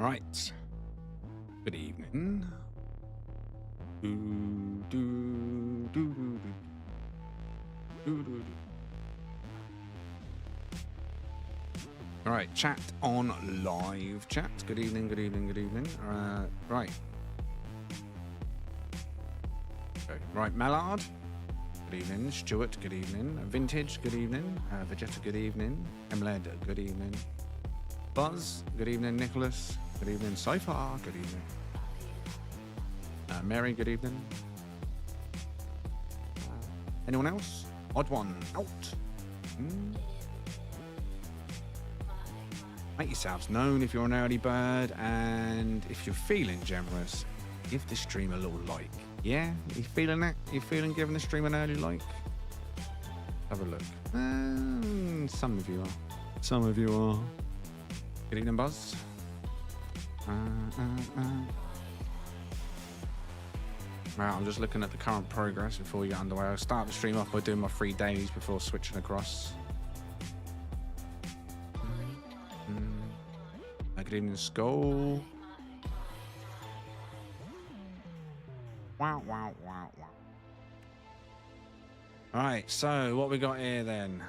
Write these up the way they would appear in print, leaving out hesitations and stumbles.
All right. Good evening. Do, do, do, do, do, do, do. All right, chat on live chat. Good evening, good evening, good evening. Right. Okay. Right, Mallard. Good evening. Stuart, good evening. Vintage, good evening. Vegeta, good evening. Emled, good evening. Buzz, good evening. Nicholas, good evening. So far, good evening. Mary, good evening. Anyone else? Odd one, out. Make yourselves known if you're an early bird, and if you're feeling generous, give the stream a little like. Yeah? You feeling that? You feeling giving the stream an early like? Have a look. Some of you are. Some of you are. Good evening, Buzz. Right, I'm just looking at the current progress before we get underway. I'll start the stream off by doing my 3 dailies before switching across. Good evening, Skull. Wow, wow, wow, wow. Alright, so what we got here then?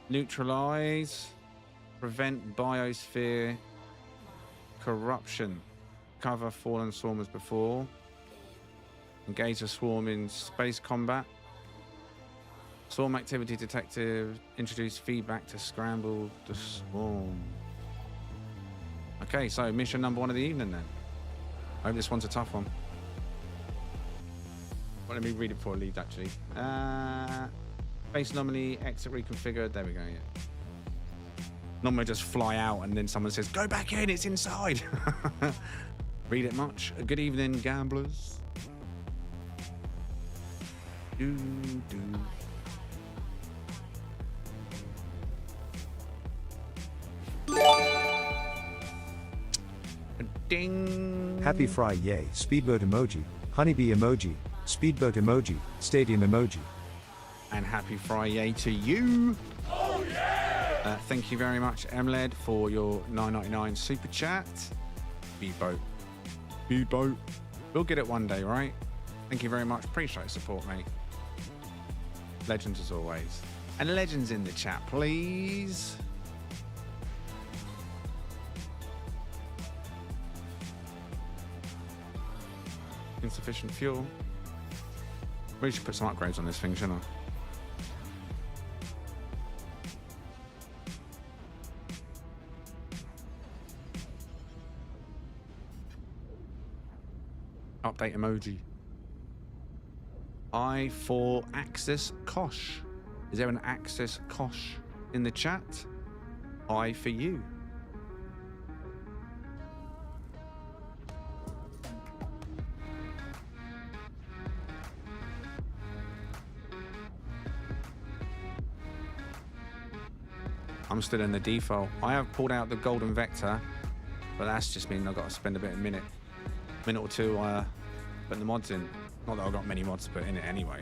Neutralize, prevent biosphere corruption, cover fallen swarmers before, engage the swarm in space combat, swarm activity detective, introduce feedback to scramble the swarm. Okay, so mission number 1 of the evening then. I hope this one's a tough one. Well, let me read it before I leave actually. Space Anomaly, exit reconfigured. There we go, yeah. Normally just fly out and then someone says, go back in, it's inside. Read it much. Good evening, gamblers. Do. Ding. Happy Fry, yay, speedboat emoji, honeybee emoji, speedboat emoji, stadium emoji. And happy Friday to you. Oh yeah! Thank you very much, Emled, for your $9.99 super chat. Speedboat. We'll get it one day, right? Thank you very much. Appreciate the support, mate. Legends as always. And legends in the chat, please. Insufficient fuel. We should put some upgrades on this thing, shouldn't I? Update emoji. I for Axis Kosh. Is there an Axis Kosh in the chat? I for you. I'm still in the default. I have pulled out the golden vector, but that's just mean I've got to spend a minute or two putting the mods in. Not that I've got many mods to put in it anyway.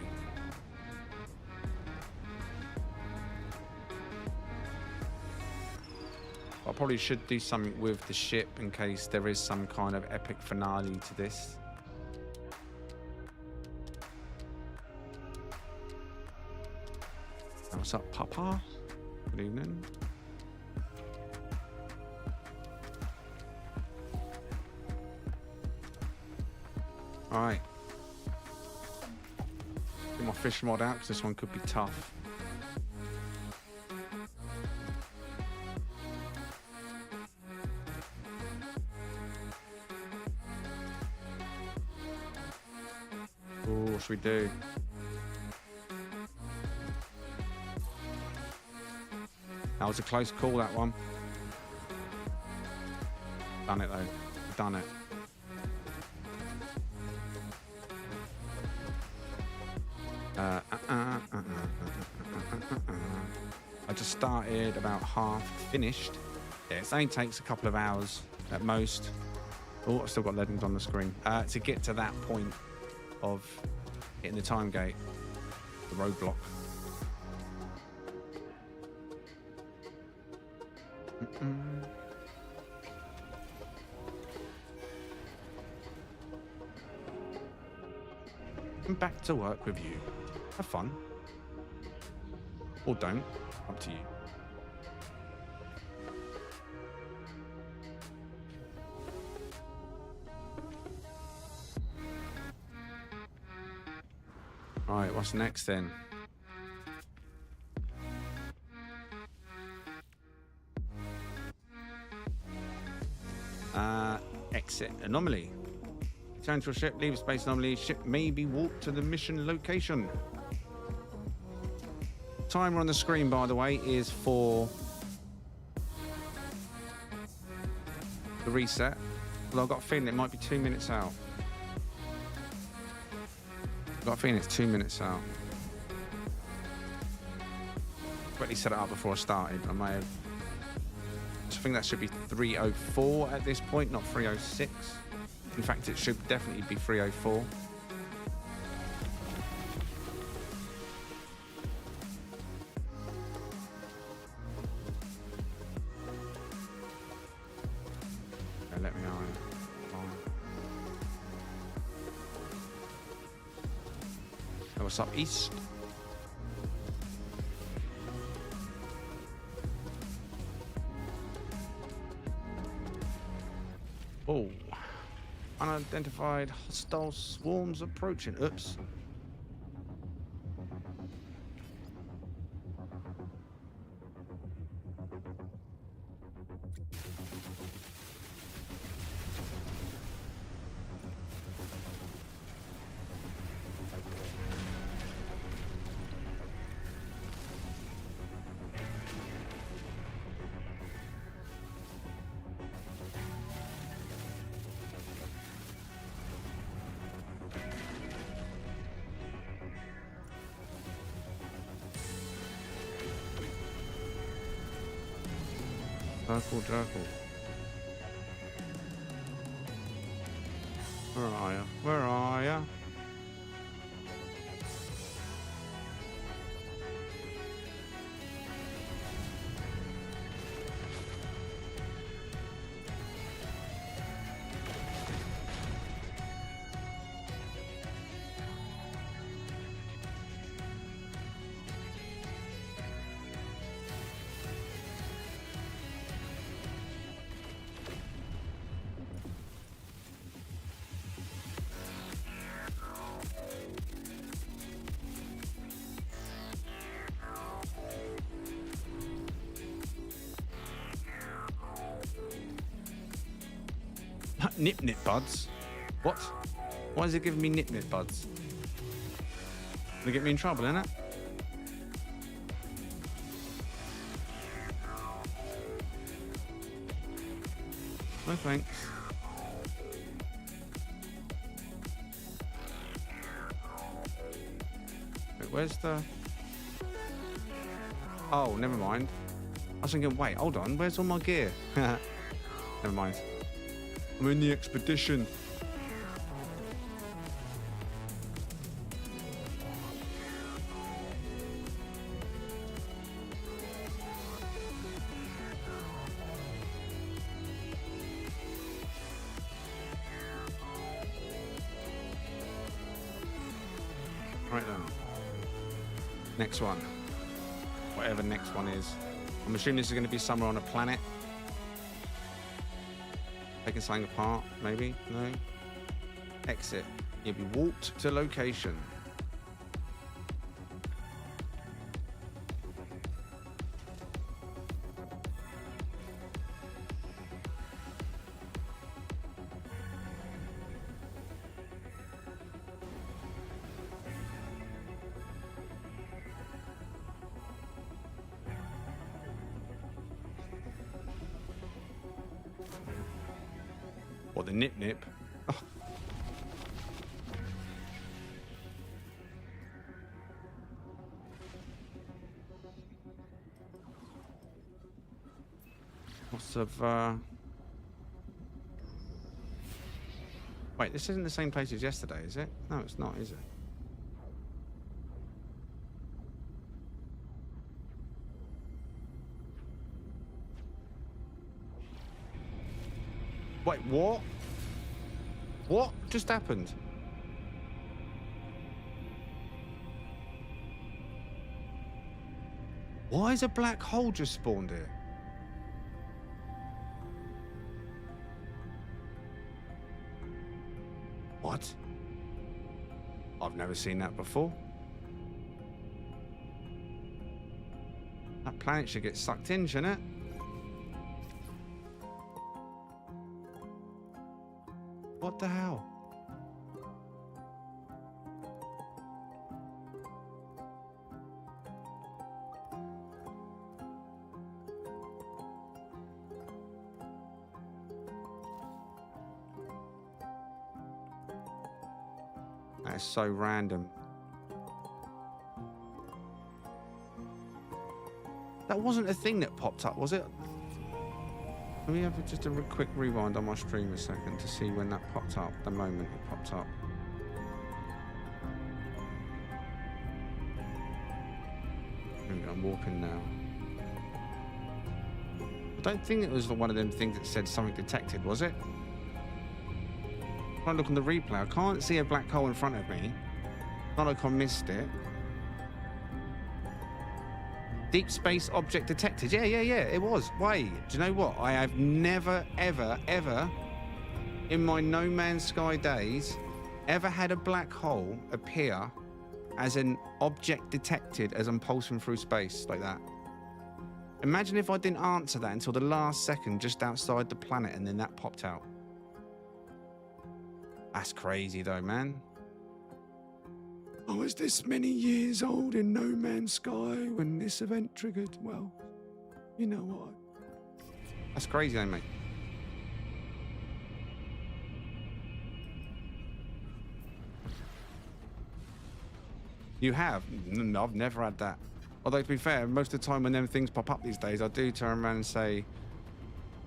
I probably should do something with the ship in case there is some kind of epic finale to this. What's up, Papa? Good evening. All right. Get my fish mod out because this one could be tough. Oh, what should we do? That was a close call, that one. Done it, though. Done it. I just started about half finished. Yeah, it only takes a couple of hours at most. Oh, I've still got legends on the screen. To get to that point of hitting the time gate, the roadblock. I'm back to work with you. Have fun. Or don't. Up to you. Right, what's next then? Exit anomaly. Return to a ship, leave Space Anomaly. Ship may be warped to the mission location. Timer on the screen, by the way, is for the reset. Well, I've got a feeling it might be 2 minutes out. I've got a feeling it's 2 minutes out. I quickly set it up before I started. I may have. I think that should be 3:04 at this point, not 3:06. In fact, it should definitely be 3:04. Okay, let me know. Oh, what's up, East? Oh, unidentified hostile swarms approaching. Oops. Circle. Where are you? Where are you? Nip buds? What? Why is it giving me nip buds? Gonna get me in trouble, innit? No thanks. Wait, where's the... Oh, never mind. I was thinking, wait, hold on, where's all my gear? Never mind. I'm in the expedition. Right then. Next one. Whatever next one is. I'm assuming this is going to be somewhere on a planet. Taking something apart, maybe? No? Exit. You'll be warped to location. Or the nip. Oh. Lots of Wait, this isn't the same place as yesterday, is it? No, it's not, is it? Wait, what? What just happened? Why is a black hole just spawned here? What? I've never seen that before. That planet should get sucked in, shouldn't it? What the hell? That is so random. That wasn't a thing that popped up, was it? Let me have just a quick rewind on my stream a second to see when that popped up, the moment it popped up. I'm walking now. I don't think it was one of them things that said something detected, was it? When I look on the replay, I can't see a black hole in front of me. Not like I missed it. Deep space object detected. Yeah, it was. Wait, do you know what? I have never, ever, ever, in my No Man's Sky days, ever had a black hole appear as an object detected as I'm pulsing through space like that. Imagine if I didn't answer that until the last second just outside the planet and then that popped out. That's crazy though, man. I was this many years old in No Man's Sky when this event triggered. Well, you know what? That's crazy though, mate. You have? No, I've never had that. Although to be fair, most of the time when them things pop up these days, I do turn around and say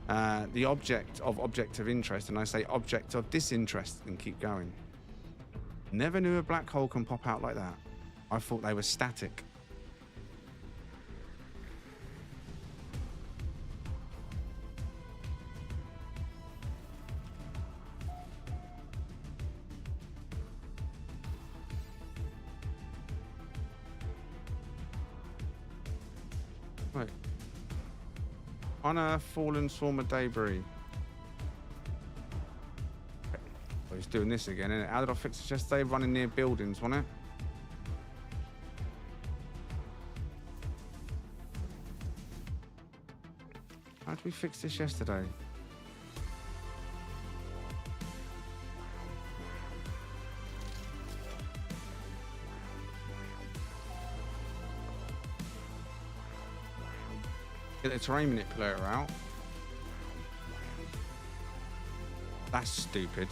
the object of interest, and I say object of disinterest and keep going. Never knew a black hole can pop out like that. I thought they were static. Wait. Unearth fallen swarm of debris. Oh, he's doing this again, isn't it? How did I fix it yesterday? Running near buildings, wasn't it? How did we fix this yesterday? Get the terrain manipulator out. That's stupid.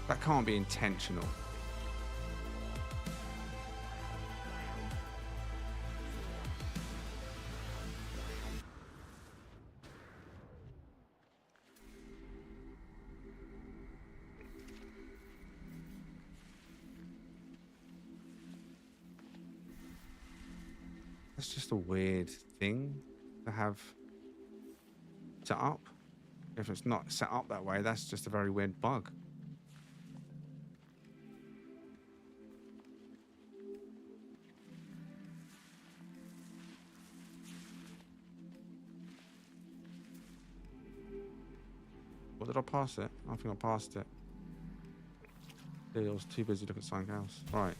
That can't be intentional. That's just a weird thing to have set up. If it's not set up that way, that's just a very weird bug. What did I pass it? I think I passed it. I was too busy looking at something else. Right.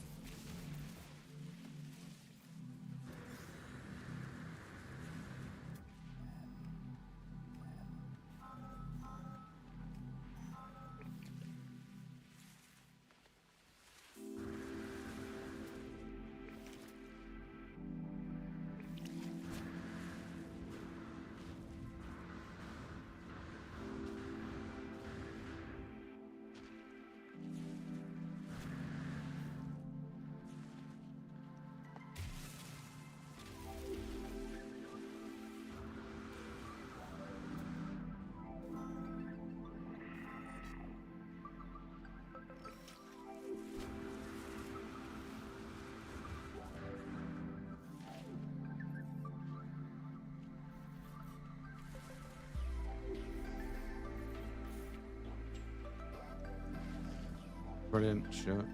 Brilliant. Sure.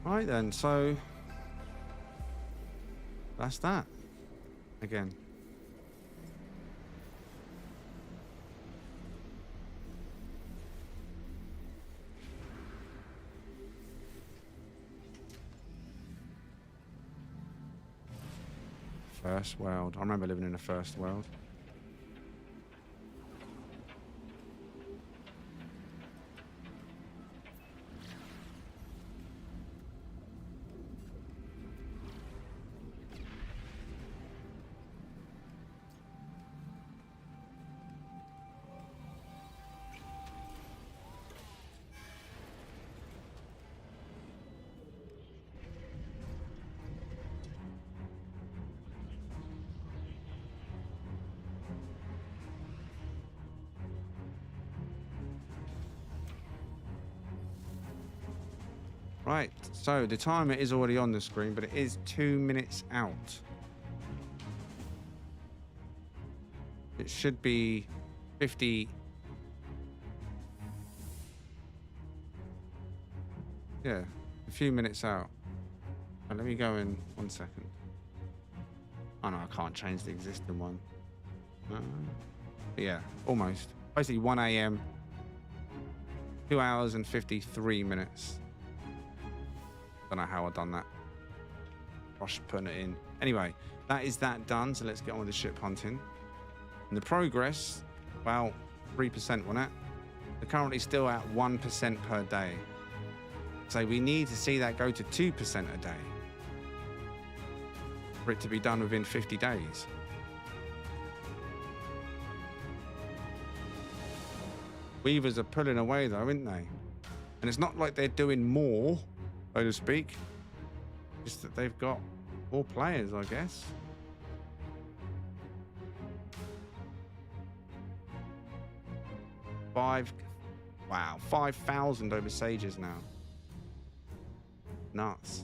Right then, so that's that again. First world. I remember living in a first world. Right, so the timer is already on the screen, but it is 2 minutes out. It should be 50. Yeah, a few minutes out. Right, let me go in 1 second. Oh no, I can't change the existing one. Yeah, almost. Basically 1 a.m. 2 hours and 53 minutes. Don't know how I've done that. Gosh, putting it in. Anyway, that is that done. So let's get on with the ship hunting. And the progress, well, 3%, wasn't it? We're currently still at 1% per day. So we need to see that go to 2% a day for it to be done within 50 days. Weavers are pulling away though, aren't they? And it's not like they're doing more, so to speak. Just that they've got more players, I guess. Wow, 5,000 over sages now. Nuts.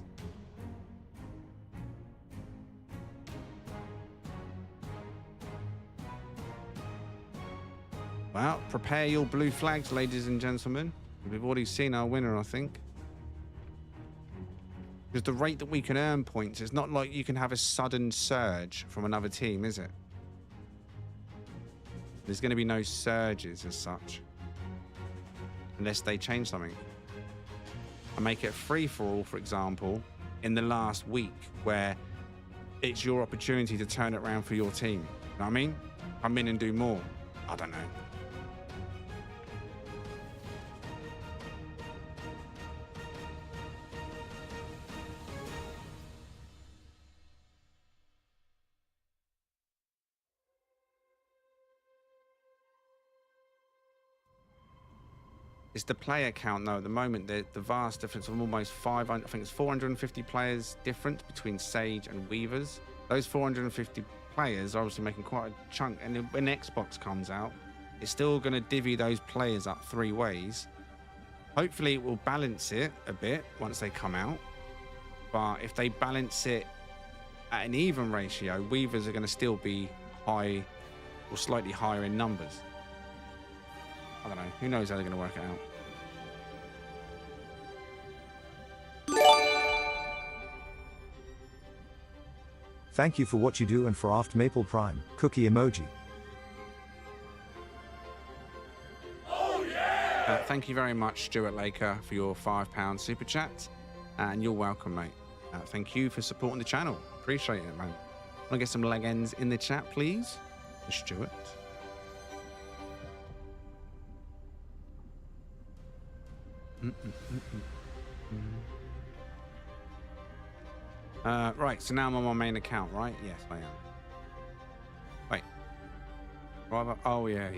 Well, prepare your blue flags, ladies and gentlemen. We've already seen our winner, I think. Because the rate that we can earn points, it's not like you can have a sudden surge from another team, is it? There's going to be no surges as such. Unless they change something. And make it free-for-all, for example, in the last week, where it's your opportunity to turn it around for your team. You know what I mean? Come in and do more. I don't know. It's the player count, though. At the moment, the vast difference of almost 500, I think it's 450 players difference between Sage and Weavers. Those 450 players are obviously making quite a chunk. And when Xbox comes out, it's still going to divvy those players up 3 ways. Hopefully, it will balance it a bit once they come out. But if they balance it at an even ratio, Weavers are going to still be high or slightly higher in numbers. I don't know. Who knows how they're going to work it out? Thank you for what you do and for Aft Maple Prime, cookie emoji. Oh yeah! Thank you very much, Stuart Laker, for your £5 super chat. And you're welcome, mate. Thank you for supporting the channel. Appreciate it, man. Want to get some leg ends in the chat, please? For Stuart. Right, so now I'm on my main account, right? Yes, I am. Wait. Oh, yeah.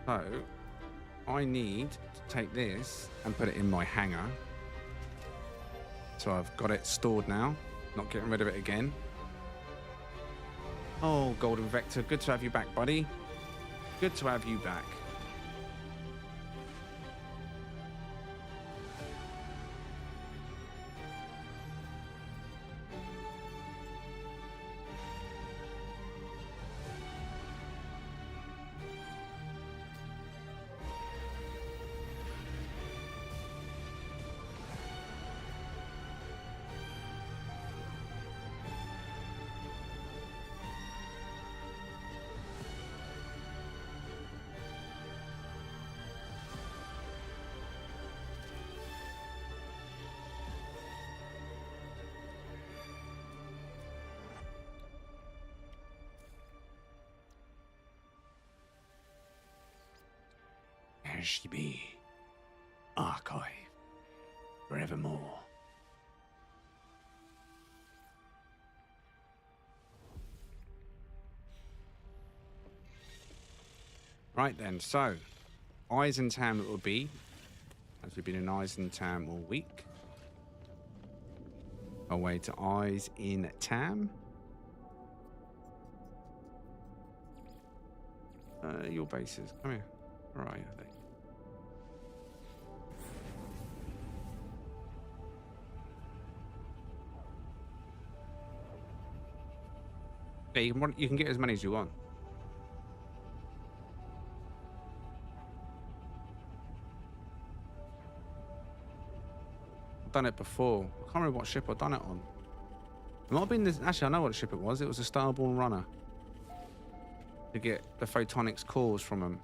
So, I need to take this and put it in my hangar. So I've got it stored now. Not getting rid of it again. Oh, Golden Vector. Good to have you back, buddy. Good to have you back. There she be, archive forevermore. Right then, so Eyes and Tam it will be, as we've been in Eyes and Tam all week. Away to Eyes in Tam. Your bases, come here. Where are they? Yeah, you can get as many as you want. I've done it before. I can't remember what ship I've done it on. It might have been this. Actually, I know what ship it was. It was a Starborn Runner. To get the photonics cores from them.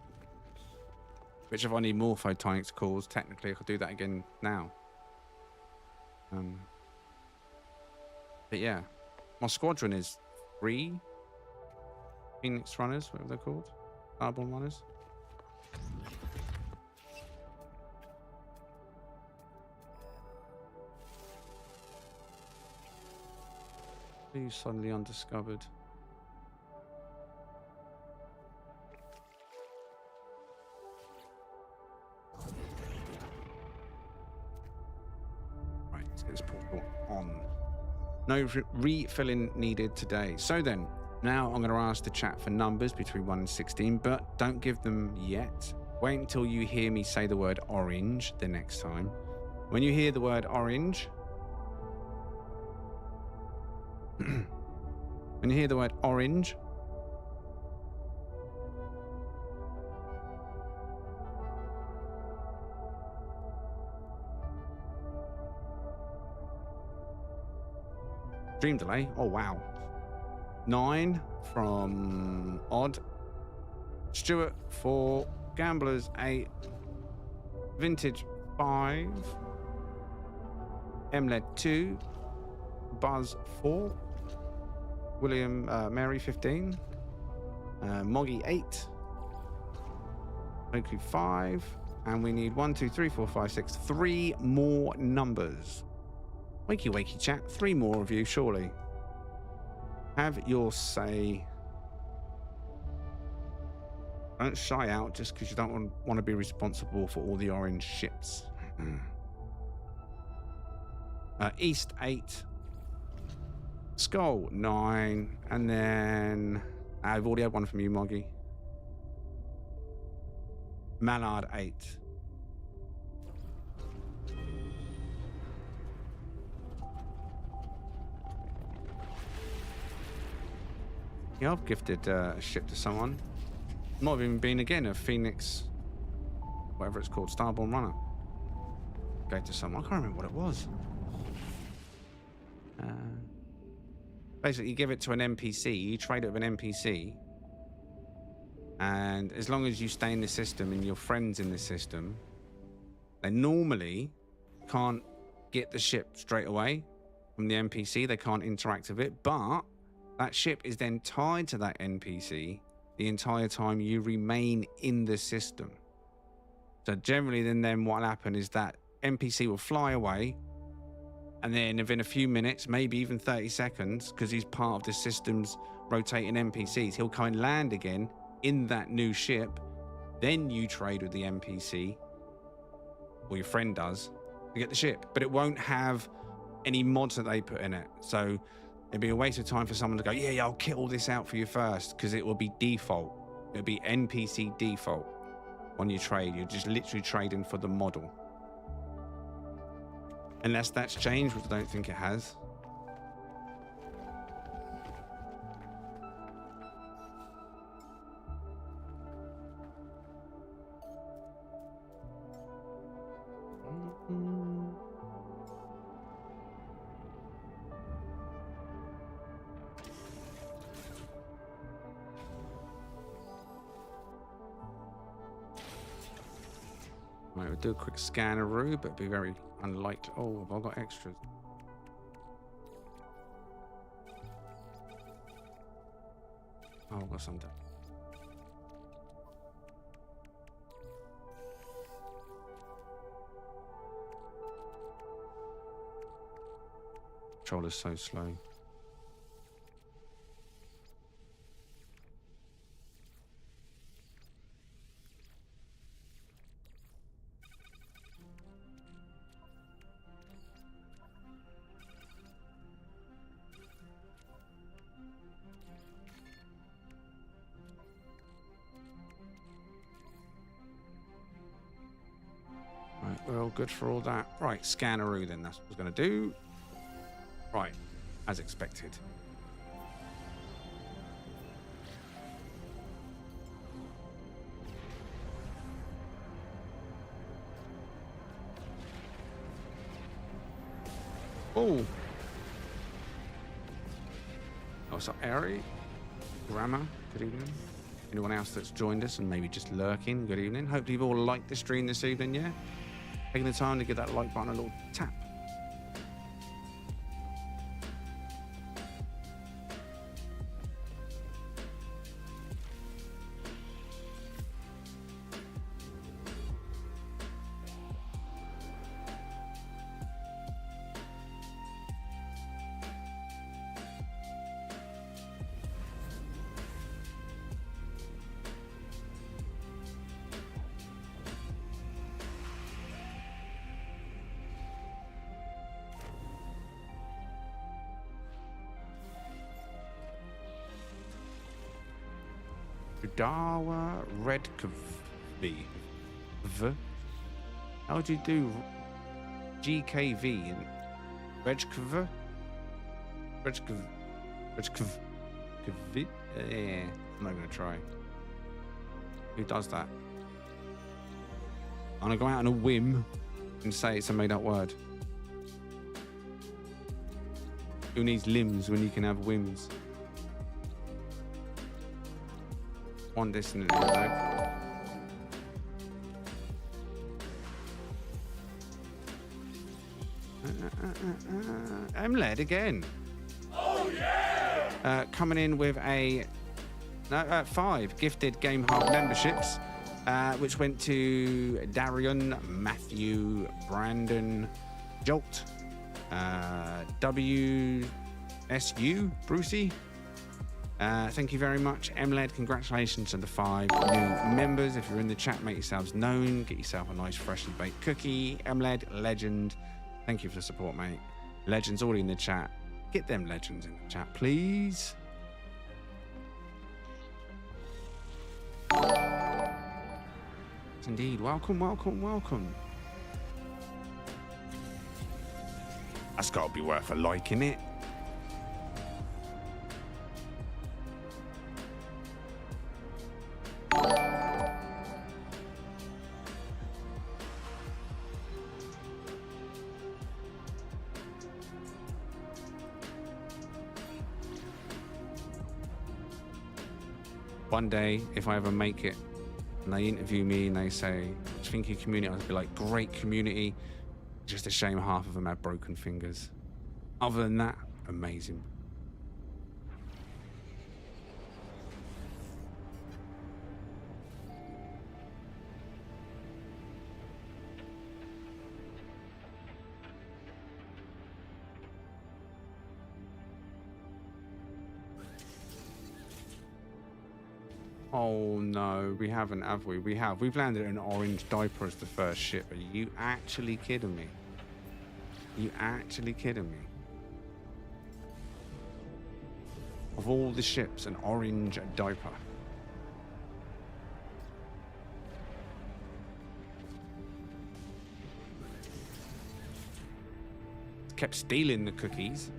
Which, if I need more photonics cores, technically I could do that again now. But yeah, my squadron is 3 Phoenix Runners, whatever they're called, Starborn Runners. Please suddenly undiscovered. Right, let's get this portal on. No refilling needed today. So then, now I'm going to ask the chat for numbers between 1 and 16, but don't give them yet. Wait until you hear me say the word orange the next time. When you hear the word orange, when you hear the word orange, stream delay. Oh wow. 9 from Odd. Stuart 4. Gamblers 8. Vintage 5. Emled 2. Buzz 4. William Mary 15. Moggy 8. Oakley 5. And we need 1, 2, 3, 4, 5, 6. 3 more numbers. Wakey, wakey, chat. 3 more of you, surely. Have your say. Don't shy out just because you don't want to be responsible for all the orange ships. East 8. Skull 9. And then I've already had one from you, Moggy. Mallard 8. Yeah, I've gifted a ship to someone. Might have even been again a Phoenix, whatever it's called, Starborn Runner. Gave to someone. I can't remember what it was. Basically, you give it to an NPC. You trade it with an NPC, and as long as you stay in the system and your friends in the system, they normally can't get the ship straight away from the NPC. They can't interact with it, but that ship is then tied to that NPC the entire time you remain in the system. So generally then what will happen is that NPC will fly away, and then within a few minutes, maybe even 30 seconds, because he's part of the system's rotating NPCs, he'll come and land again in that new ship, Then you trade with the NPC, or your friend does, to get the ship. But it won't have any mods that they put in it. So it'd be a waste of time for someone to go, yeah, I'll kit all this out for you first, because it will be default. It'll be NPC default on your trade. You're just literally trading for the model. Unless that's changed, which I don't think it has. Right, we'll do a quick scanneroo, but it'd be very unlikely. Oh, have I got extras? Oh, I've got some done. Controller's so slow. Right, we're all good for all that. Right, scanneroo then, that's what we're going to do. Right, as expected. Oh! What's up, Ari? Grammar, good evening. Anyone else that's joined us and maybe just lurking, good evening. Hopefully you've all liked the stream this evening, yeah? Taking the time to give that like button a little tap. Dawa Redkv. How do you do GKV in Redkv? Redkv. Yeah, I'm not going to try. Who does that? I'm going to go out on a whim and say it's a made up word. Who needs limbs when you can have whims? One distance, though. I'm led again. Oh yeah! Coming in with a 5 gifted Game Hub memberships, which went to Darian, Matthew, Brandon, Jolt, WSU, Brucey. Thank you very much, MLED. Congratulations to the 5 new members. If you're in the chat, make yourselves known. Get yourself a nice freshly baked cookie. MLED, legend. Thank you for the support, mate. Legends already in the chat. Get them legends in the chat, please. Indeed. Welcome, welcome, welcome. That's got to be worth a like, innit? One day, if I ever make it, and they interview me and they say, "What do you think of your community?" I'd be like, "Great community. Just a shame half of them have broken fingers. Other than that, amazing." Oh no, we haven't, have we? We have. We've landed an orange diaper as the first ship. Are you actually kidding me? Are you actually kidding me? Of all the ships, an orange diaper. Kept stealing the cookies.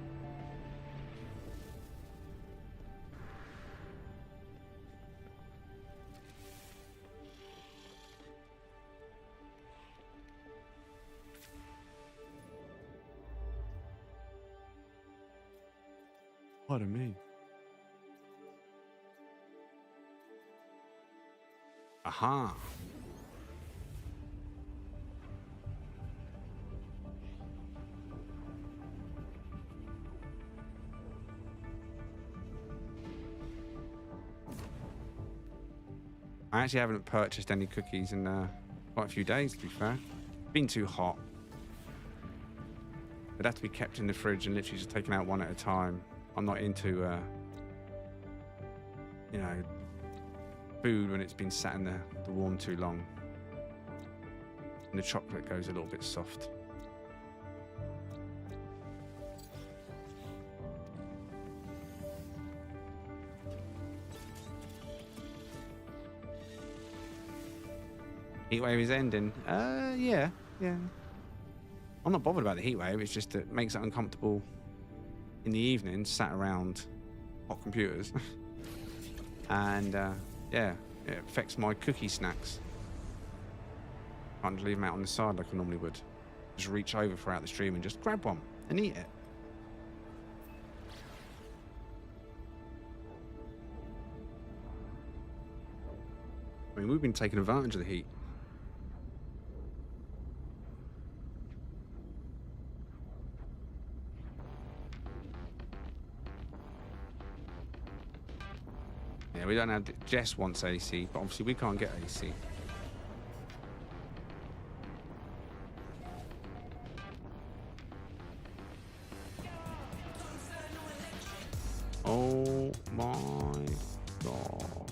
Pardon me. Aha. I actually haven't purchased any cookies in quite a few days, to be fair. Been too hot. They'd have to be kept in the fridge and literally just taken out one at a time. I'm not into, you know, food when it's been sat in the warm too long. And the chocolate goes a little bit soft. Heatwave is ending. Yeah. I'm not bothered about the heatwave. It's just that it makes it uncomfortable in the evening, sat around hot computers. And yeah, it affects my cookie snacks. Can't just leave them out on the side like I normally would. Just reach over throughout the stream and just grab one and eat it. I mean, we've been taking advantage of the heat. Yeah, we don't have... Jess wants AC, but obviously we can't get AC. Oh my god.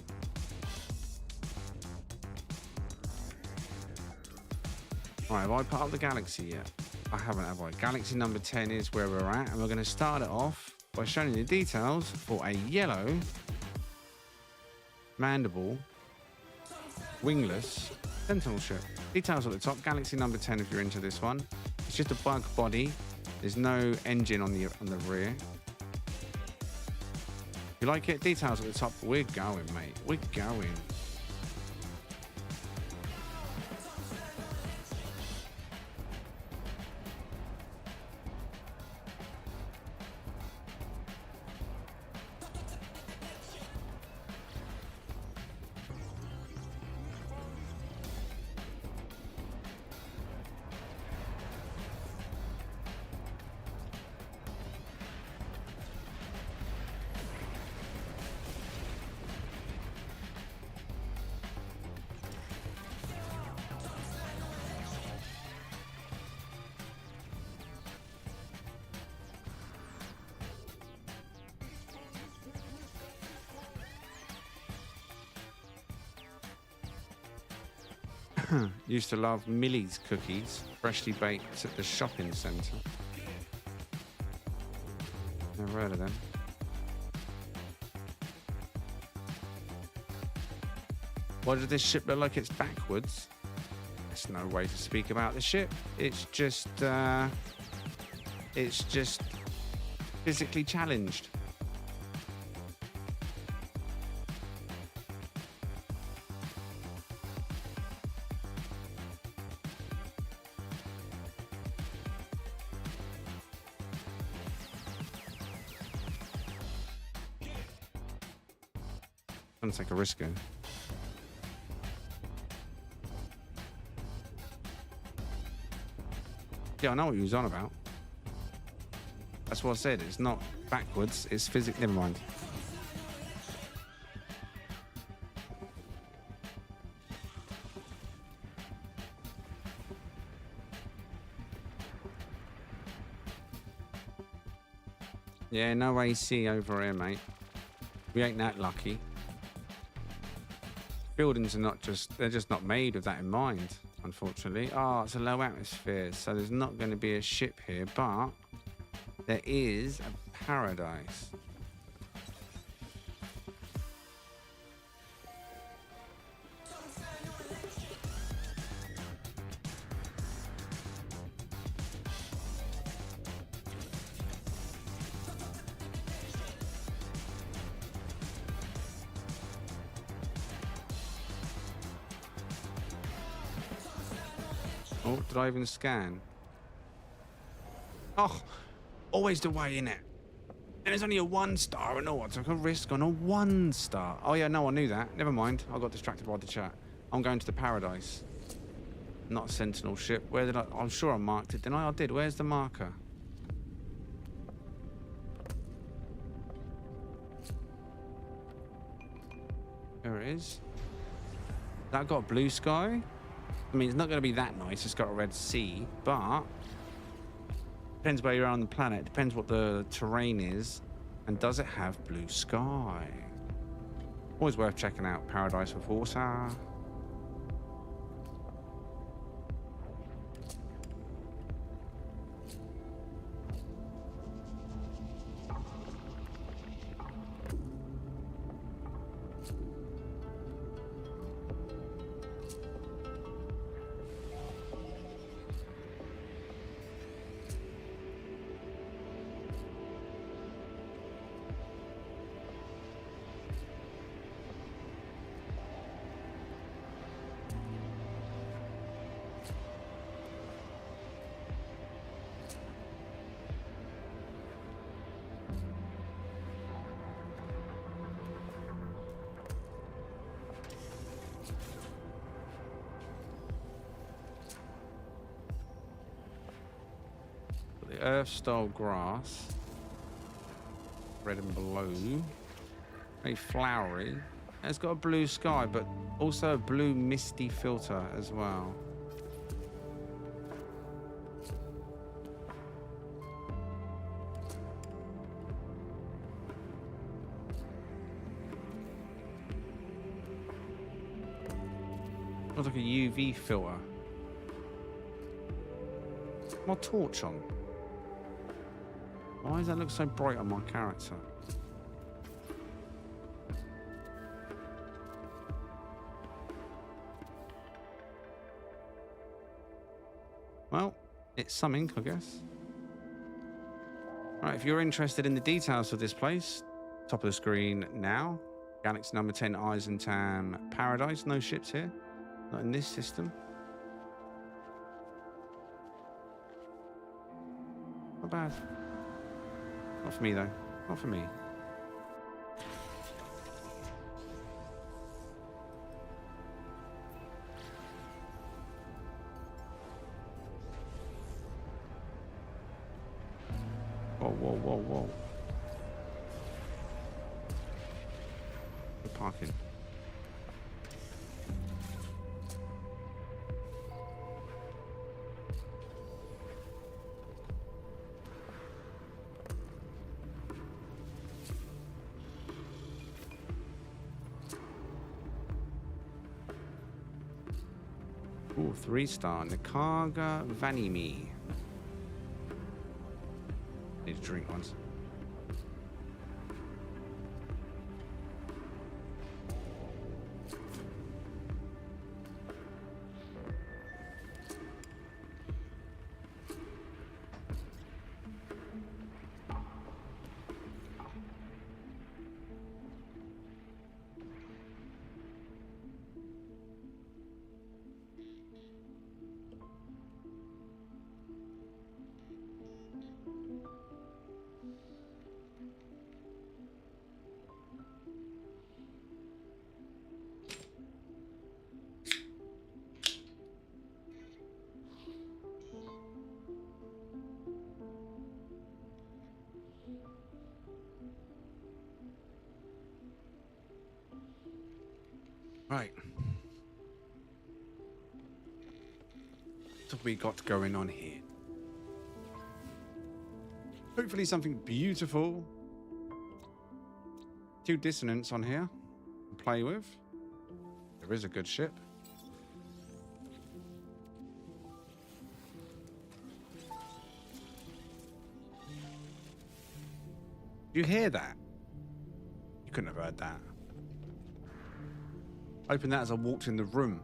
Alright, have I put up the galaxy yet? I haven't, have I? Galaxy number 10 is where we're at, and we're going to start it off by showing you the details for a yellow mandible wingless sentinel ship. Details at the top. Galaxy number 10 if you're into this one. It's just a bug body. There's no engine on the rear. If you like it, details at the top. We're going, mate. We're going. Used to love Millie's cookies, freshly baked at the shopping centre. Never heard of them. Why does this ship look like it's backwards? There's no way to speak about the ship. It's just physically challenged. Take a risk in. Yeah, I know what you was on about. That's what I said. It's not backwards. It's physics. Never mind. Yeah, no AC over here, mate. We ain't that lucky. Buildings are not just, they're just not made with that in mind, unfortunately. Oh, it's a low atmosphere, so there's not going to be a ship here, but there is a paradise. Oh, did I even scan? Oh, always the way, innit? And it's only a 1-star and all. I took a risk on a 1-star. Oh, yeah, no, I knew that. Never mind. I got distracted by the chat. I'm going to the paradise. Not a sentinel ship. Where did I... I'm sure I marked it, didn't I? I did. Where's the marker? There it is. That got blue sky? I mean, it's not going to be that nice. It's got a red sea, but depends where you are on the planet. Depends what the terrain is, and does it have blue sky? Always worth checking out Paradise with water. The Earth-style grass. Red and blue. Very flowery. And it's got a blue sky, but also a blue misty filter as well. Looks like a UV filter. My torch on. Why does that look so bright on my character? Well, it's some ink, I guess. Right, if you're interested in the details of this place, top of the screen now. Galaxy number 10, Eisentam Paradise. No ships here. Not in this system. Not bad. Not for me, though. Not for me. Whoa, whoa, whoa, whoa. We're parking. Ooh, 3-star. Nikaga Vanimi. Need to drink once. Right. What have we got going on here? Hopefully something beautiful. 2 dissonance on here to play with. There is a good ship. You hear that? You couldn't have heard that. Opened that as I walked in the room.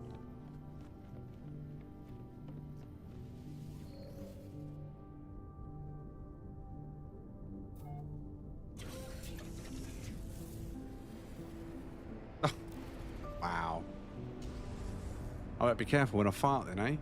Oh, wow. I better be careful when I fart then, eh?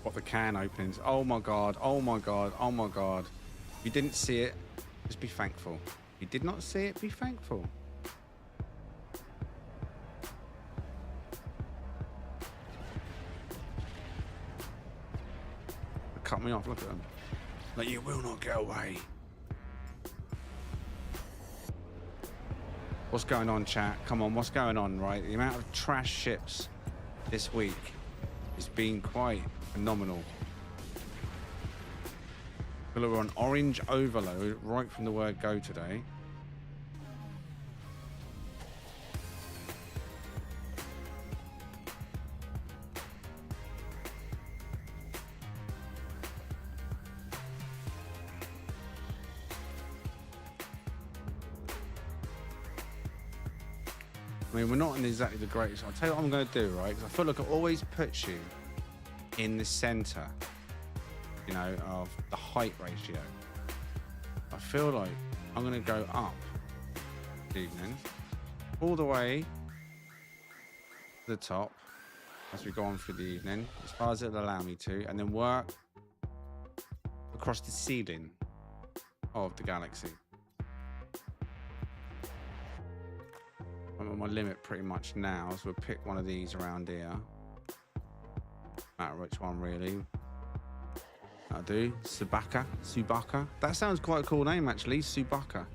What the can openings. Oh my god, oh my god, oh my god. If you didn't see it, just be thankful. If you did not see it, be thankful. They cut me off, look at them. Like, you will not get away. What's going on, chat? Come on, what's going on, right? The amount of trash ships this week has been quite phenomenal. We're on orange overload right from the word go today. I mean, we're not in exactly the greatest. I'll tell you what I'm going to do, right? Because I feel like it always puts you in the center, you know, of the height ratio. I feel like I'm going to go up this evening, all the way to the top as we go on through the evening, as far as it'll allow me to, and then work across the ceiling of the galaxy. I'm at my limit pretty much now, so we'll pick one of these around here. No matter which one, really. I'll do Subaka. That sounds quite a cool name, actually. Subaka.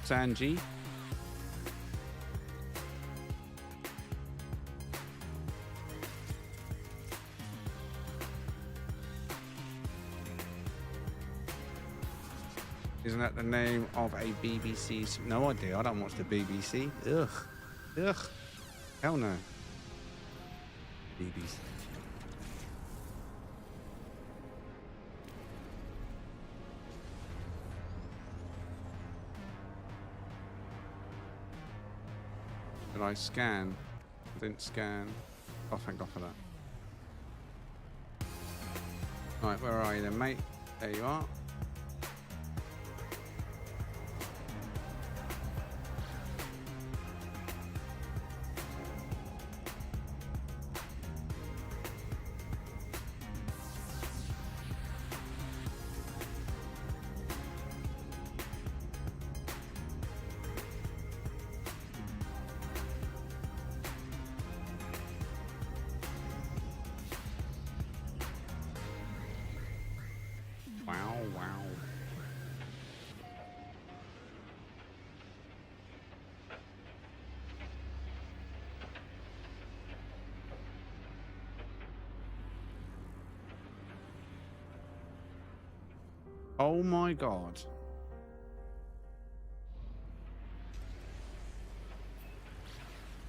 Sanji. Isn't that the name of a BBC? No idea. I don't watch the BBC. Ugh. Ugh. Hell no. BBC. Did I scan? I didn't scan. Oh, thank God for that. Right, where are you then, mate? There you are. Wow. Oh my God.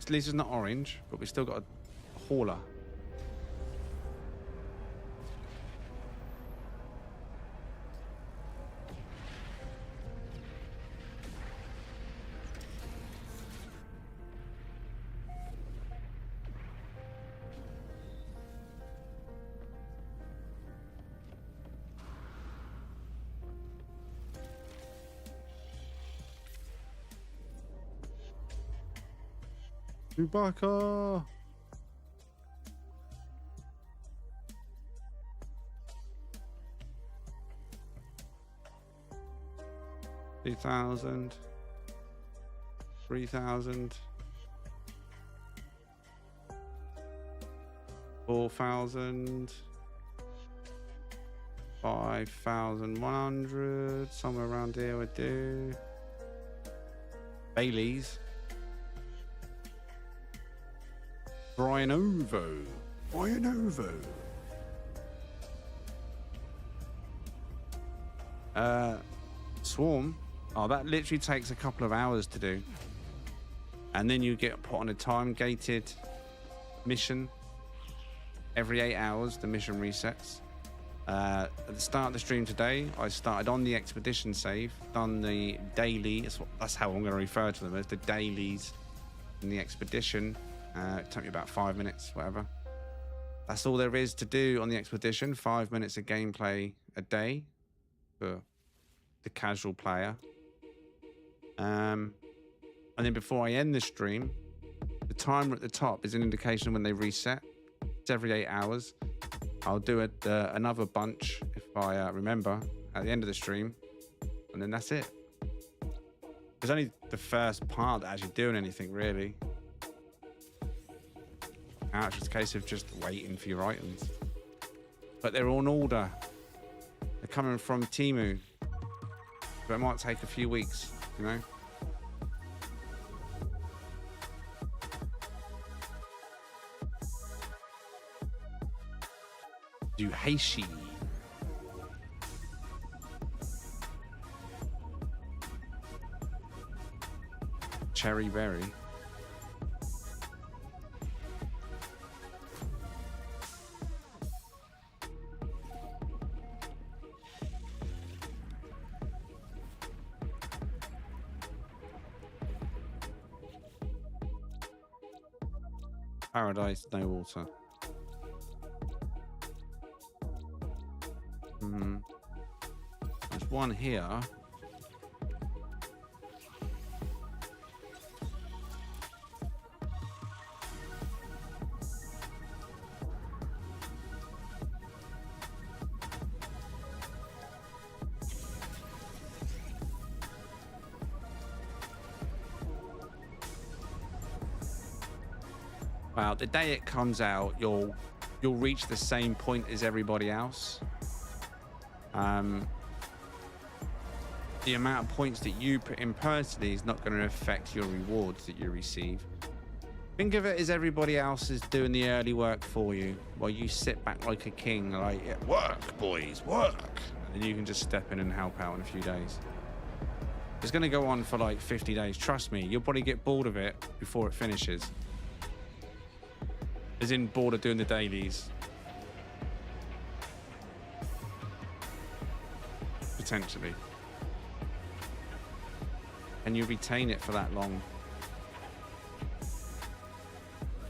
At least it's not orange, but we still got a hauler. Chewbacca. $2,000. 3,000. 4,000. 5,100. Somewhere around here would do. Bailey's. Brian Ovo. Swarm. Oh, that literally takes a couple of hours to do. And then you get put on a time-gated mission. Every 8 hours, the mission resets. At the start of the stream today, I started on the expedition save, done the daily. That's how I'm going to refer to them, as the dailies in the expedition. It took me about 5 minutes, whatever. That's all there is to do on the expedition. 5 minutes of gameplay a day for the casual player. And then before I end the stream, the timer at the top is an indication of when they reset. It's every 8 hours. I'll do another bunch if I remember at the end of the stream, and then that's it. It's only the first part that actually doing anything really. Now it's just a case of just waiting for your items. But they're on order. They're coming from Temu. But it might take a few weeks, you know? Duhaishi. Cherry berry. Paradise, no water. There's one here. Wow, the day it comes out, you'll reach the same point as everybody else. The amount of points that you put in personally is not going to affect your rewards that you receive. Think of it as everybody else is doing the early work for you, while you sit back like a king, like, yeah, work, boys, work. And then you can just step in and help out in a few days. It's going to go on for like 50 days. Trust me, you'll probably get bored of it before it finishes. As in bored of doing the dailies. Potentially. And you retain it for that long.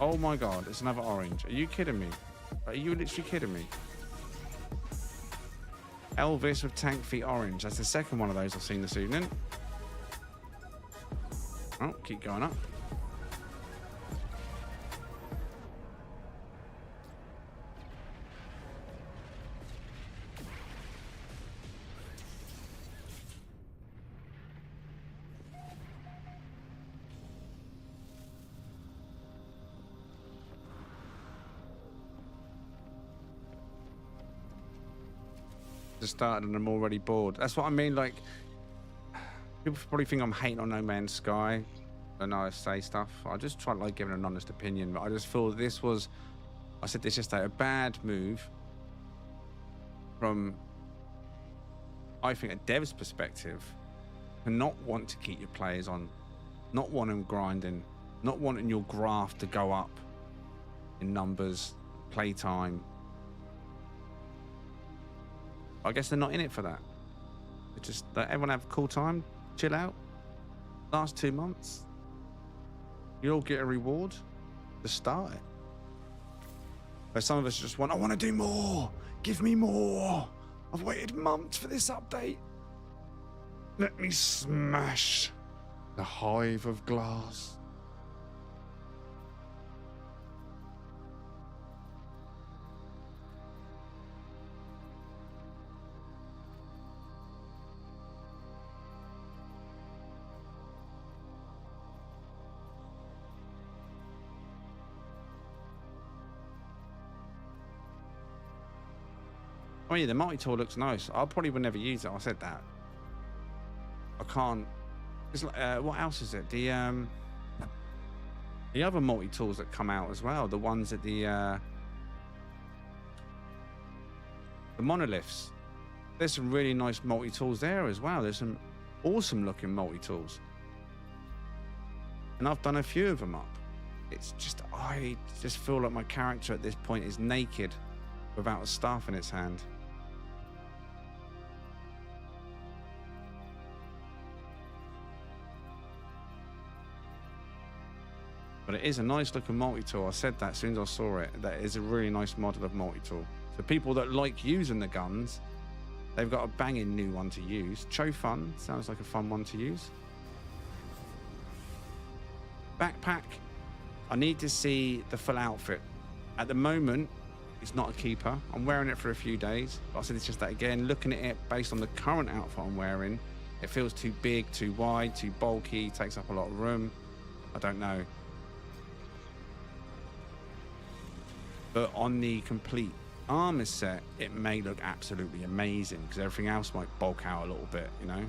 Oh my god, it's another orange. Are you kidding me? Are you literally kidding me? Elvis with tank feet orange. That's the second one of those I've seen this evening. Oh, keep going up. Just started and I'm already bored. That's what I mean. Like, people probably think I'm hating on No Man's Sky. I know I say stuff. I just try like giving an honest opinion, but I just feel this was, I said this yesterday, a bad move from, I think, a dev's perspective, to not want to keep your players on, not want them grinding, not wanting your graph to go up in numbers, playtime. I guess they're not in it for that. It's just let everyone have a cool time, chill out. Last 2 months, you all get a reward to start it. But some of us just want, I want to do more. Give me more. I've waited months for this update. Let me smash the hive of glass. Oh yeah, the multi-tool looks nice. I probably would never use it. I said that. I can't. It's like, what else is it? The other multi-tools that come out as well. The ones at the monoliths. There's some really nice multi-tools there as well. There's some awesome looking multi-tools. And I've done a few of them up. It's just, I just feel like my character at this point is naked without a staff in its hand. But it is a nice looking multi-tool. I said that as soon as I saw it. That is a really nice model of multi-tool. So people that like using the guns, they've got a banging new one to use. Cho Fun sounds like a fun one to use. Backpack. I need to see the full outfit. At the moment, it's not a keeper. I'm wearing it for a few days. But I said it's just that again, looking at it based on the current outfit I'm wearing, it feels too big, too wide, too bulky, takes up a lot of room. I don't know. But on the complete armor set, it may look absolutely amazing because everything else might bulk out a little bit, you know?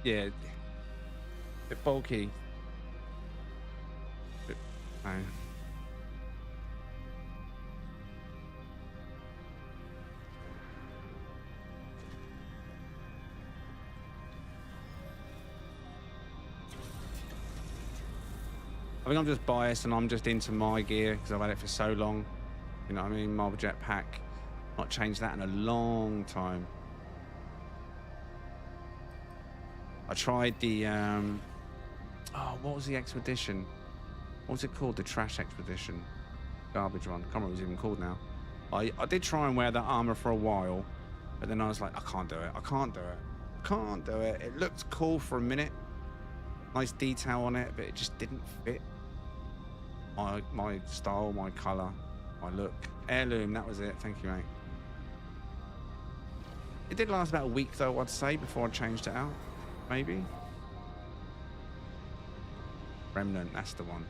Yeah, a bit bulky. No. I think I'm just biased and I'm just into my gear because I've had it for so long. You know what I mean? Marble Jetpack. Not changed that in a long time. I tried the what was the expedition? What was it called? The trash expedition. Garbage one. I can't remember what it was even called now. I did try and wear that armor for a while, but then I was like, I can't do it. I can't do it. I can't do it. It looked cool for a minute. Nice detail on it, but it just didn't fit my style, my colour, my look. Heirloom, that was it. Thank you, mate. It did last about a week though, I'd say, before I changed it out. Maybe. Remnant, that's the one.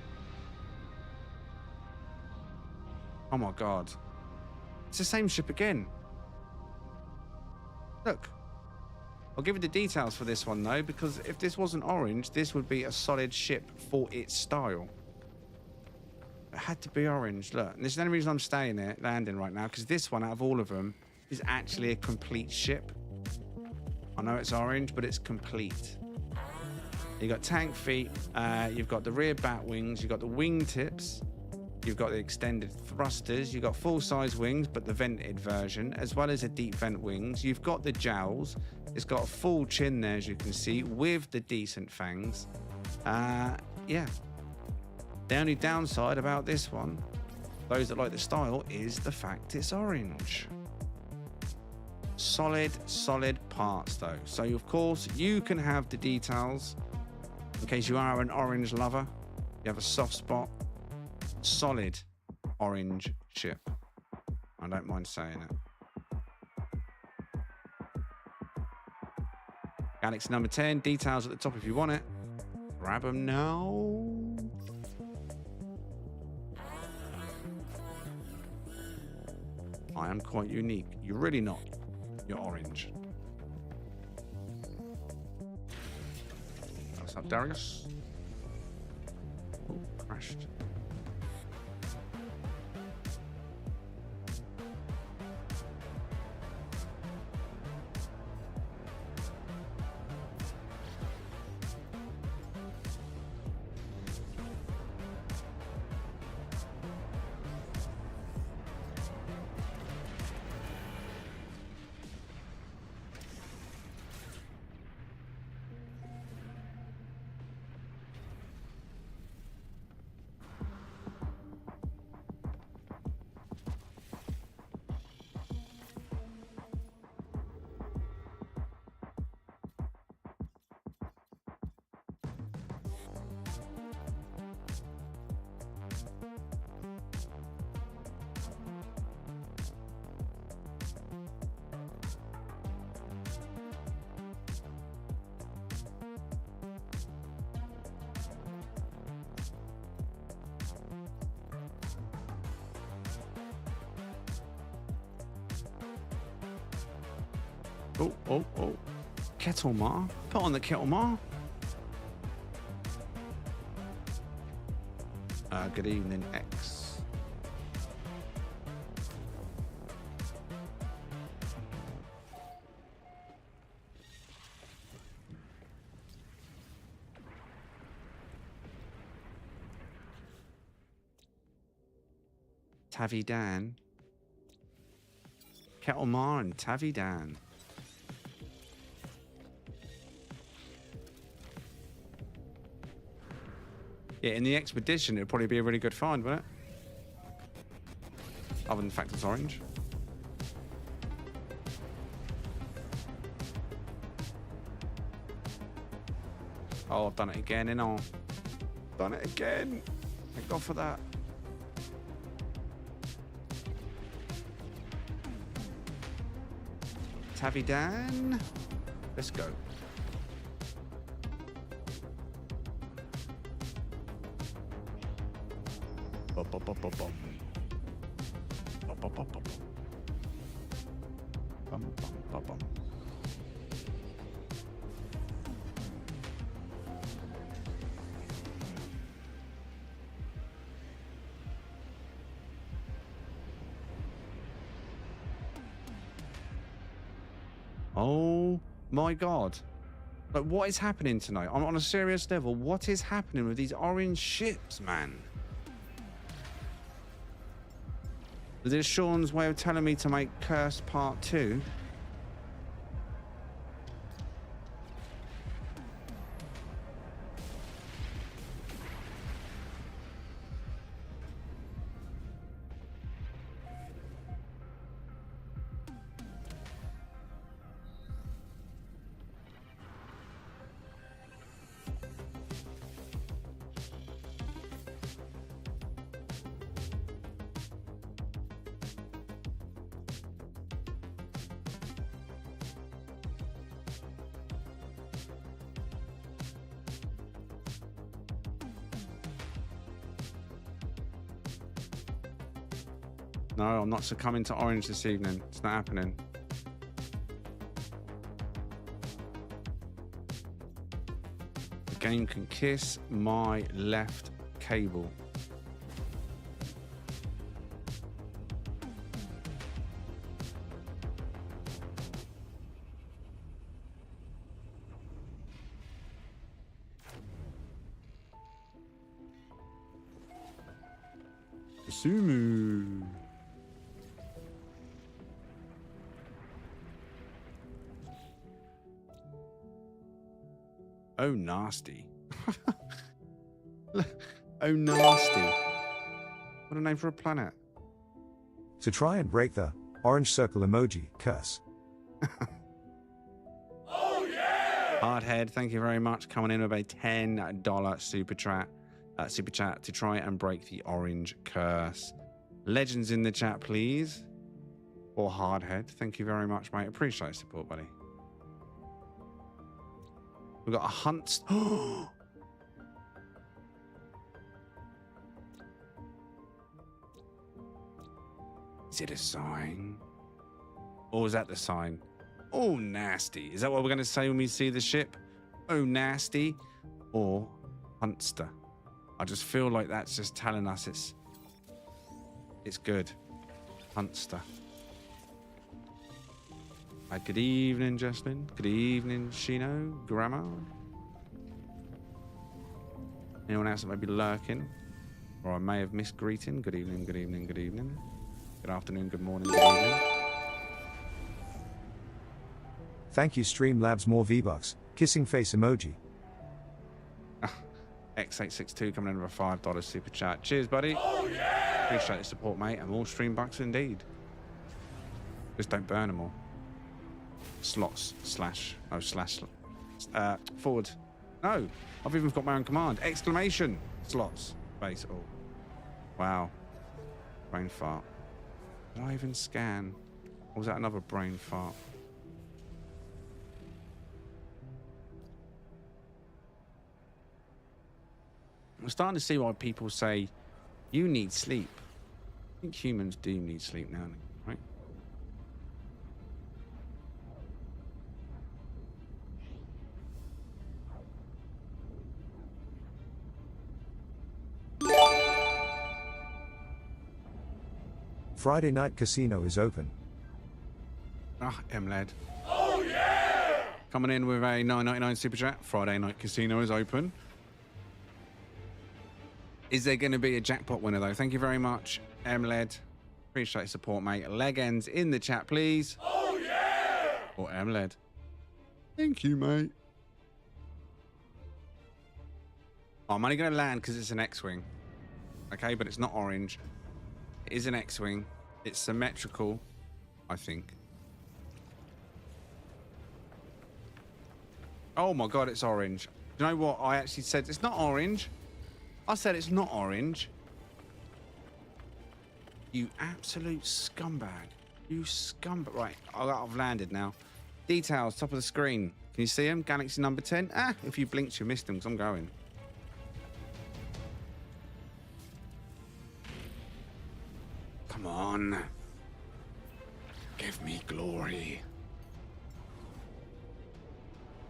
Oh my god. It's the same ship again. Look. I'll give you the details for this one though, because if this wasn't orange, this would be a solid ship for its style. It had to be orange. Look, and this is the only reason I'm staying there, landing right now, because this one out of all of them is actually a complete ship. I know it's orange, but it's complete. You've got tank feet, you've got the rear bat wings, you've got the wing tips, you've got the extended thrusters, you've got full-size wings, but the vented version, as well as the deep vent wings. You've got the jowls. It's got a full chin there, as you can see, with the decent fangs. Yeah. The only downside about this one, those that like the style, is the fact it's orange. Solid parts though. So of course you can have the details in case you are an orange lover. You have a soft spot. Solid orange ship. I don't mind saying it. Galaxy number 10, details at the top if you want it. Grab them now. I am quite unique. You're really not. You're orange. What's up, Darius? Oh, crashed. Oh, oh, oh. Kettle Mar. Put on the Kettle Mar. Good evening, X. Tavi Dan. Kettle Mar and Tavi Dan. Yeah, in the expedition, it'd probably be a really good find, wouldn't it? Other than the fact it's orange. Oh, I've done it again, innit? Done it again. Thank God for that. Tavi Dan. Let's go. Oh my God. Like, what is happening tonight? I'm on a serious level. What is happening with these orange ships, man? Is this Sean's way of telling me to make Curse Part 2? No, I'm not succumbing to orange this evening. It's not happening. The game can kiss my left cable. Sumu. Oh, nasty. Oh, nasty. What a name for a planet. To try and break the orange circle emoji curse. Oh yeah! Hardhead, thank you very much. Coming in with a $10 super chat to try and break the orange curse. Legends in the chat, please. Or Hardhead. Thank you very much, mate. Appreciate your support, buddy. We've got a hunt. Is it a sign? Or is that the sign? Oh, nasty. Is that what we're going to say when we see the ship? Oh, nasty. Or Huntster. I just feel like that's just telling us it's good. Huntster. Good evening, Jocelyn. Good evening, Shino, Grandma. Anyone else that may be lurking? Or I may have missed greeting. Good evening, good evening, good evening. Good afternoon, good morning, good evening. Thank you, Streamlabs. More V-Bucks. Kissing face emoji. X862 coming in with a $5 super chat. Cheers, buddy. Oh yeah! Appreciate the support, mate. And more stream bucks indeed. Just don't burn them all. Slots slash forward. No, I've even got my own command. Exclamation slots space. Oh, wow. Brain fart. Did I even scan? Or was that another brain fart? I'm starting to see why people say you need sleep. I think humans do need sleep now, right? Friday night casino is open. Ah, MLED. Oh yeah! Coming in with a $9.99 super chat. Friday night casino is open. Is there going to be a jackpot winner though? Thank you very much, MLED. Appreciate your support, mate. Leg ends in the chat, please. Oh yeah! Or MLED. Thank you, mate. I'm only going to land because it's an X-Wing. Okay, but it's not orange. It is an X-Wing. It's symmetrical, I think. Oh my god, it's orange. You know what? I actually said it's not orange. I said it's not orange. You absolute scumbag. You scumbag. Right, I've landed now. Details, top of the screen. Can you see them? Galaxy number 10. Ah, if you blinked, you missed them because I'm going. Come on. Give me glory.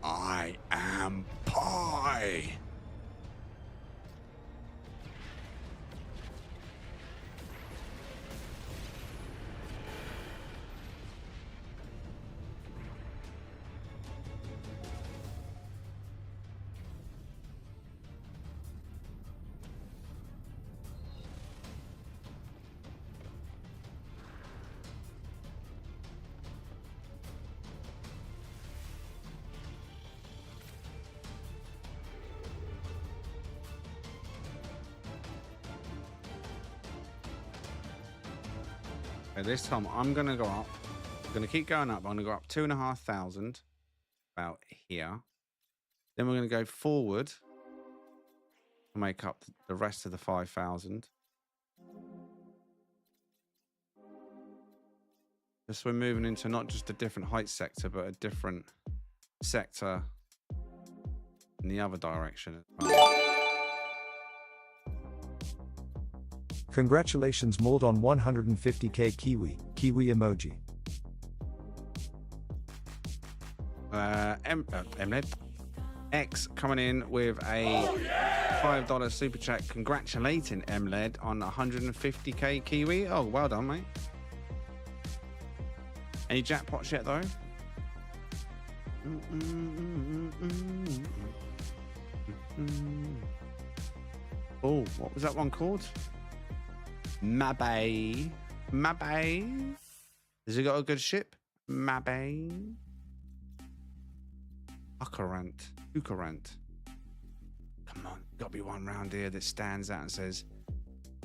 I am pie. This time I'm gonna go up. I'm gonna keep going up. I'm gonna go up 2,500 about here. Then we're gonna go forward to make up the rest of the 5,000. Just we're moving into not just a different height sector, but a different sector in the other direction as well. Congratulations Mold on 150k Kiwi emoji. MLED X coming in with a $5 super chat congratulating MLED on 150k Kiwi. Oh, well done, mate. Any jackpots yet though? Oh, what was that one called? Mabay. Mabay. Has he got a good ship? Mabay. Ukarant. Come on, gotta be one round here that stands out and says,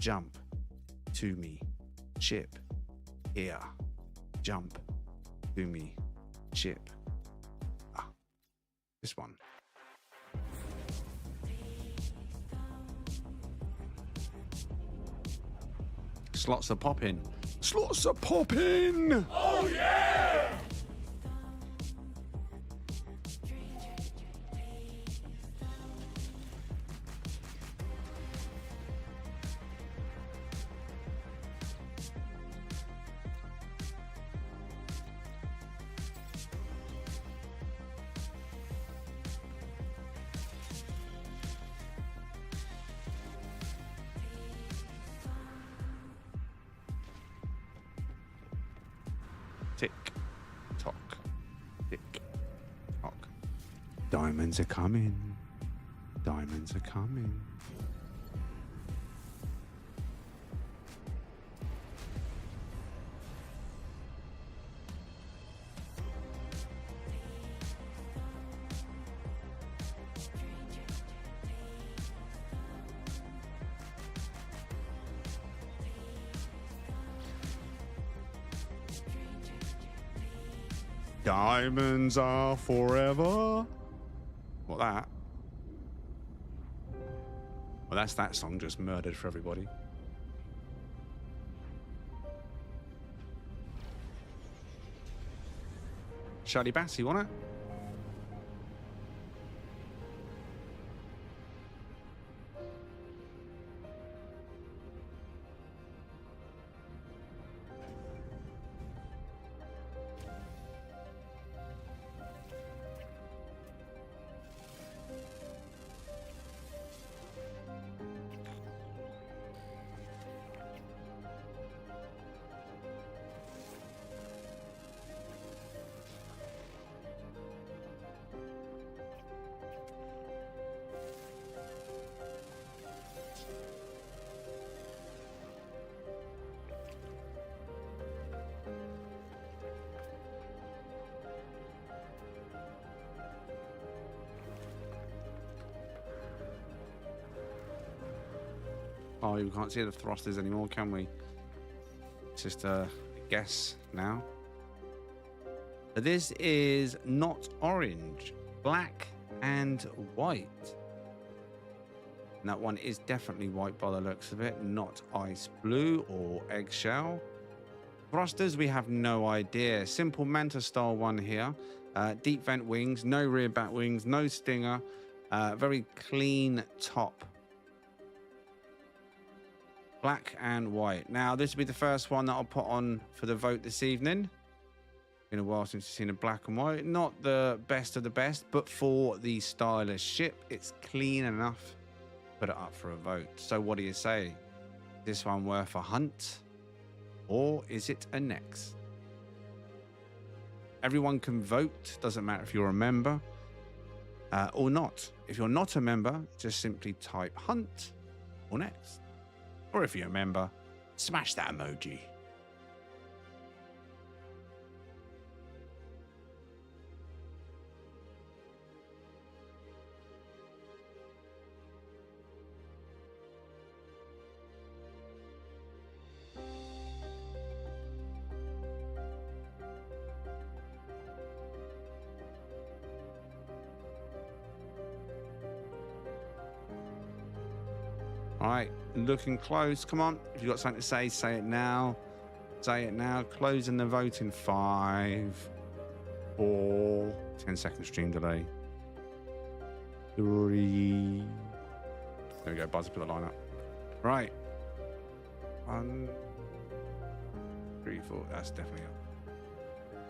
jump to me, ship here, jump to me, ship. Ah, this one. Slots are popping. Slots are popping! Oh yeah! Tick, tock, tick, tock. Diamonds are coming. Diamonds are coming. Diamonds are forever. What that? Well, that's that song just murdered for everybody. Shady Bass, you want it? Oh, we can't see the thrusters anymore, can we? It's just a guess now. But this is not orange, black and white. And that one is definitely white by the looks of it, not ice blue or eggshell. Thrusters, we have no idea. Simple Manta style one here. Deep vent wings, no rear back wings, no stinger. Very clean top. Black and white. Now, this will be the first one that I'll put on for the vote this evening. Been a while since you've seen a black and white. Not the best of the best, but for the stylish ship, it's clean enough. Put it up for a vote. So what do you say? Is this one worth a hunt? Or is it a next? Everyone can vote. Doesn't matter if you're a member or not. If you're not a member, just simply type hunt or next. Or if you're a member, smash that emoji. All right, looking close. Come on. If you've got something to say it now. Say it now. Closing the vote in 5, 4, 10-second stream delay. 3. There we go. Buzzer, put the line up. Right. 1, 3, 4. That's definitely up.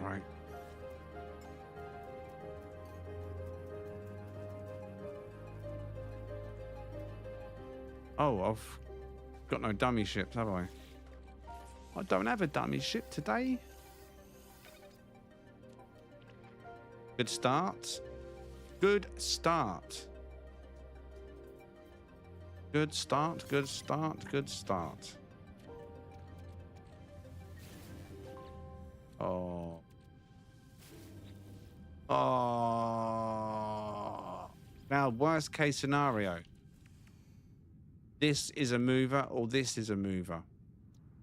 Right. Oh, I've got no dummy ships, have I? I don't have a dummy ship today. Good start. Good start. Good start, good start, good start. Oh. Oh. Now, worst case scenario. This is a mover or this is a mover.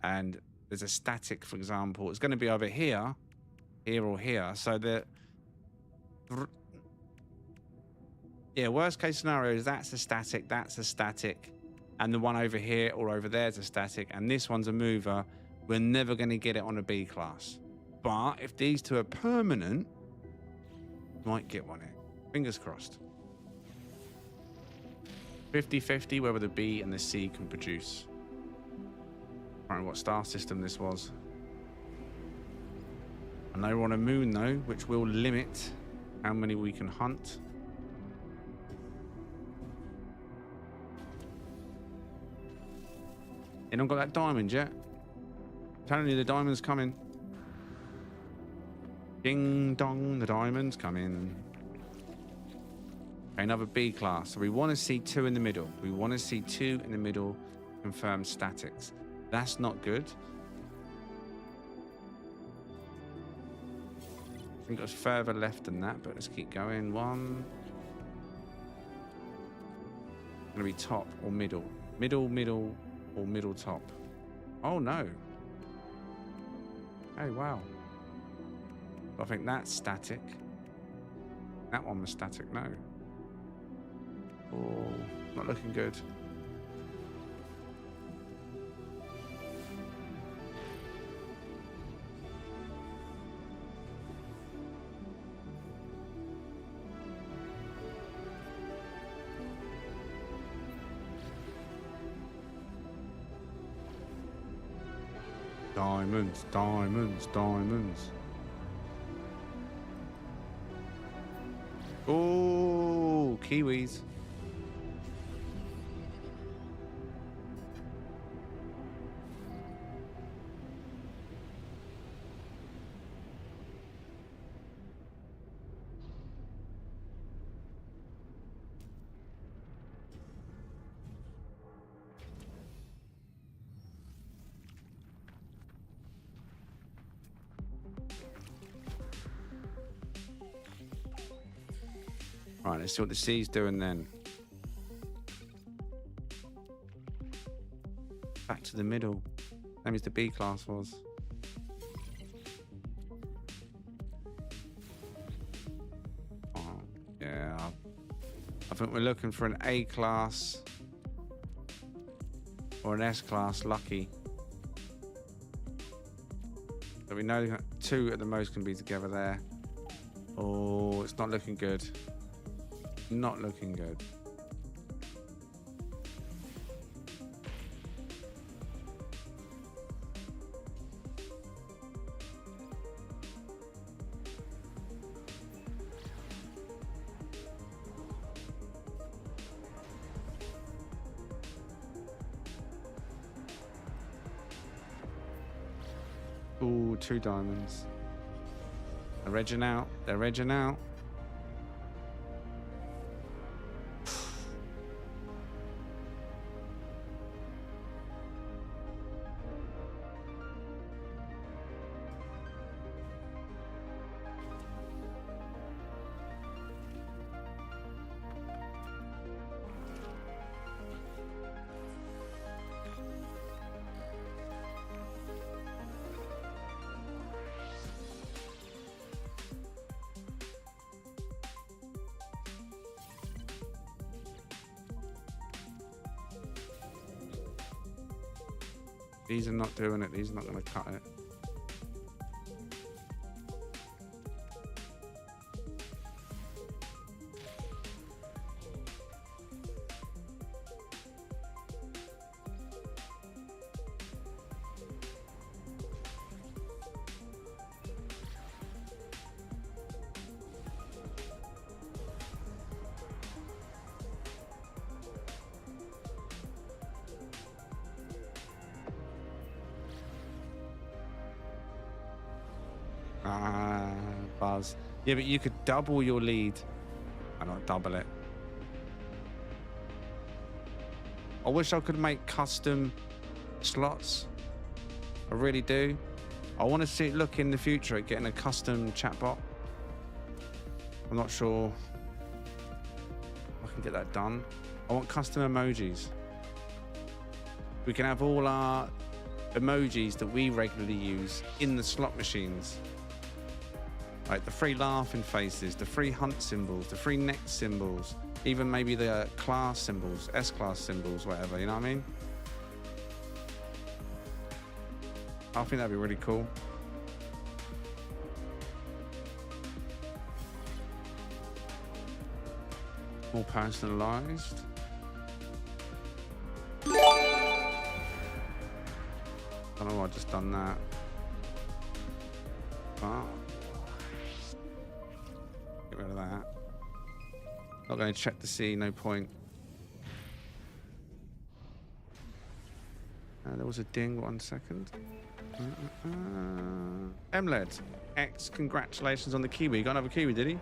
And there's a static, for example. It's going to be over here, here or here. So yeah, worst case scenario is that's a static, and the one over here or over there is a static, and this one's a mover. We're never going to get it on a B class. But if these two are permanent, might get one here. Fingers crossed. 50-50 whether the B and the C can produce. I don't know what star system this was. I know we're on a moon though, which will limit how many we can hunt. They don't got that diamond yet. I'm telling you, the diamond's coming. Ding dong, the diamond's coming. Okay, another B class. So we want to see 2 in the middle. We want to see 2 in the middle. Confirm statics. That's not good. I think it's further left than that, but let's keep going. 1. Going to be top or middle. Middle or middle top. Oh no. Oh wow. I think that's static. That one was static, no. Oh, not looking good. Diamonds, diamonds, diamonds. Oh, Kiwis. Right, let's see what the C's doing then. to the middle. Same as the B class was. Oh, yeah. I think we're looking for an A class or an S class lucky. So we know 2 at the most can be together there. Oh, it's not looking good. Not looking good. Ooh, 2 diamonds. They're edging out. They're edging out. These are not doing it. These are not going to cut it. Buzz. Yeah, but you could double your lead. I don't double it. I wish I could make custom slots. I really do. I want to see look in the future at getting a custom chatbot. I'm not sure I can get that done. I want custom emojis. We can have all our emojis that we regularly use in the slot machines. Like the free laughing faces, the free hunt symbols, the free neck symbols, even maybe the class symbols, S-class symbols, whatever, you know what I mean? I think that'd be really cool. More personalized. I don't know why I've just done that. Oh. Get rid of that. Not going to check to see, no point. There was a ding, 1 second. MLED, X, congratulations on the Kiwi. You got another Kiwi, did he?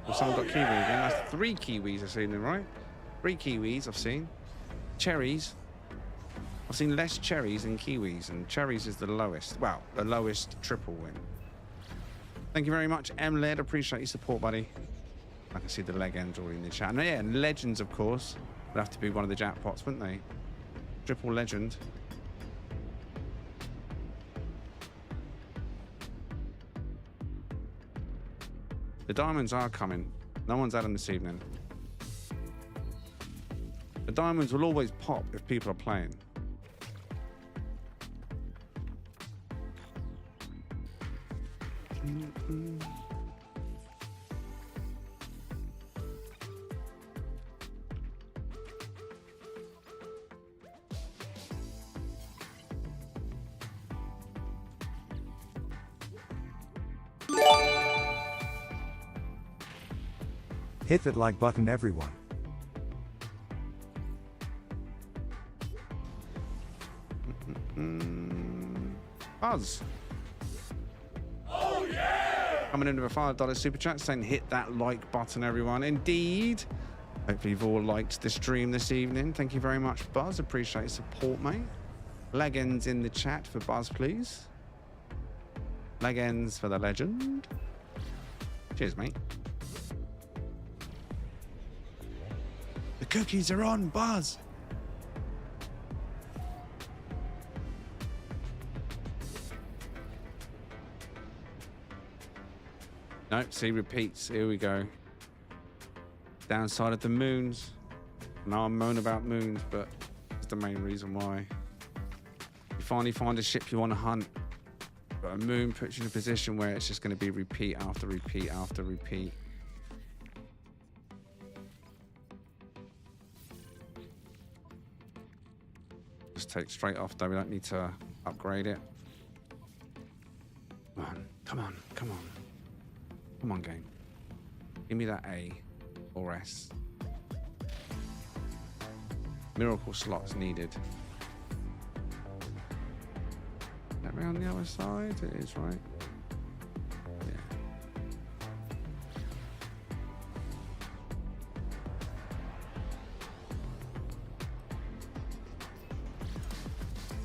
Or someone got Kiwi again. That's 3 Kiwis I've seen them, right? 3 Kiwis I've seen. Cherries. I've seen less cherries than Kiwis, and cherries is the lowest. Well, the lowest triple win. Thank you very much, MLED. Appreciate your support, buddy. I can see the legends already in the chat. And yeah, and legends, of course, would have to be one of the jackpots, wouldn't they? Triple legend. The diamonds are coming. No one's had them this evening. The diamonds will always pop if people are playing. Hit that like button, everyone. Buzz. Oh yeah! Coming in with a $5 super chat saying hit that like button, everyone. Indeed. Hopefully you've all liked the stream this evening. Thank you very much, Buzz. Appreciate your support, mate. Legends in the chat for Buzz, please. Legends for the legend. Cheers, mate. The cookies are on, Buzz. Nope, see, repeats. Here we go. Downside of the moons. Now I moan about moons, but it's the main reason why. You finally find a ship you want to hunt, but a moon puts you in a position where it's just going to be repeat after repeat after repeat. Just take straight off though, we don't need to upgrade it. Come on, come on, come on. Come on, game. Give me that A or S. Miracle slots needed. That way on the other side? It is, right? Yeah.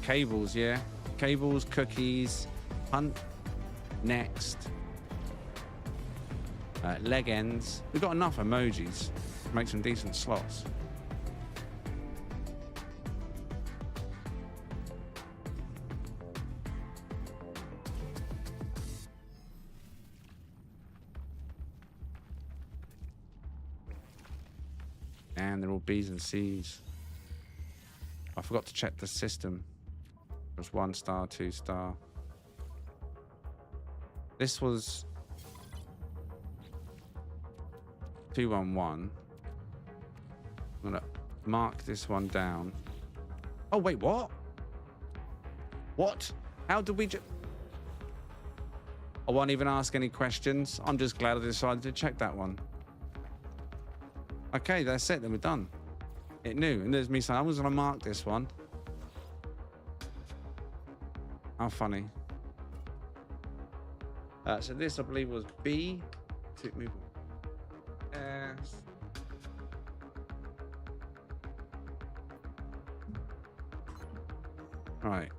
Cables, yeah. Cables, cookies, hunt, next. Leg ends. We've got enough emojis to make some decent slots. And they're all B's and C's. I forgot to check the system. It was 1 star, 2 star. This was 211. I'm gonna mark this one down. Oh wait, what? What? How did we I won't even ask any questions. I'm just glad I decided to check that one. Okay, that's it, then we're done. It knew, and there's me saying I was gonna mark this one. How funny. So this I believe was B. Move on. S. Right.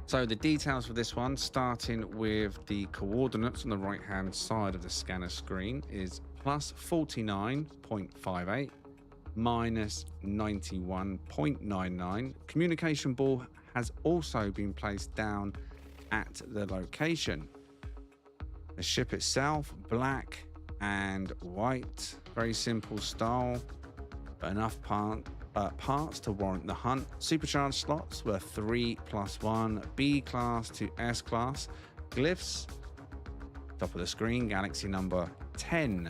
So the details for this one, starting with the coordinates on the right hand side of the scanner screen, is plus 49.58 minus 91.99. Communication ball has also been placed down at the location. The ship itself, black and white, very simple style, but enough parts to warrant the hunt. Supercharged slots were 3+1, B class to S class. Glyphs, top of the screen, galaxy number 10.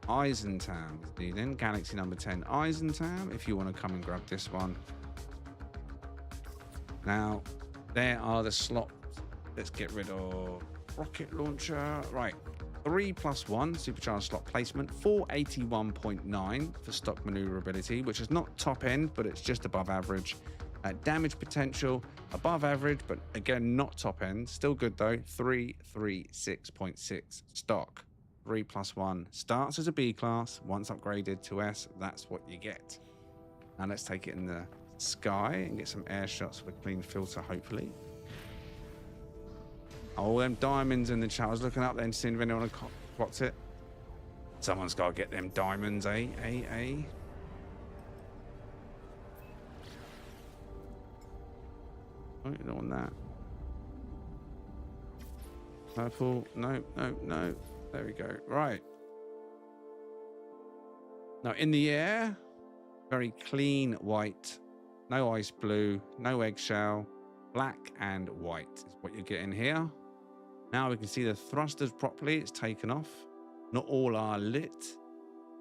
Eisentam is needed. Galaxy number 10 Eisentam, if you want to come and grab this one. Now, there are the slots. Let's get rid of rocket launcher. Right. 3+1 supercharged slot placement, 481.9 for stock maneuverability, which is not top end, but it's just above average. Damage potential above average, but again not top end. Still good though. 336.6 stock. 3+1 starts as a B class. Once upgraded to S, that's what you get. Now let's take it in the sky and get some air shots with a clean filter, hopefully. Oh, them diamonds in the chat. I was looking up then, seeing if anyone plots it. Someone's got to get them diamonds, eh? Oh, you don't want that. Purple. No. There we go. Right. Now, in the air, very clean white. No ice blue. No eggshell. Black and white is what you're getting here. Now we can see the thrusters properly. It's taken off. Not all are lit.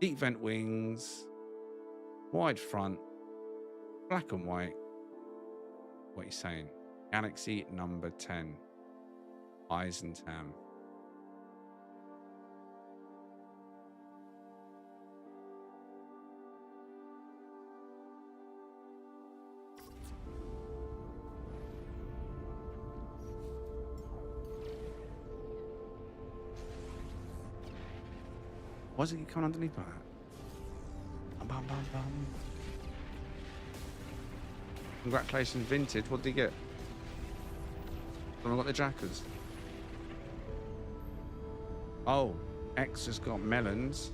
Deep vent wings. Wide front. Black and white. What are you saying? Galaxy number 10. Eisentam. Why does it keep coming underneath like that? Bum, bum, bum. Congratulations, Vintage. What did he get? Someone got the jackers. Oh, X has got melons.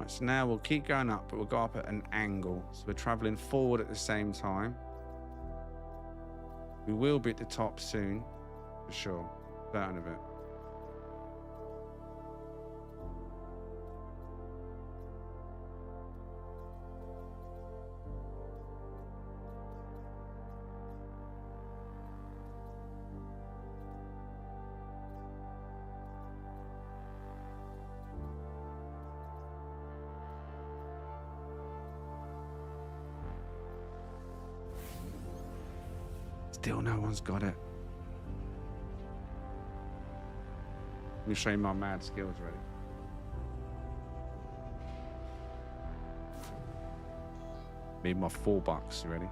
Right, so now we'll keep going up, but we'll go up at an angle. So we're traveling forward at the same time. We will be at the top soon, for sure. Certain of it. Still no one's got it. Let me show you my mad skills, ready? Need my $4, you ready?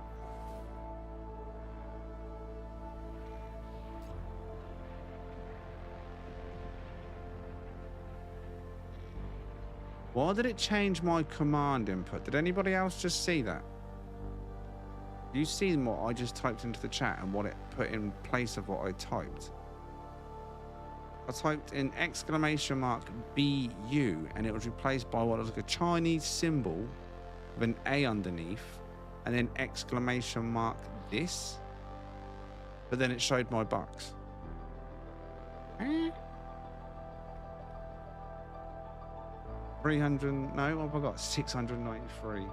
Why did it change my command input? Did anybody else just see that? Do you see what I just typed into the chat and what it put in place of what I typed? I typed in exclamation mark BU and it was replaced by what was like a Chinese symbol with an A underneath and then exclamation mark this. But then it showed my bucks. 300, no, what have I got? 693.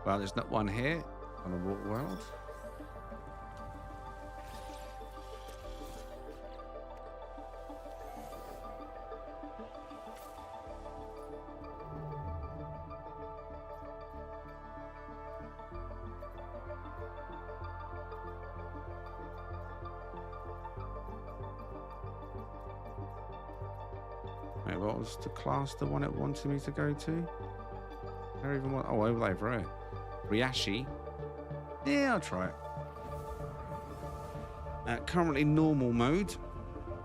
Well, there's not one here on the water world. Wait, what was the class the one it wanted me to go to? I don't even want. Oh, over here. Ryashi. Yeah, I'll try it. Currently normal mode.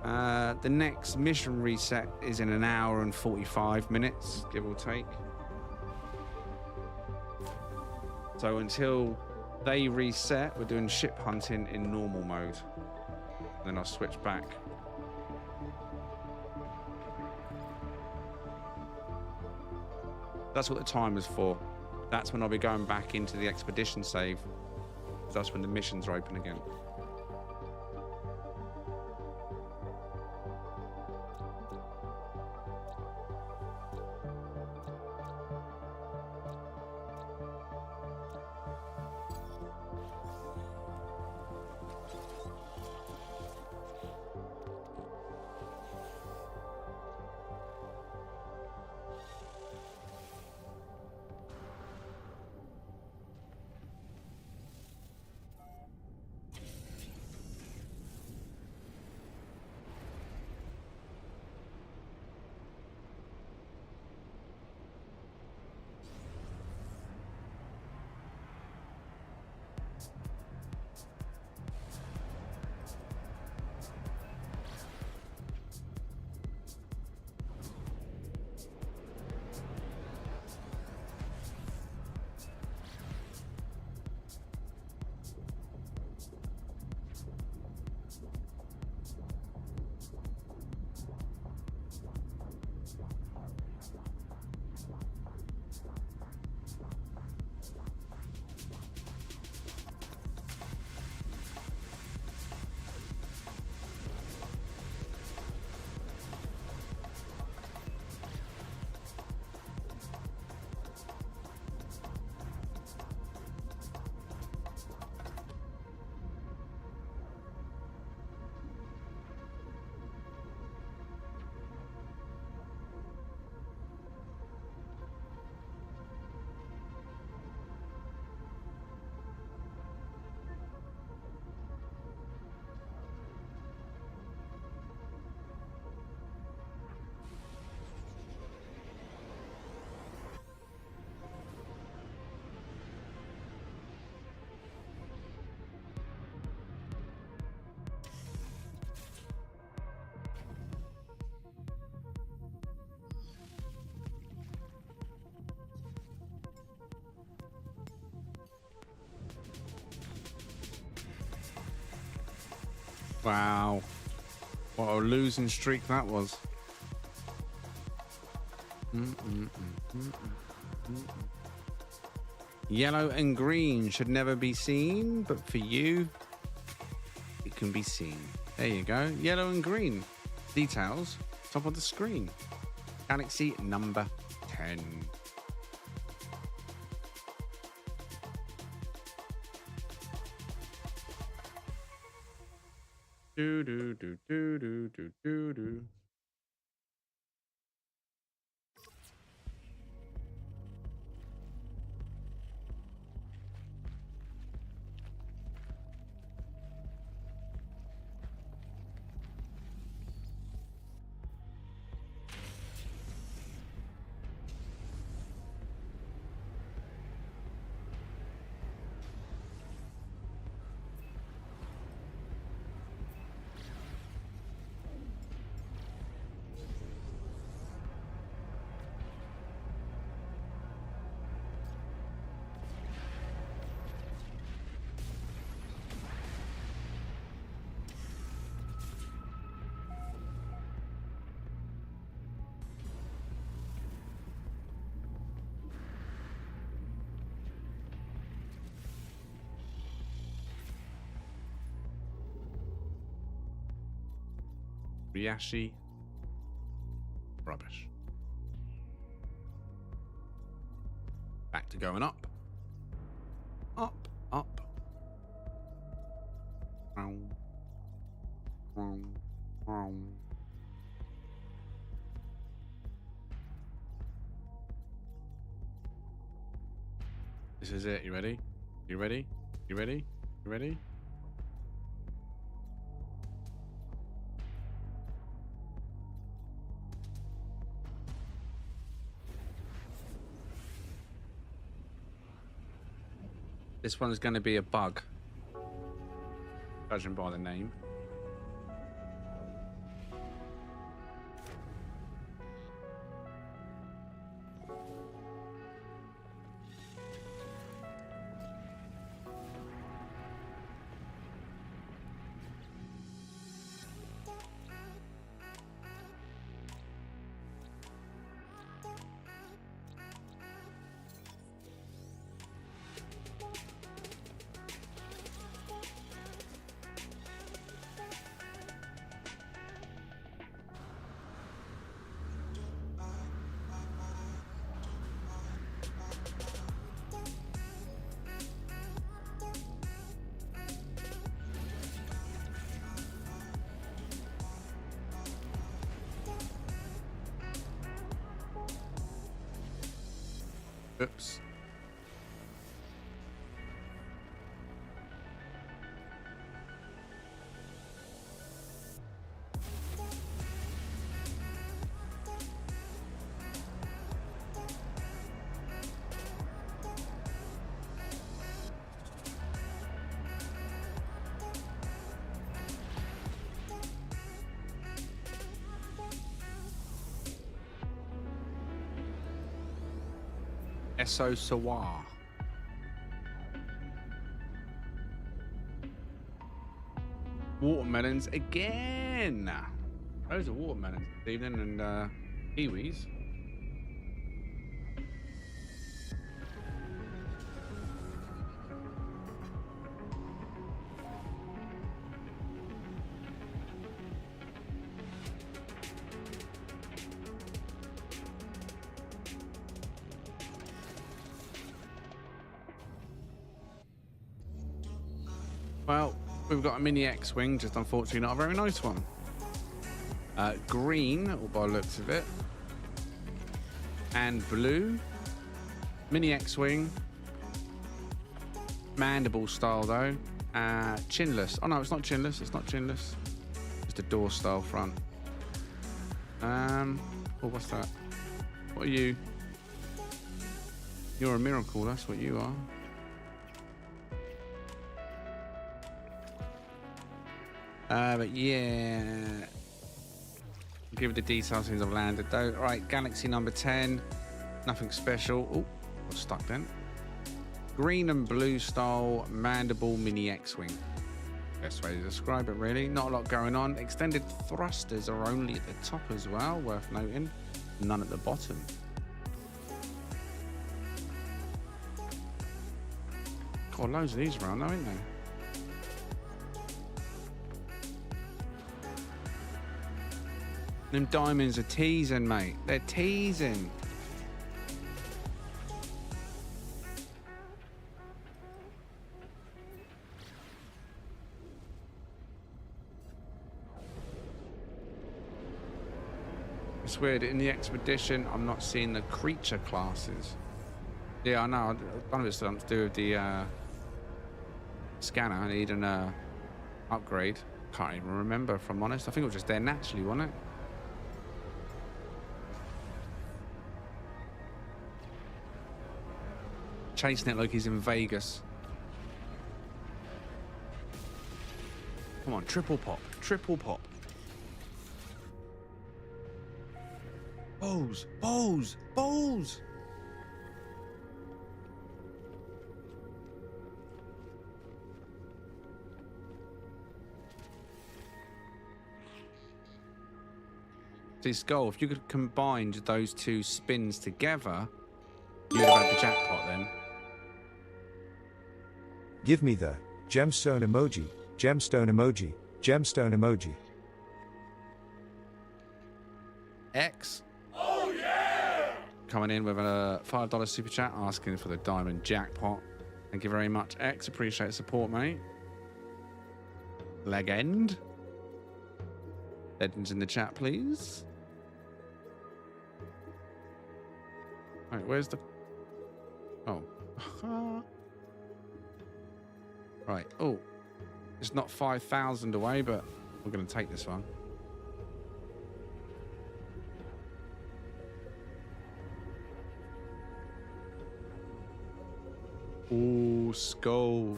The next mission reset is in an hour and 45 minutes, give or take. So until they reset, we're doing ship hunting in normal mode. Then I'll switch back. That's what the timer's for. That's when I'll be going back into the expedition save. That's when the missions are open again. Wow. What a losing streak that was. Yellow and green should never be seen, but for you, it can be seen. There you go. Yellow and green. Details, top of the screen. Galaxy number 10. Do do do do do do do do. Riashi. Rubbish. Back to going up. Up, up. This is it. You ready? You ready? You ready? You ready? This one's going to be a bug, judging by the name. Oops. Eso Sawa. Watermelons again. Those are watermelons this evening and kiwis. Well, we've got a mini X-Wing, just unfortunately not a very nice one. Green, or by the looks of it. And blue. Mini X-Wing. Mandible style, though. Chinless. Oh, no, it's not chinless. It's not chinless. Just a door style front. Oh, what's that? What are you? You're a miracle, that's what you are. But yeah, I'll give the details since I've landed though. All right, Galaxy number 10, nothing special. Oh, got stuck then. Green and blue style Mandible Mini X-Wing. Best way to describe it, really. Not a lot going on. Extended thrusters are only at the top as well, worth noting. None at the bottom. Got loads of these around, though, ain't there? Them diamonds are teasing, mate. They're teasing. It's weird. In the expedition, I'm not seeing the creature classes. Yeah, I know. None of it's something to do with the scanner. I need an upgrade. Can't even remember, if I'm honest. I think it was just there naturally, wasn't it? Chasing it like he's in Vegas. Come on, triple pop. Triple pop. Balls. Balls. Balls. See, Skull, if you could combine those two spins together, you'd have had the jackpot then. Give me the gemstone emoji, gemstone emoji, gemstone emoji. X. Oh yeah! Coming in with a $5 super chat asking for the diamond jackpot. Thank you very much, X. Appreciate the support, mate. Legend. Legends in the chat, please. Right, where's the... Oh. Right. Oh. It's not 5,000 away, but we're going to take this one. Ooh, skull.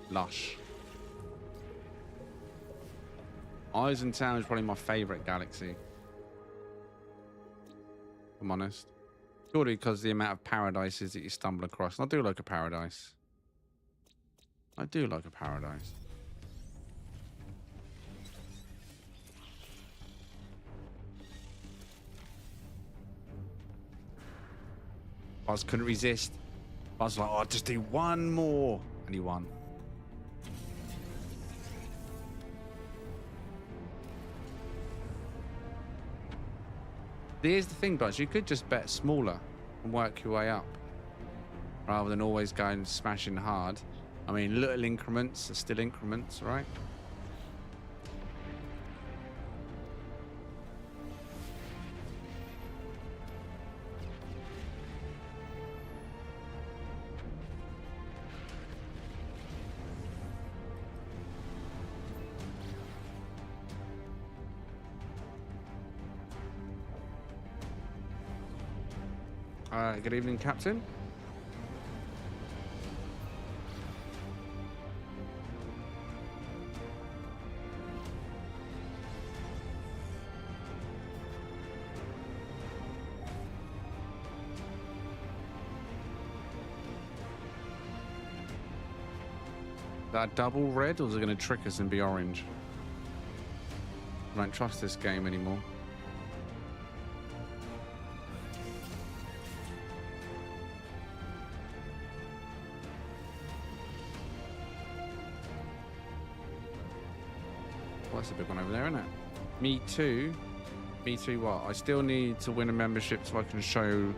Lush. Eisentown is probably my favourite galaxy. If I'm honest. Purely because the amount of paradises that you stumble across. And I do like a paradise. I do like a paradise. Buzz couldn't resist. Buzz was like, oh, I'll just do one more. And he won. Here's the thing, Buzz. You could just bet smaller and work your way up. Rather than always going smashing hard. I mean, little increments are still increments, right? Good evening, Captain. That double red, or is it going to trick us and be orange? I don't trust this game anymore. Well, that's a big one over there, isn't it? Me too. Me too what? I still need to win a membership so I can show...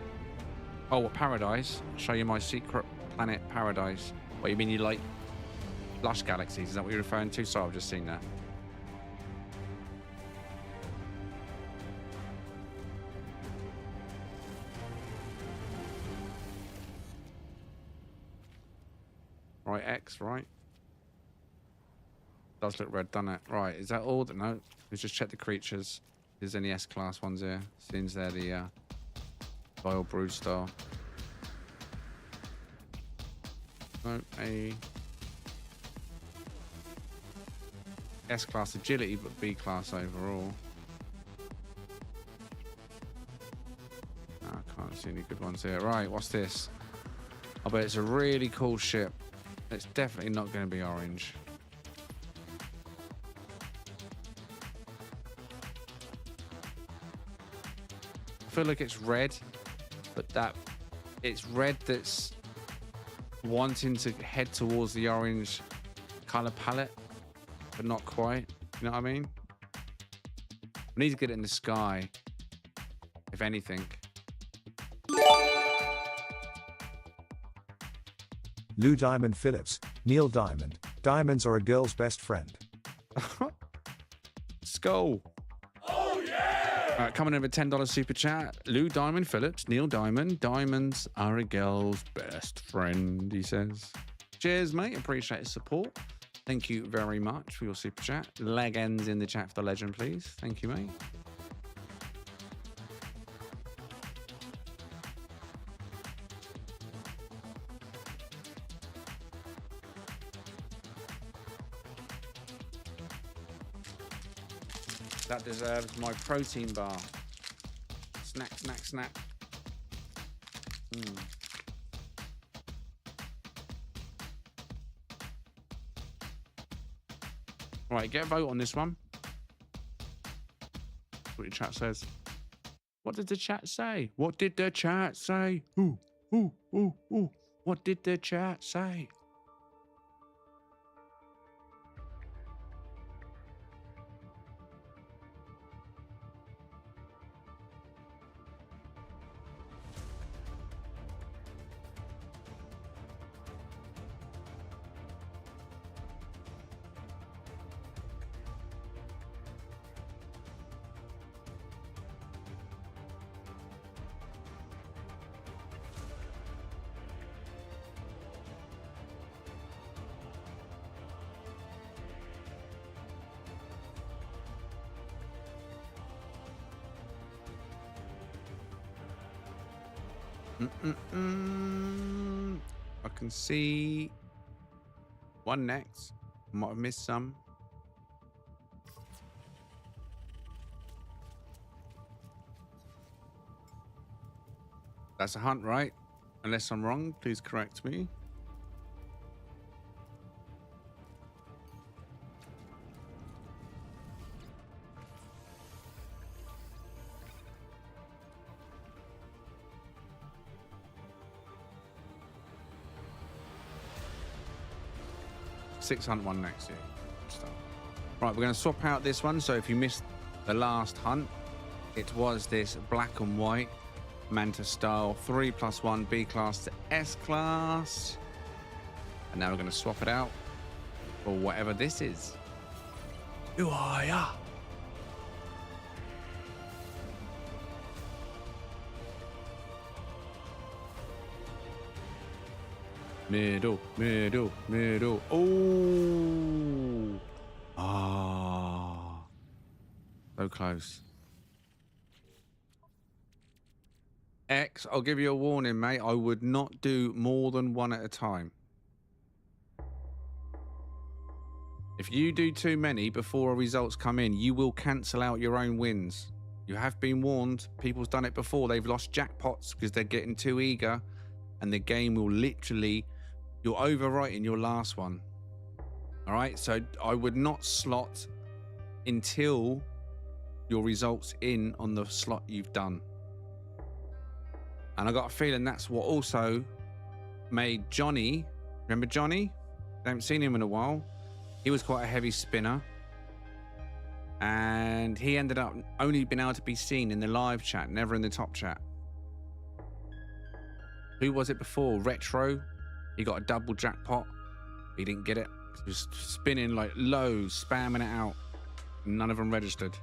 Oh, what, Paradise? Show you my secret planet Paradise. What, you mean you like lush galaxies? Is that what you're referring to? Sorry, I've just seen that. Right, X, right? Does look red, doesn't it? Right, is that all? No, let's just check the creatures. If there's any S-class ones here. Seems they're the Vile Brood style. No, a S-class agility, but B-class overall. I can't see any good ones here. Right, what's this? I bet it's a really cool ship. It's definitely not going to be orange. I feel like it's red, but it's red that's wanting to head towards the orange color palette, but not quite. You know what I mean? We need to get it in the sky, if anything. Lou Diamond Phillips, Neil Diamond. Diamonds are a girl's best friend. Skull. Oh yeah! Coming in with $10 super chat. Lou Diamond Phillips, Neil Diamond. Diamonds are a girl's best friend, he says. Cheers, mate. Appreciate the support. Thank you very much for your super chat. Leg ends in the chat for the legend, please. Thank you, mate. That deserves my protein bar. Snack, snack, snack. Right, get a vote on this one. That's what your chat says. What did the chat say? What did the chat say? Ooh, ooh, ooh, ooh. What did the chat say? I can see one next. Might have missed some. That's a hunt, right? Unless I'm wrong, please correct me. Six hunt one next year. Right, we're going to swap out this one. So if you missed the last hunt, it was this black and white Manta style 3+1 B class to S class. And now we're going to swap it out for whatever this is. Who are ya? Middle, middle, middle. Oh. Ah. So close. X, I'll give you a warning, mate. I would not do more than one at a time. If you do too many before results come in, you will cancel out your own wins. You have been warned. People's done it before. They've lost jackpots because they're getting too eager, and the game will literally... You're overwriting your last one. All right, so I would not slot until your results in on the slot you've done. And I got a feeling that's what also made Johnny, remember Johnny? I haven't seen him in a while. He was quite a heavy spinner. And he ended up only being able to be seen in the live chat, never in the top chat. Who was it before? Retro. He got a double jackpot. He didn't get it. He was spinning like lows, spamming it out. None of them registered.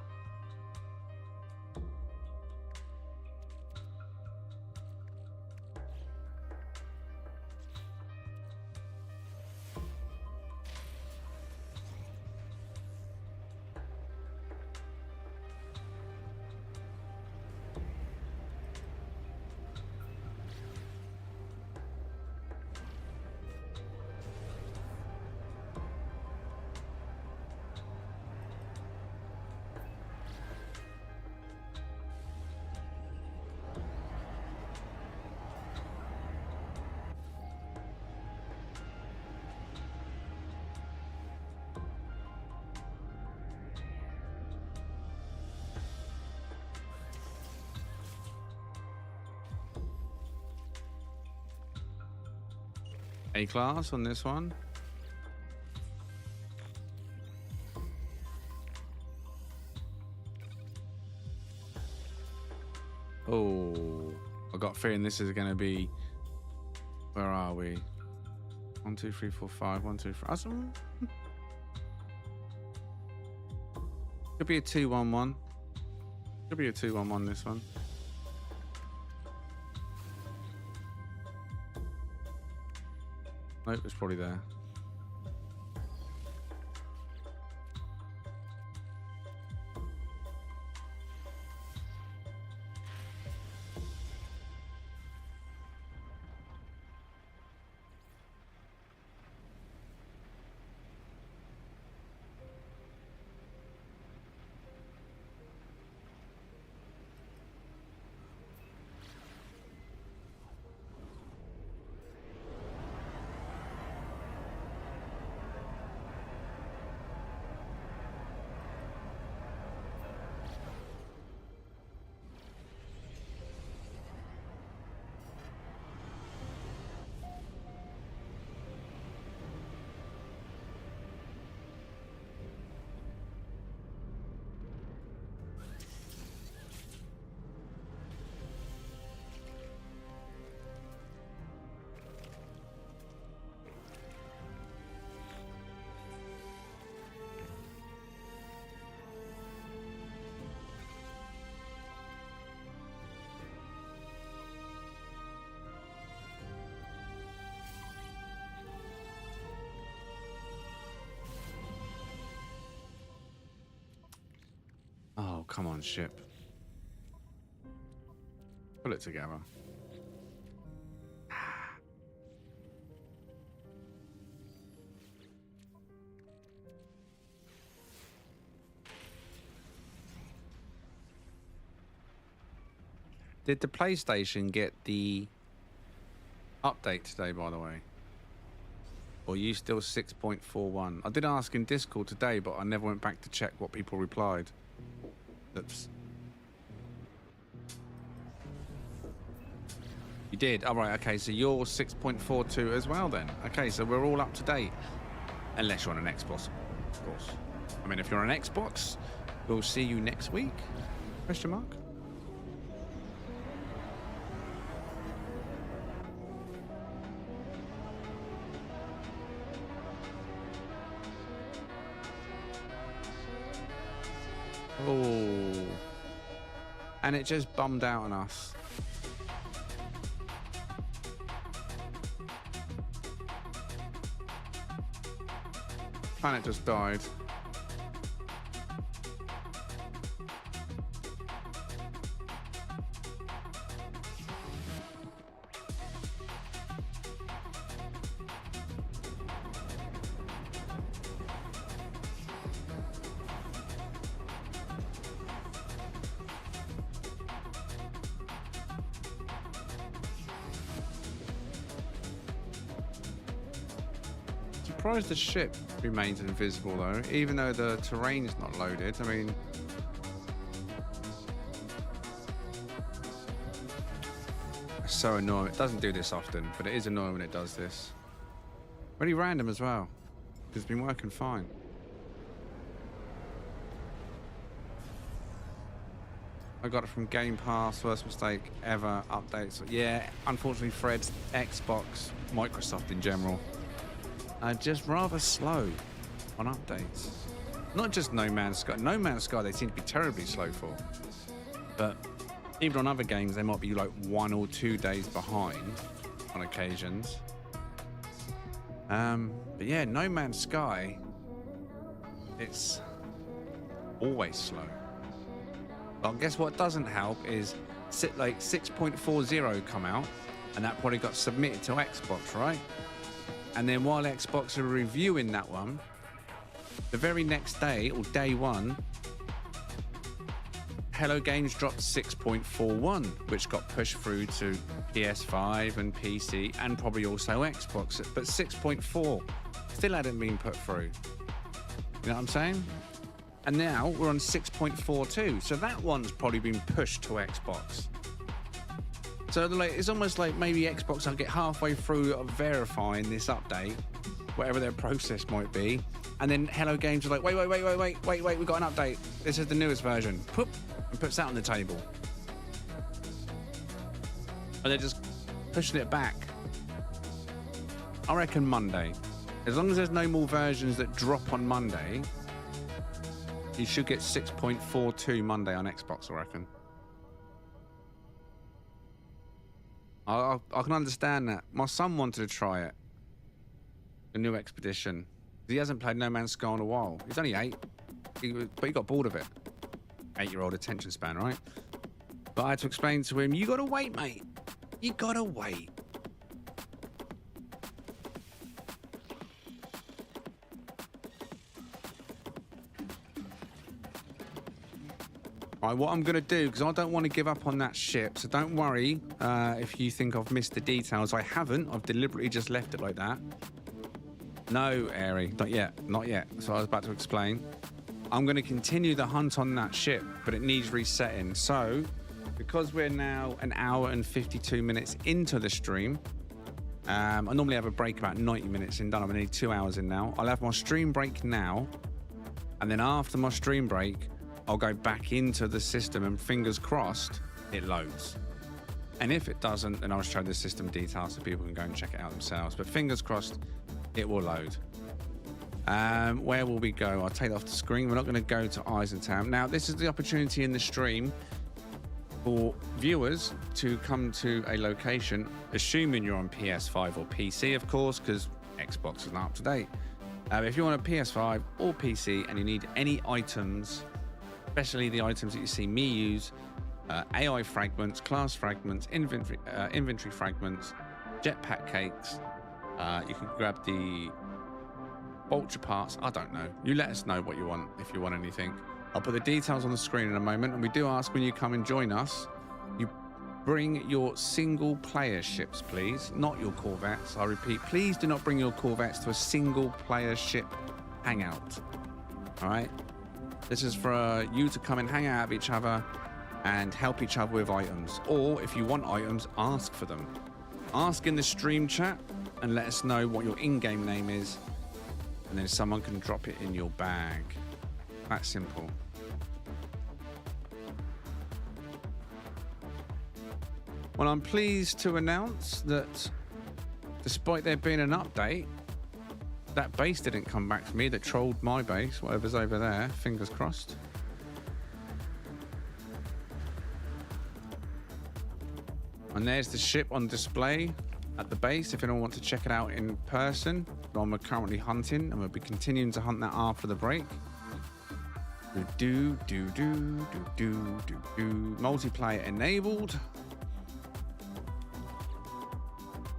A-class on this one. Oh, I got a feeling this is going to be. Where are we? 1, 2, 3, 4, 5. 1, 2, 3. Awesome. Could be a 2-1-1. Could be a 2-1-1 this one. Nope, it's probably there. Oh, come on, ship. Pull it together. Did the PlayStation get the update today, by the way? Or are you still 6.41? I did ask in Discord today, but I never went back to check what people replied. Oops. You did? All right, okay, so you're 6.42 as well then. Okay, so we're all up to date. Unless you're on an Xbox, of course. I mean, if you're on an Xbox, we'll see you next week? Question mark? Oh. And it just bummed out on us. Planet just died. Surprised the ship remains invisible though, even though the terrain's not loaded. I mean, it's so annoying. It doesn't do this often, but it is annoying when it does this. Really random as well. It's been working fine. I got it from Game Pass, worst mistake ever, updates. Yeah, unfortunately Fred's Xbox, Microsoft in general, are just rather slow on updates. Not just No Man's Sky. No Man's Sky they seem to be terribly slow for. But even on other games they might be like 1 or 2 days behind on occasions. But yeah, No Man's Sky, it's always slow. But I guess what doesn't help is like 6.40 come out, and that probably got submitted to Xbox, right? And then while Xbox are reviewing that one, the very next day, or day one, Hello Games dropped 6.41, which got pushed through to PS5 and PC, and probably also Xbox. But 6.4 still hadn't been put through. You know what I'm saying? And now we're on 6.42, so that one's probably been pushed to Xbox. So like, it's almost like maybe Xbox will get halfway through of verifying this update, whatever their process might be, and then Hello Games are like, wait, we got an update. This is the newest version. Poop, and puts that on the table. And they're just pushing it back. I reckon Monday. As long as there's no more versions that drop on Monday, you should get 6.42 Monday on Xbox, I reckon. I can understand that. My son wanted to try it. The new Expedition. He hasn't played No Man's Sky in a while. He's only 8. But he got bored of it. 8-year-old attention span, right? But I had to explain to him, you gotta wait, mate. You gotta wait. Right, what I'm going to do, because I don't want to give up on that ship, so don't worry if you think I've missed the details. I haven't. I've deliberately just left it like that. No, Airy, not yet. So I was about to explain. I'm going to continue the hunt on that ship, but it needs resetting. So, because we're now an hour and 52 minutes into the stream, I normally have a break about 90 minutes in. Done. I'm going to need 2 hours in now. I'll have my stream break now, and then after my stream break, I'll go back into the system and fingers crossed it loads. And if it doesn't, then I'll show the system details so people can go and check it out themselves. But fingers crossed it will load. Where will we go? I'll take it off the screen. We're not going to go to Eisentown. Now, this is the opportunity in the stream for viewers to come to a location, assuming you're on PS5 or PC, of course, because Xbox is not up to date. If you're on a PS5 or PC and you need any items, especially the items that you see me use, AI fragments, class fragments, inventory fragments, jetpack cakes. You can grab the vulture parts. I don't know. You let us know what you want if you want anything. I'll put the details on the screen in a moment. And we do ask when you come and join us, you bring your single player ships, please, not your corvettes. I repeat, please do not bring your corvettes to a single player ship hangout. All right. This is for you to come and hang out with each other and help each other with items. Or if you want items, ask for them. Ask in the stream chat and let us know what your in-game name is. And then someone can drop it in your bag. That's simple. Well, I'm pleased to announce that despite there being an update, that base didn't come back to me that trolled my base, whatever's over there. Fingers crossed. And there's the ship on display at the base if anyone wants to check it out in person. One we're currently hunting, and we'll be continuing to hunt that after the break. Multiplayer enabled.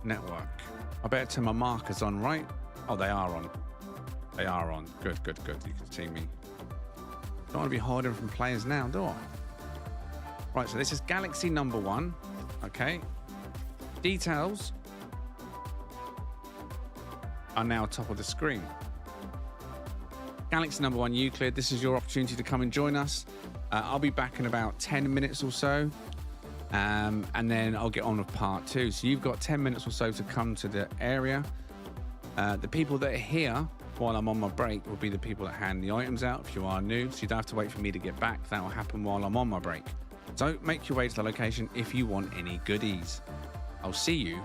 Network. I better turn my markers on, right? Oh, they are on. They are on. Good. You can see me. Don't want to be hiding from players now, do I? Right, so this is Galaxy number 1. Okay. Details are now top of the screen. Galaxy number 1 Euclid, this is your opportunity to come and join us. I'll be back in about 10 minutes or so. And then I'll get on with part 2. So you've got 10 minutes or so to come to the area. The people that are here while I'm on my break will be the people that hand the items out if you are new. So you don't have to wait for me to get back. That will happen while I'm on my break. So make your way to the location if you want any goodies. I'll see you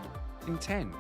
in 10.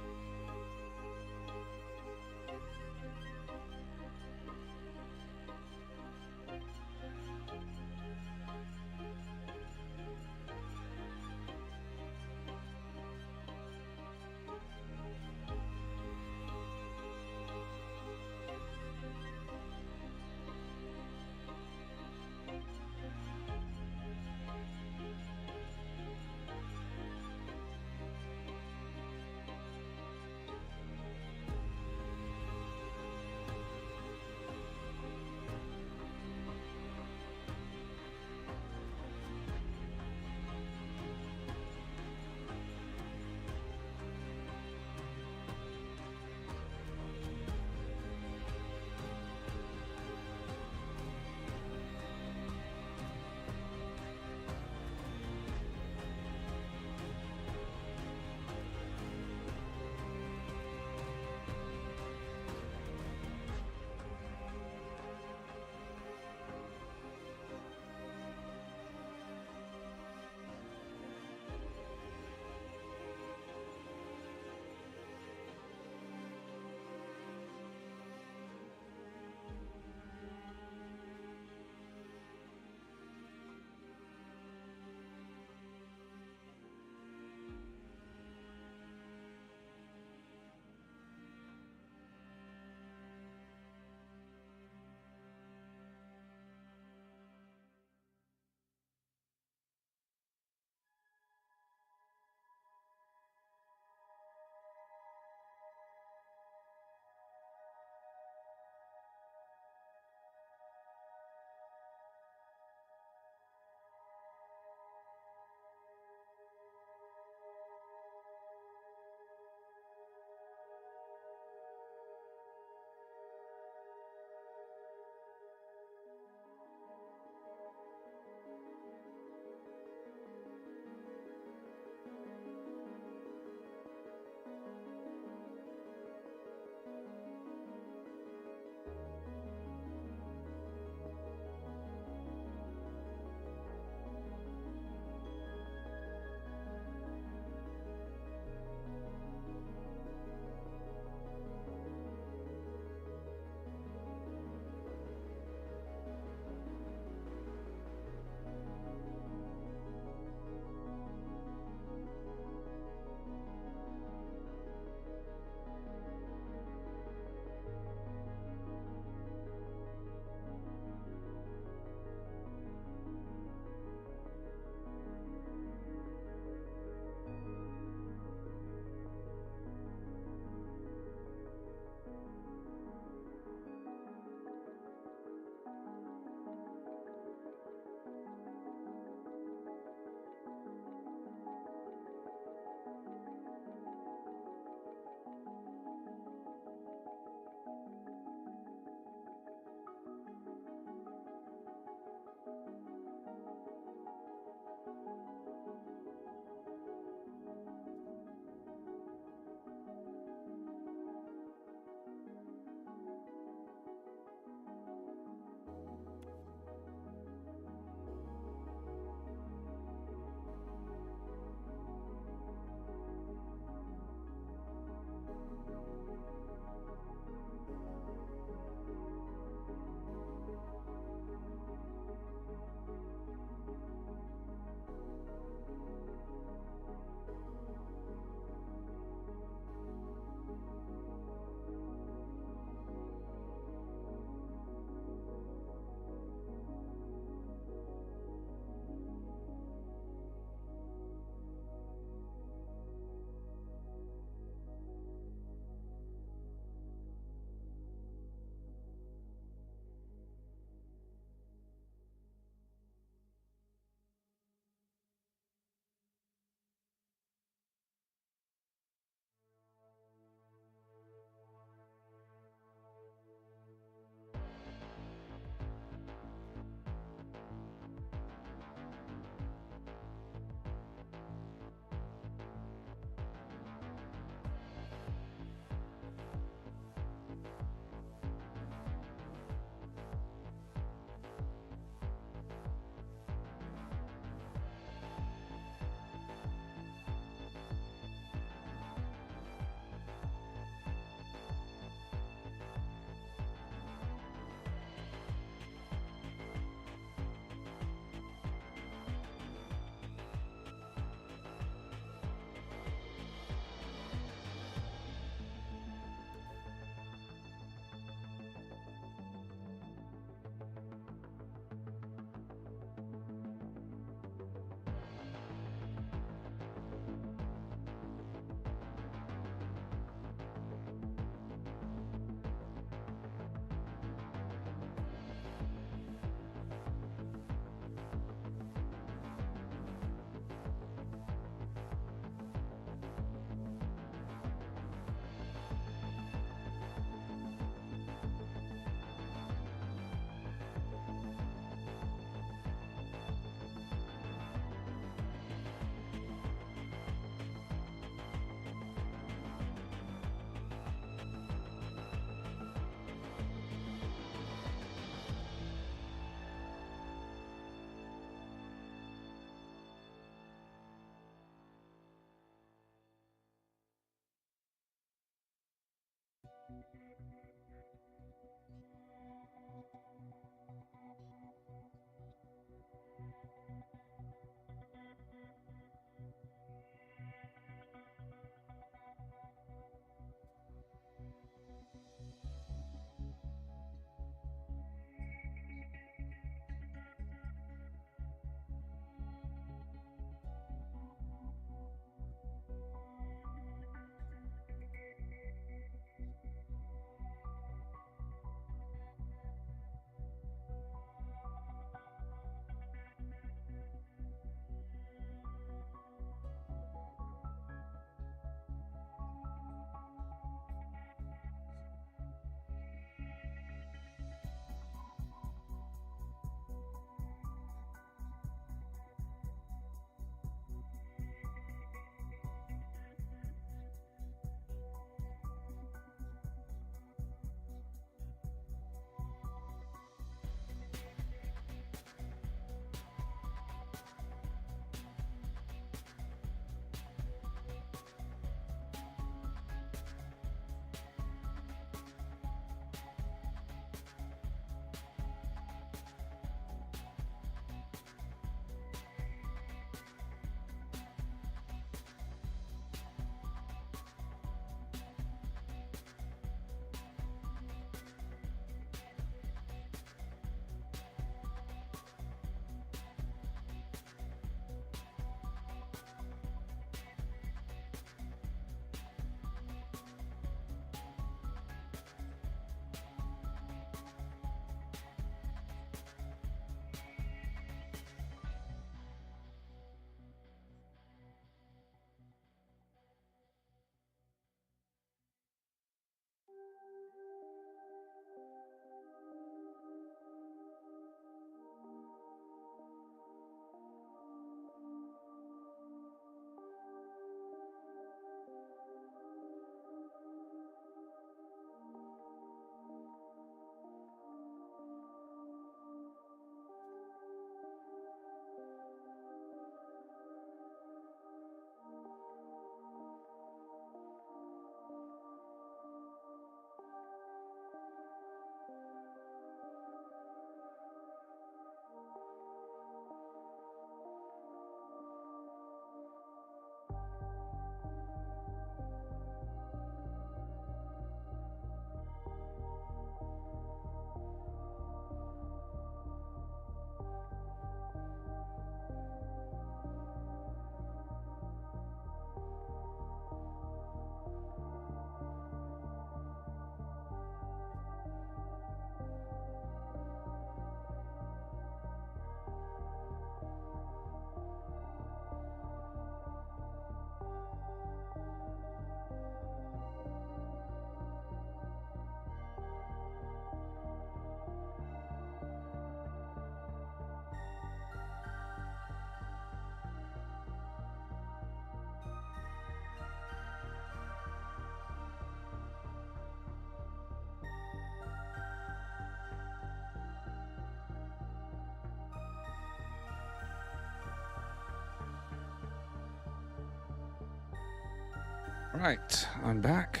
Right, I'm back.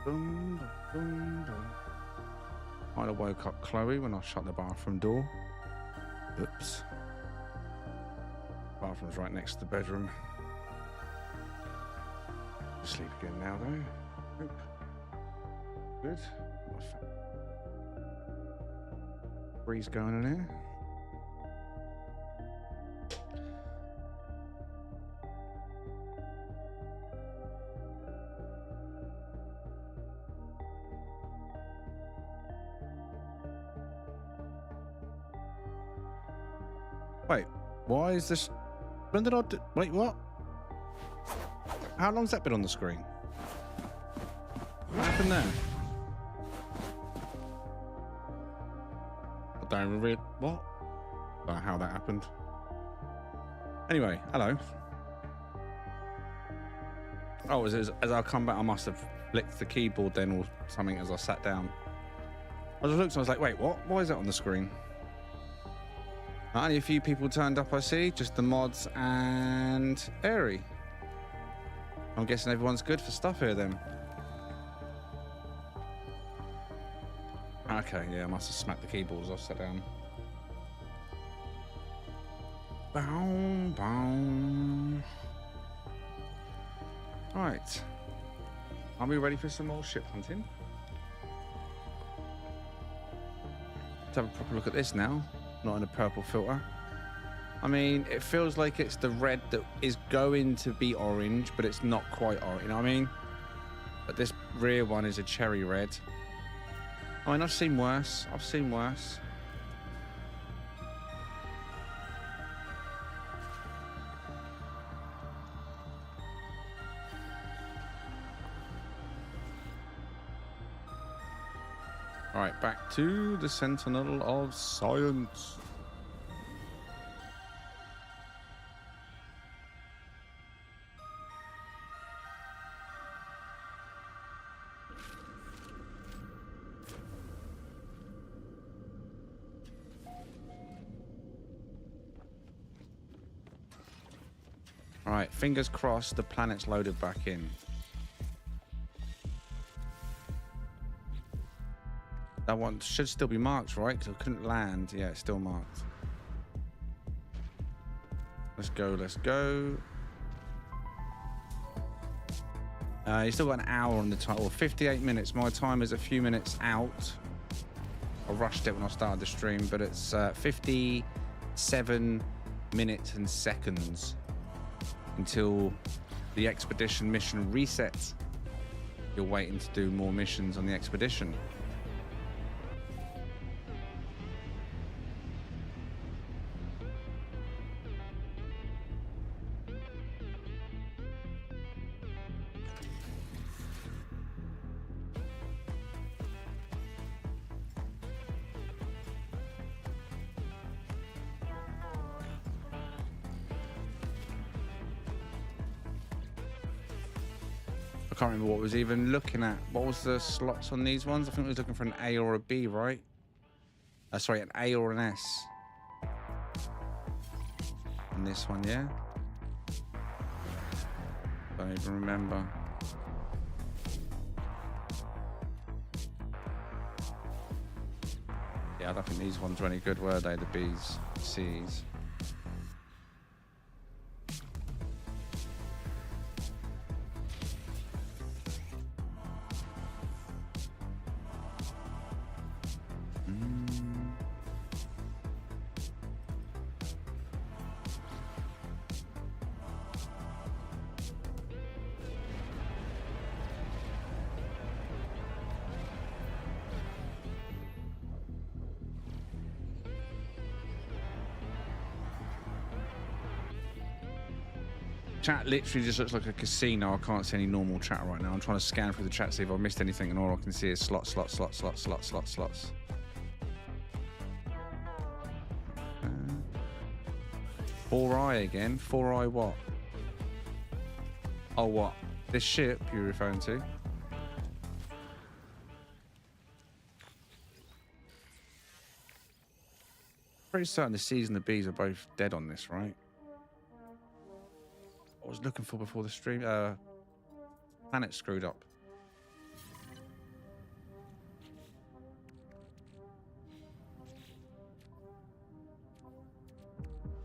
Boom, boom, boom. Might have woke up Chloe when I shut the bathroom door. Oops. Bathroom's right next to the bedroom. Sleep again now, though. Good. Breeze going in here. Wait, why is this? When did I do? Wait, what? How long's that been on the screen? What happened there? I don't really. What? I don't know how that happened. Anyway, hello. Oh, as I come back, I must have flicked the keyboard then or something as I sat down. I just looked and I was like, wait, what? Why is that on the screen? Only a few people turned up, I see. Just the mods and Airy. I'm guessing everyone's good for stuff here then. Okay, yeah, I must have smacked the keyboard as I sat down. Boom, boom. Right. Are we ready for some more ship hunting? Let's have a proper look at this now. Not in a purple filter. I mean, it feels like it's the red that is going to be orange, but it's not quite orange, you know what I mean? But this rear one is a cherry red. I mean, I've seen worse. I've seen worse. All right, back to the Sentinel of Science. All right, fingers crossed the planet's loaded back in. That one should still be marked, right? Because I couldn't land. Yeah, it's still marked. Let's go, let's go. You still got an hour on the time, or 58 minutes. My time is a few minutes out. I rushed it when I started the stream, but it's 57 minutes and seconds until the expedition mission resets. You're waiting to do more missions on the expedition. I can't remember what was even looking at. What was the slots on these ones? I think I was looking for an A or a B, right? Sorry, an A or an S. And this one, yeah? Don't even remember. Yeah, I don't think these ones were any good, were they? The B's, C's. Chat literally just looks like a casino. I can't see any normal chat right now. I'm trying to scan through the chat, see if I missed anything, and all I can see is slots, slots, slots, slots, slots, slots, slots. 4i again? 4i what? Oh, what? This ship you're referring to? Pretty certain the C's and the B's are both dead on this, right? I was looking for before the stream. Planet screwed up.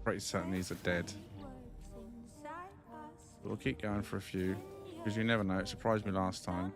Pretty certain these are dead. We'll keep going for a few, because you never know. It surprised me last time.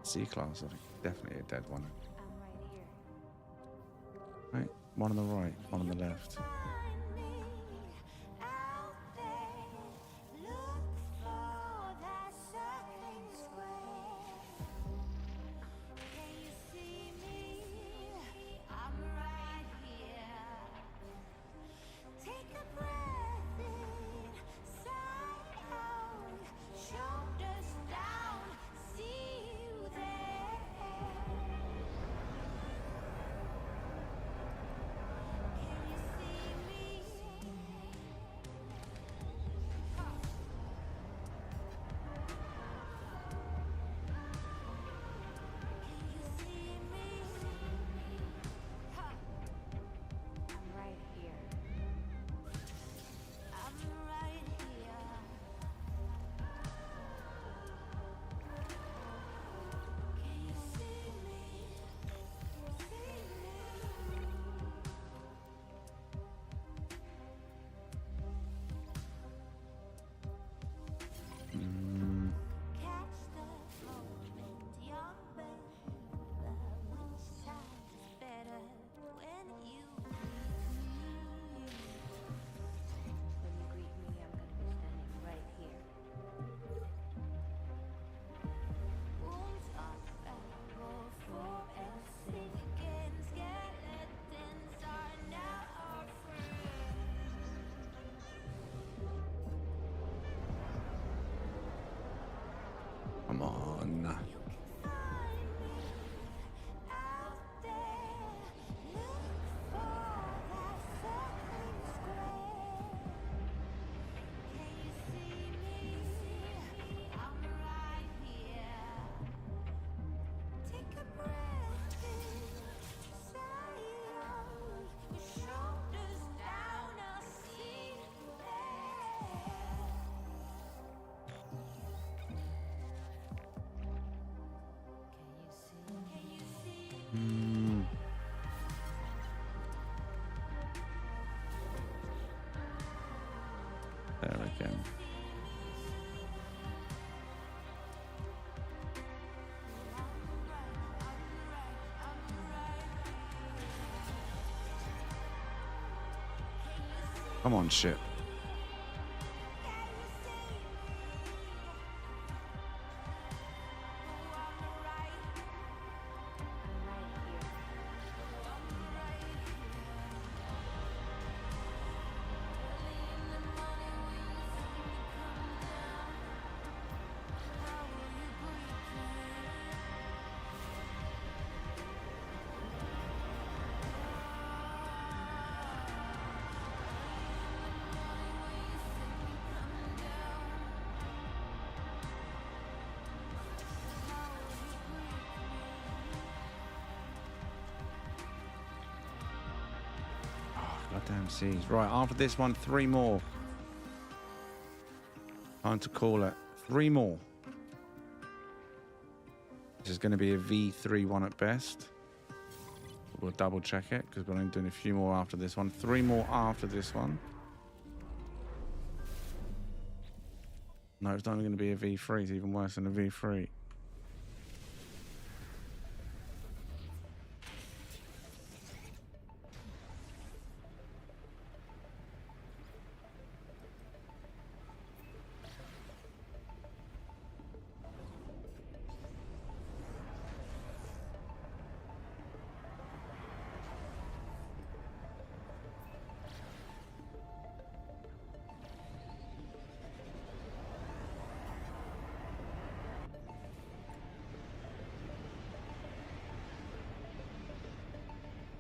C-class, I think. Definitely a dead one. Right, one on the right, one on the left. Come on. There again. Come on, ship. Goddamn seas. Right, after this one, 3 more. Time to call it. 3 more. This is going to be a V3 one at best. We'll double check it because we're only doing a few more after this one. 3 more after this one. No, it's not even going to be a V3. It's even worse than a V3.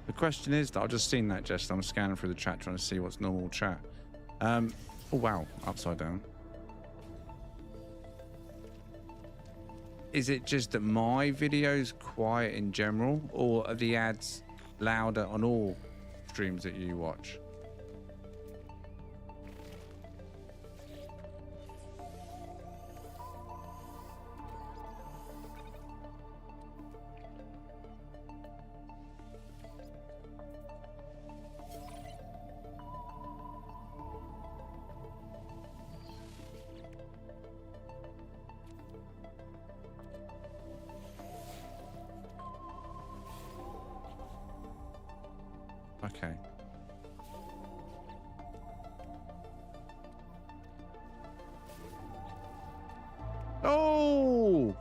The question is that I've just seen that, Jess. I'm scanning through the chat trying to see what's normal chat. Oh wow, upside down. Is it just that my video's quiet in general, or are the ads louder on all streams that you watch? Okay. Oh!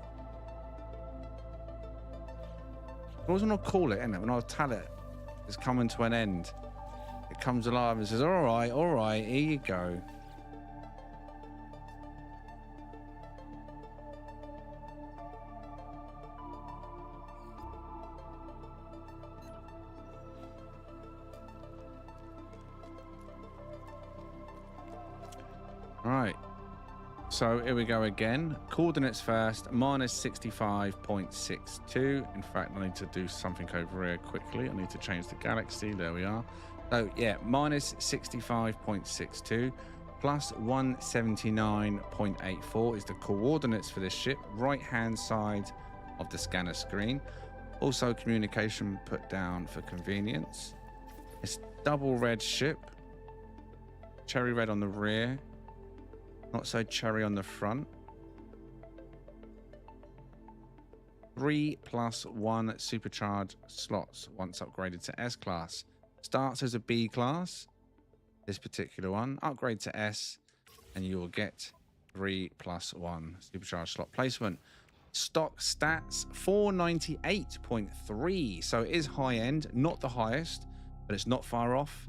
I was going to call it, innit? When I tell it it's coming to an end, it comes alive and says, all right, here you go. Right, so here we go again. Coordinates first, minus 65.62. In fact, I need to do something over here quickly. I need to change the galaxy. There we are. So yeah, minus 65.62 plus 179.84 is the coordinates for this ship, right hand side of the scanner screen. Also communication put down for convenience. It's double red ship, cherry red on the rear, not so cherry on the front. 3+1 supercharged slots once upgraded to S class. Starts as a B class, this particular one. Upgrade to S and you will get 3+1 supercharged slot placement. Stock stats 498.3, so it is high end, not the highest, but it's not far off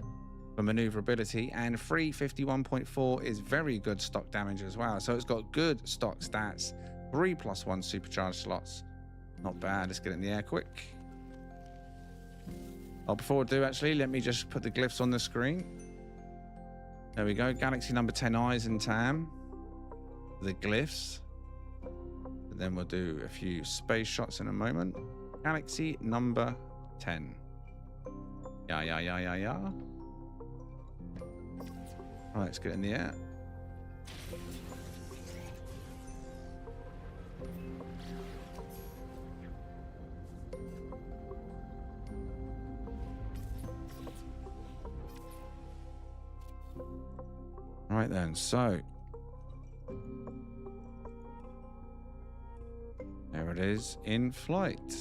for maneuverability, and 351.4 is very good stock damage as well. So it's got good stock stats, 3+1 supercharged slots. Not bad. Let's get it in the air quick. Oh, before I do, actually, let me just put the glyphs on the screen. There we go. Galaxy number 10 eyes and Tam. The glyphs. And then we'll do a few space shots in a moment. Galaxy number 10. Yeah. Right, let's get in the air. Right then, so there it is in flight.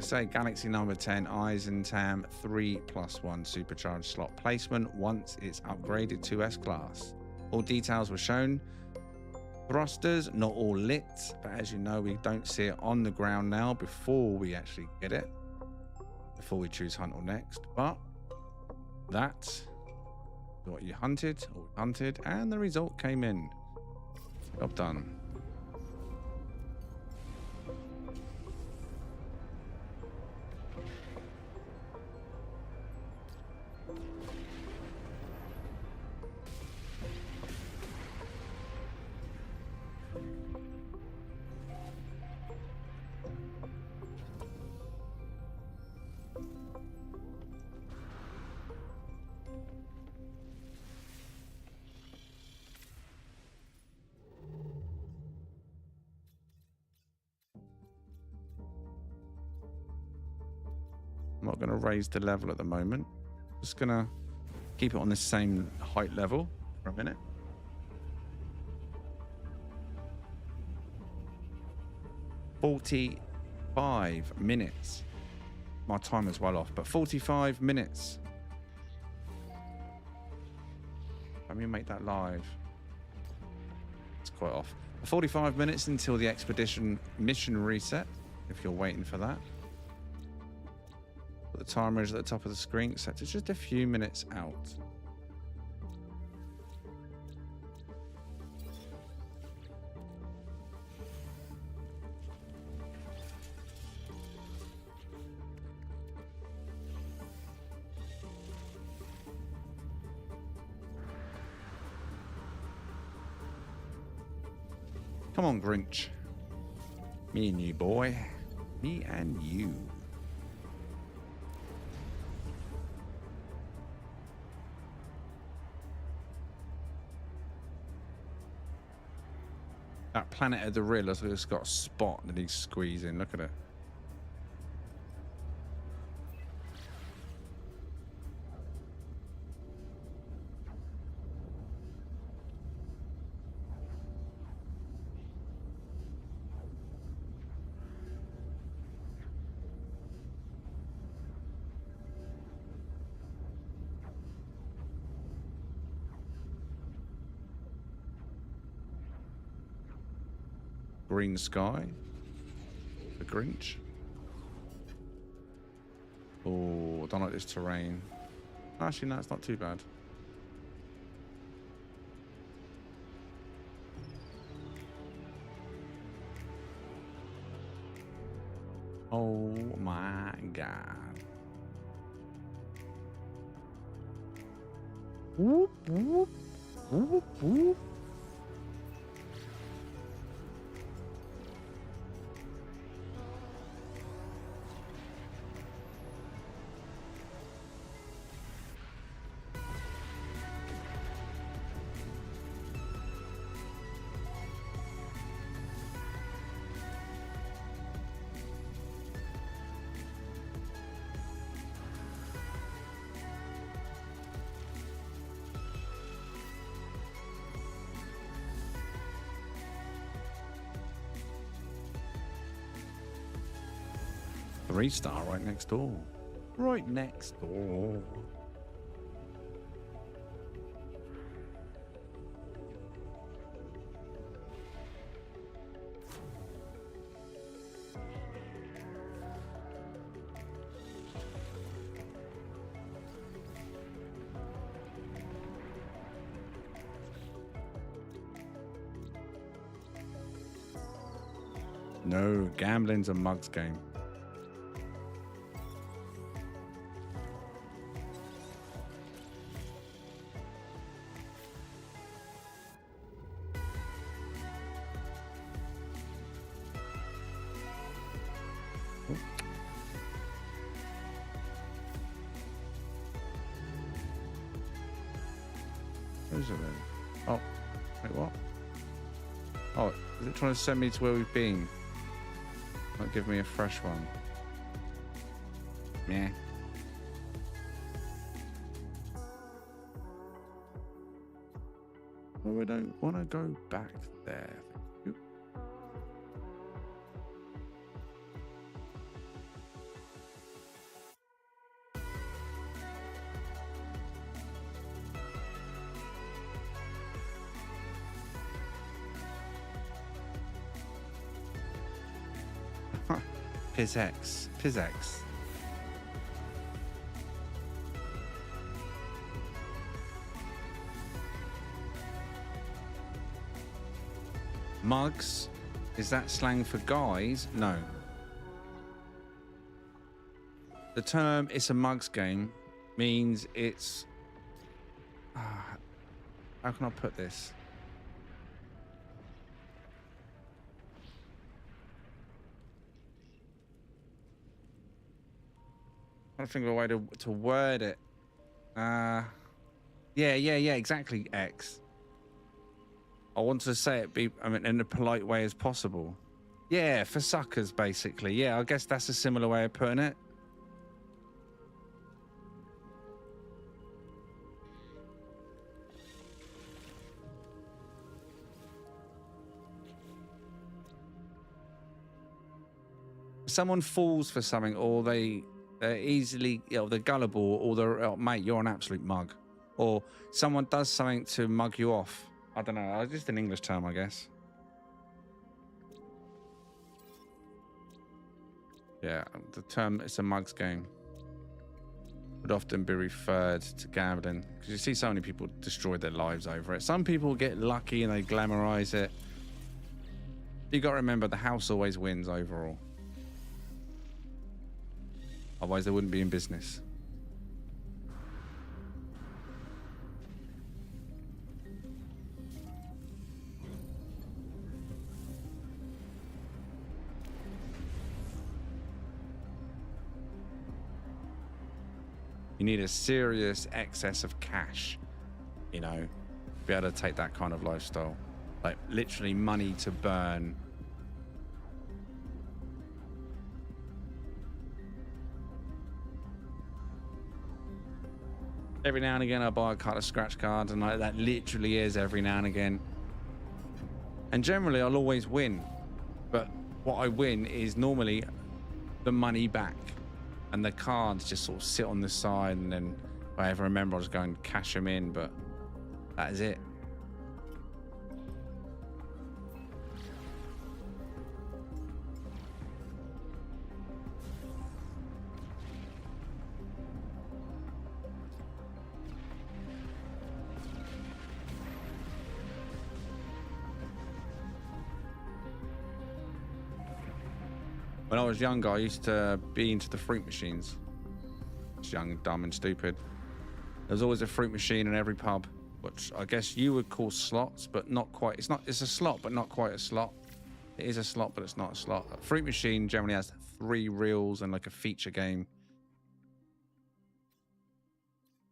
Say Galaxy number 10 eyes and Tam 3+1 supercharged slot placement once it's upgraded to S class. All details were shown. Thrusters not all lit, but as you know, we don't see it on the ground now before we actually get it, before we choose hunt or next. But that's what you hunted, and the result came in. Job done. I'm not going to raise the level at the moment. Just going to keep it on the same height level for a minute. "45 minutes. My timer's well off, but 45 minutes. Let me make that live. It's quite off. 45 minutes until the expedition mission reset, if you're waiting for that. But the timer is at the top of the screen, set to just a few minutes out. Come on, Grinch. Me and you, boy. Me and you. That planet of the real has just got a spot that he's squeezing. Look at it. Green sky. The Grinch. Oh, I don't like this terrain. Actually, no, it's not too bad. Oh my God. Whoop, whoop, whoop, whoop. Three-star right next door. Right next door. No, gambling's a mug's game. Where is it then? Oh, wait, what? Oh, is it trying to send me to where we've been? Not give me a fresh one. Meh. Oh, I don't want to go back there. Oop. Pizzex. Pizzex. Mugs? Is that slang for guys? No. The term "it's a mugs game" means it's... how can I put this? I don't think of a way to word it. Yeah, exactly, X. I want to say it in a polite way as possible. Yeah, for suckers, basically. Yeah, I guess that's a similar way of putting it. someone falls for something, or they're easily, they're gullible, or they're, oh, mate, you're an absolute mug, or someone does something to mug you off. I don't know. It's just an English term, I guess. Yeah, the term "it's a mugs game" would often be referred to gambling, because you see so many people destroy their lives over it. Some people get lucky and they glamorize it. You got to remember, the house always wins overall. Otherwise, they wouldn't be in business. You need a serious excess of cash, you know, to be able to take that kind of lifestyle. Like, literally money to burn. Every now and again, I buy a card of scratch cards, and like, that literally is every now and again. And generally, I'll always win. But what I win is normally the money back. And the cards just sort of sit on the side, and then if I ever remember, I'll just go and cash them in, but that is it. When I was younger, I used to be into the fruit machines. I was young, dumb, and stupid. There was always a fruit machine in every pub, which I guess you would call slots, but not quite. It's a slot, but not quite a slot. It is a slot, but it's not a slot. A fruit machine generally has 3 reels and like a feature game.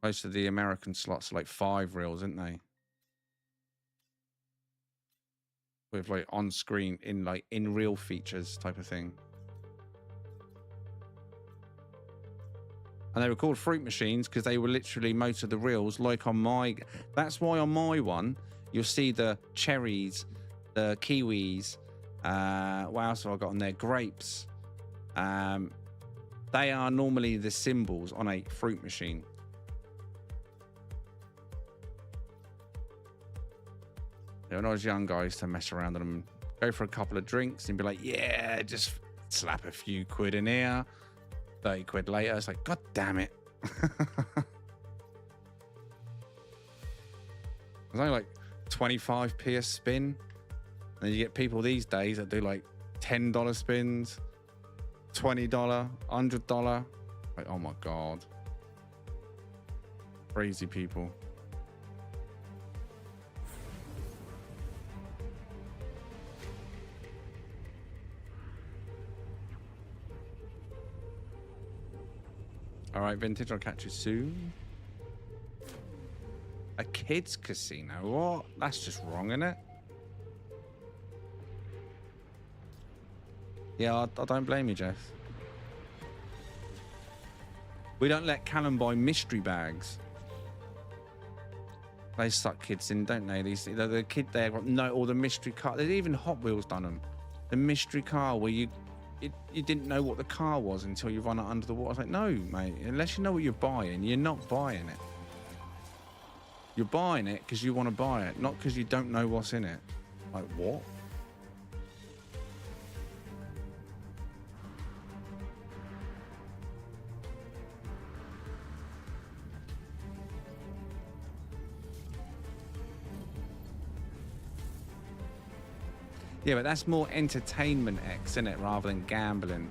Most of the American slots are like 5 reels, aren't they? With like on screen, in real features type of thing. And they were called fruit machines because they were literally most of the reels, like on my... That's why on my one, you'll see the cherries, the kiwis, what else have I got on there? Grapes. They are normally the symbols on a fruit machine. When I was young, I used to mess around with them, go for a couple of drinks and be like, yeah, just slap a few quid in here. 30 quid later, it's like, God damn it. It's only like 25p a spin. And then you get people these days that do like $10 spins, $20, $100. Like, oh my God. Crazy people. All right, Vintage, I'll catch you soon. A kids' casino? What? That's just wrong, isn't it? Yeah, I don't blame you, Jess. We don't let Callum buy mystery bags. They suck kids in, don't they? The kid there got all the mystery car. There's even Hot Wheels done them. The mystery car where you didn't know what the car was until you run it under the water. I was like, no, mate. Unless you know what you're buying, you're not buying it. You're buying it because you want to buy it, not because you don't know what's in it. Like, what? Yeah, but that's more entertainment X, isn't it, rather than gambling.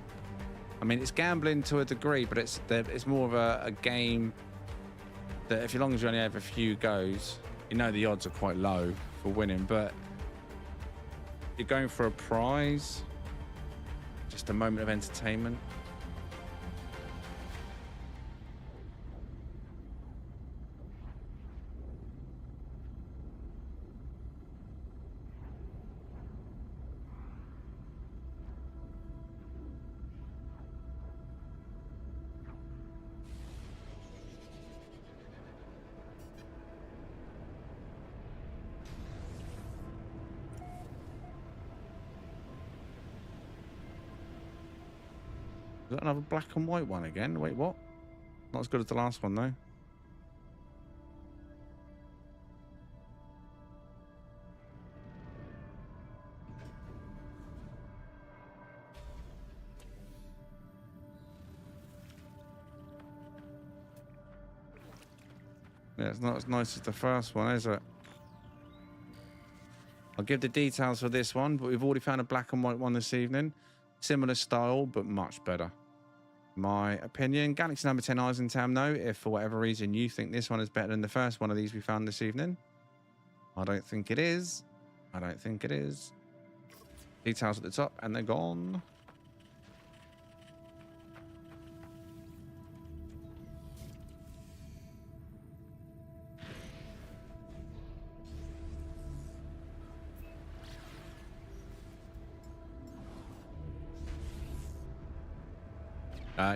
I mean, it's gambling to a degree, but it's more of a game that, if as long as you only have a few goes, you know the odds are quite low for winning, but you're going for a prize, just a moment of entertainment. Is that another black and white one again? Wait, what? Not as good as the last one, though. Yeah, it's not as nice as the first one, is it? I'll give the details for this one, but we've already found a black and white one this evening. Similar style, but much better. My opinion. Galaxy number 10 eyes in town, though. If for whatever reason you think this one is better than the first one of these we found this evening, I don't think it is. I don't think it is. Details at the top, and they're gone.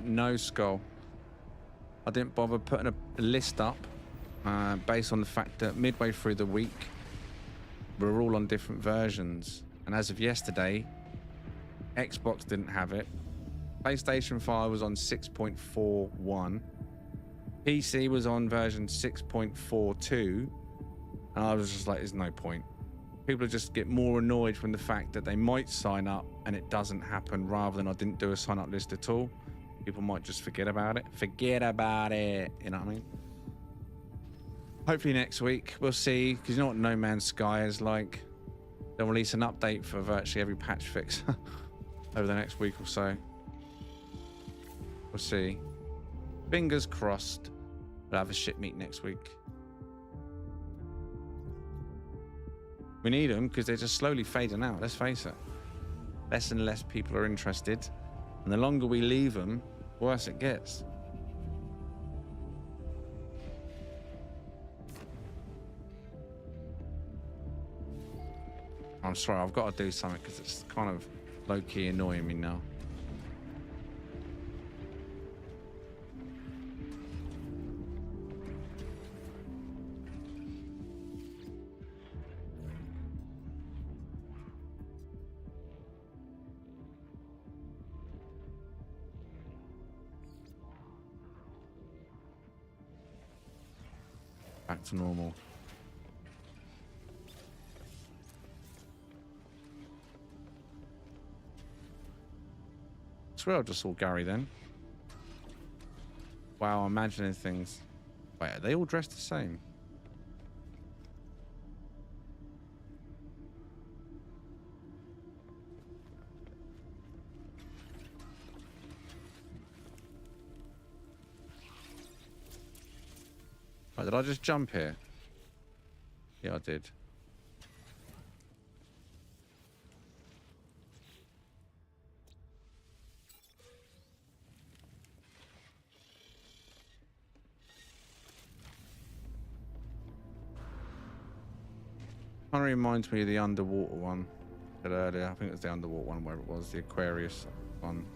No skull. I didn't bother putting a list up based on the fact that midway through the week we're all on different versions, and as of yesterday Xbox didn't have it. PlayStation 5 was on 6.41, PC was on version 6.42, and I was just like, there's no point. People just get more annoyed from the fact that they might sign up and it doesn't happen, rather than I didn't do a sign up list at all. People might just forget about it. Forget about it. You know what I mean? Hopefully next week we'll see, because you know what No Man's Sky is like. They'll release an update for virtually every patch fix over the next week or so. We'll see. Fingers crossed we'll have a shit meet next week. We need them because they're just slowly fading out, let's face it. Less and less people are interested, and the longer we leave them, worse it gets. I'm sorry, I've got to do something because it's kind of low-key annoying me now. Back to normal. I swear I just saw Gary then. Wow, I'm imagining things. Wait, are they all dressed the same? Wait, did I just jump here? Yeah, I did. Kind of reminds me of the underwater one I said earlier. I think it was the underwater one, where it was the Aquarius one.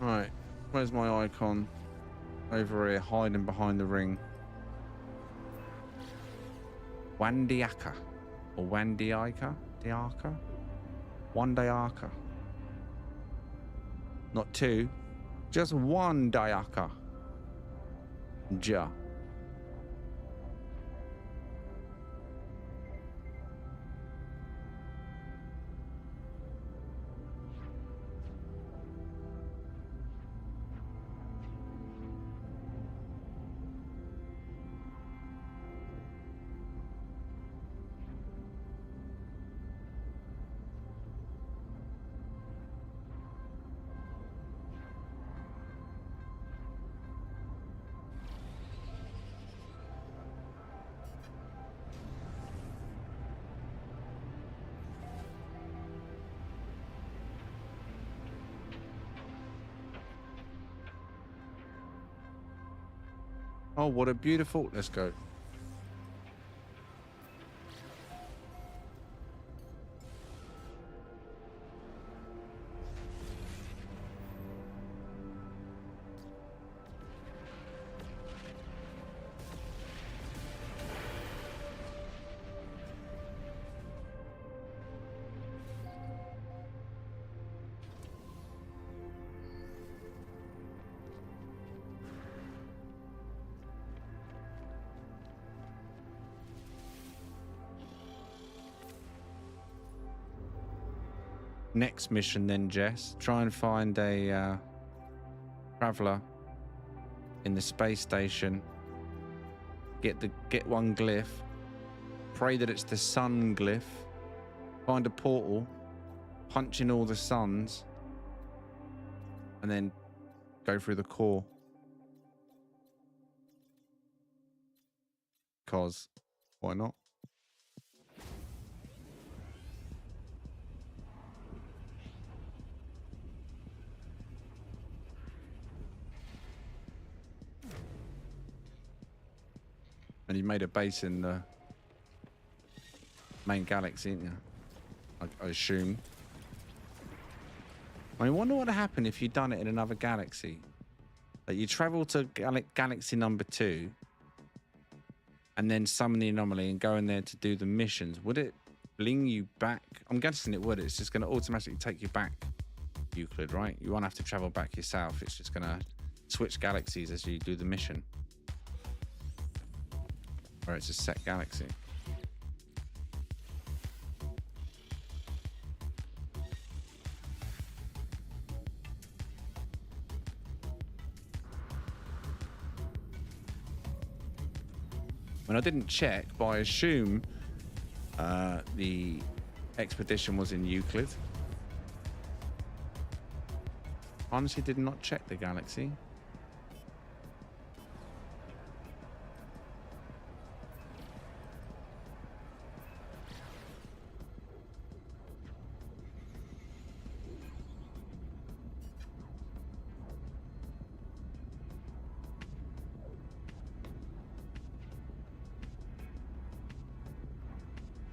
Right, where's my icon? Over here, hiding behind the ring. Wandiaka. Or Wandiaka? Diaka? Wandiaka. Not two, just one Diaka. Ja. Oh, what a beautiful... Let's go. Next mission then, Jess. Try and find a traveler in the space station. Get one glyph. Pray that it's the sun glyph. Find a portal. Punch in all the suns. And then go through the core. Because why not? And you made a base in the main galaxy, didn't you? I assume. I wonder what would happen if you'd done it in another galaxy. Like you travel to galaxy number 2 and then summon the anomaly and go in there to do the missions. Would it bring you back? I'm guessing it would. It's just going to automatically take you back Euclid, right? You won't have to travel back yourself. It's just going to switch galaxies as you do the mission. Or it's a set galaxy. When I didn't check, but I assume the expedition was in Euclid. Honestly, did not check the galaxy.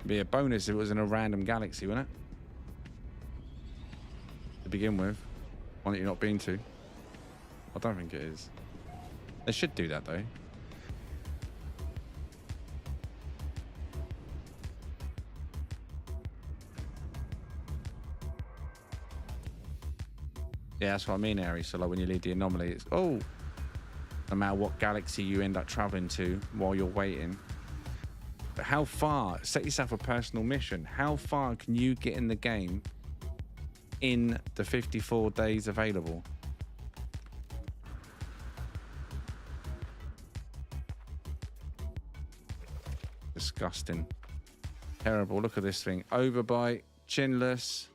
Be a bonus if it was in a random galaxy, wouldn't it? To begin with. One that you're not been to. I don't think it is. They should do that though. Yeah, that's what I mean, Aries. So like when you leave the anomaly, it's no matter what galaxy you end up traveling to while you're waiting. But how far? Set yourself a personal mission. How far can you get in the game in the 54 days available? Disgusting. Terrible. Look at this thing. Overbite, chinless.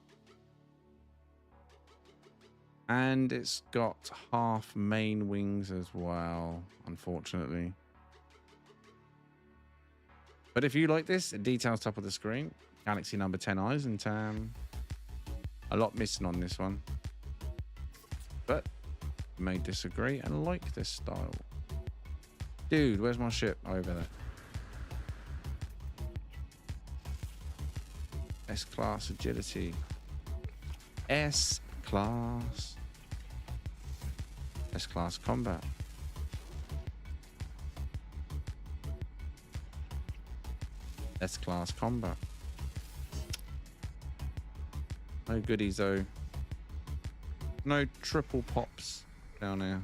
And it's got half main wings as well, unfortunately. But if you like this, the details top of the screen. Galaxy number 10 eyes, and a lot missing on this one. But may disagree and like this style. Dude, where's my ship? Over there. S-class agility. S-class. S-class combat. S-class combat. No goodies though. No triple pops down here.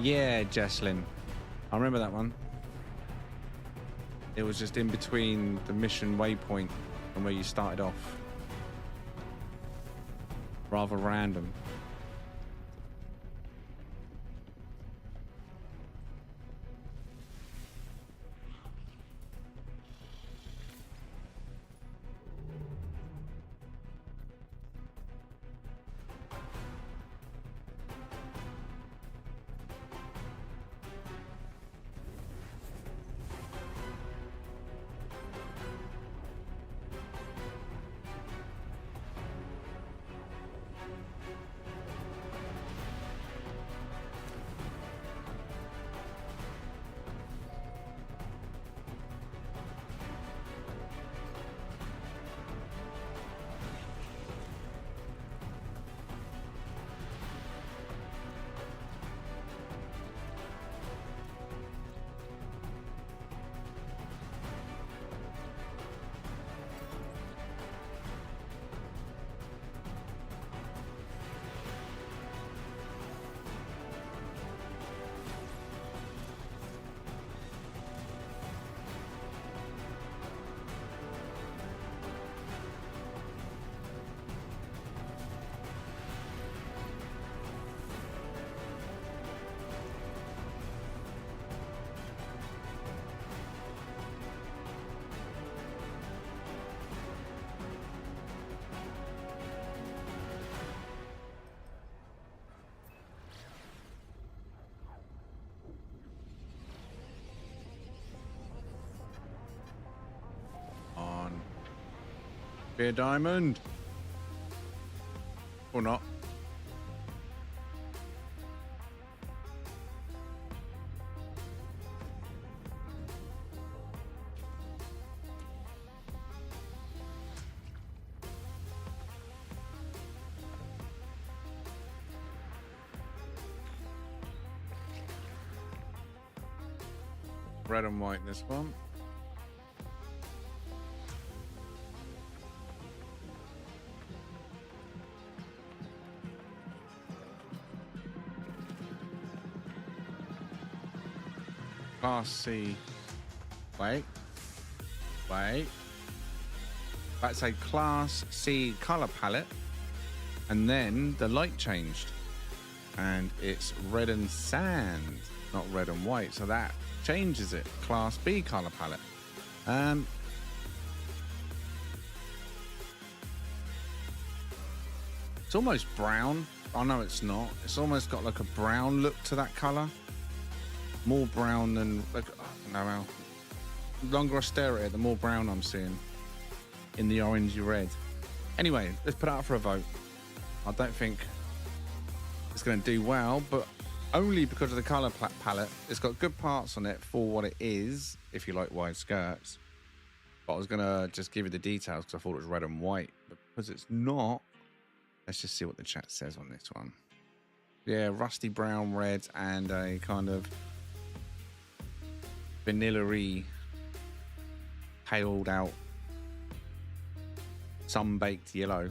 Yeah, Jesslyn. I remember that one. It was just in between the mission waypoint and where you started off. Rather random. Be a diamond. Or not. Red and white this one. Class C. Wait. That's a Class C color palette. And then the light changed. And it's red and sand, not red and white. So that changes it. Class B color palette. It's almost brown. Oh no, it's not. It's almost got like a brown look to that color. More brown than like, no. The longer I stare at it, the more brown I'm seeing in the orangey red. Anyway, let's put it out for a vote. I don't think it's going to do well, but only because of the color palette. It's got good parts on it for what it is, if you like wide skirts. But I was going to just give you the details because I thought it was red and white. But because it's not, let's just see what the chat says on this one. Yeah, rusty brown red and a kind of vanilla-y, paled out, sun-baked yellow.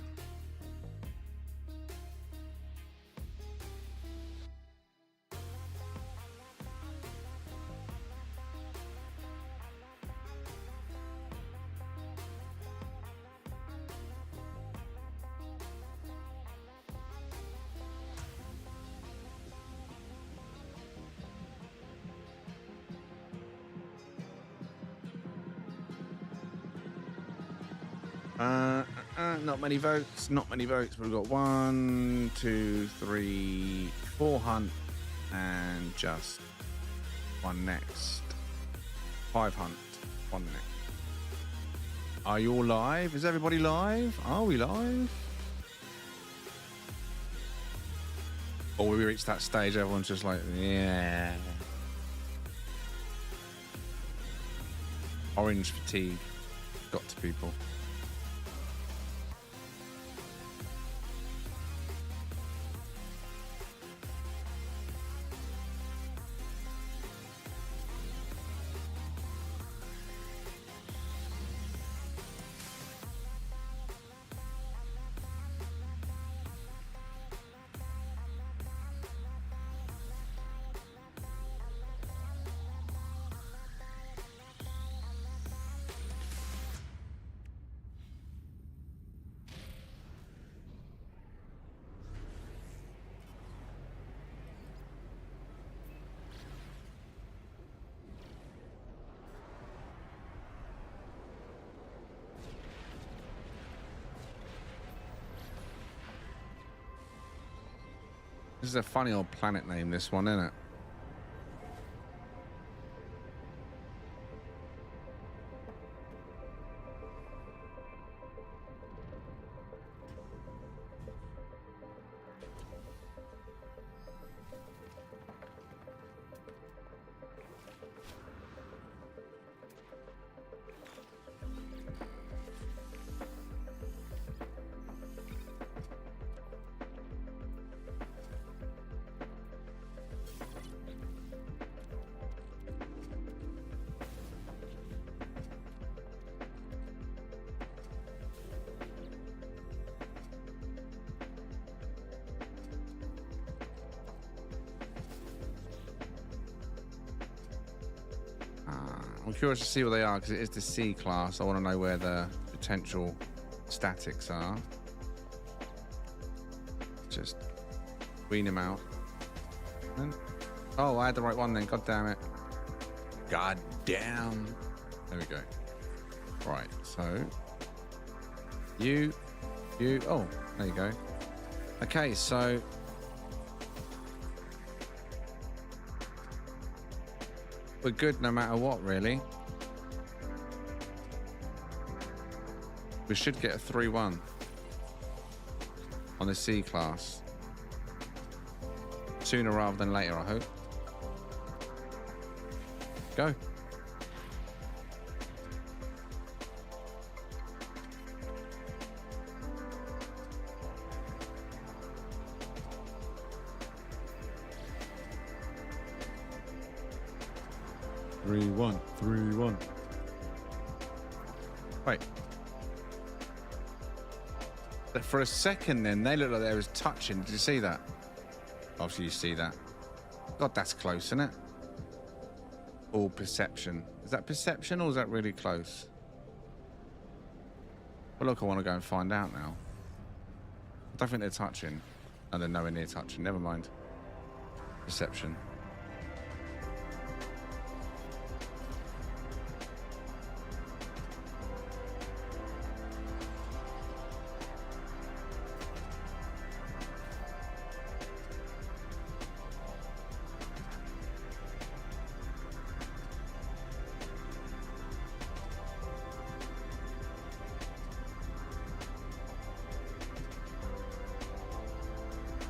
Not many votes. Not many votes. We've got 1, 2, 3, 4 hunt, and just one next. 5 hunt, 1 next. Are you all live? Is everybody live? Are we live? Or we reached that stage, everyone's just like, yeah. Orange fatigue got to people. This is a funny old planet name, this one, isn't it? I'm curious to see what they are because it is the C class. I want to know where the potential statics are. Just wean him out. Oh, I had the right one then. God damn it. God damn. There we go. Right, so you. Oh, there you go. Okay, so we're good no matter what, really. We should get a 3-1 on the C class. Sooner rather than later, I hope. Go. Three, one, 3-1. Wait. But for a second then, they looked like they was touching. Did you see that? Obviously you see that. God, that's close, isn't it? All perception. Is that perception or is that really close? Well, look, I want to go and find out now. I don't think they're touching. No, they're nowhere near touching. Never mind. Perception.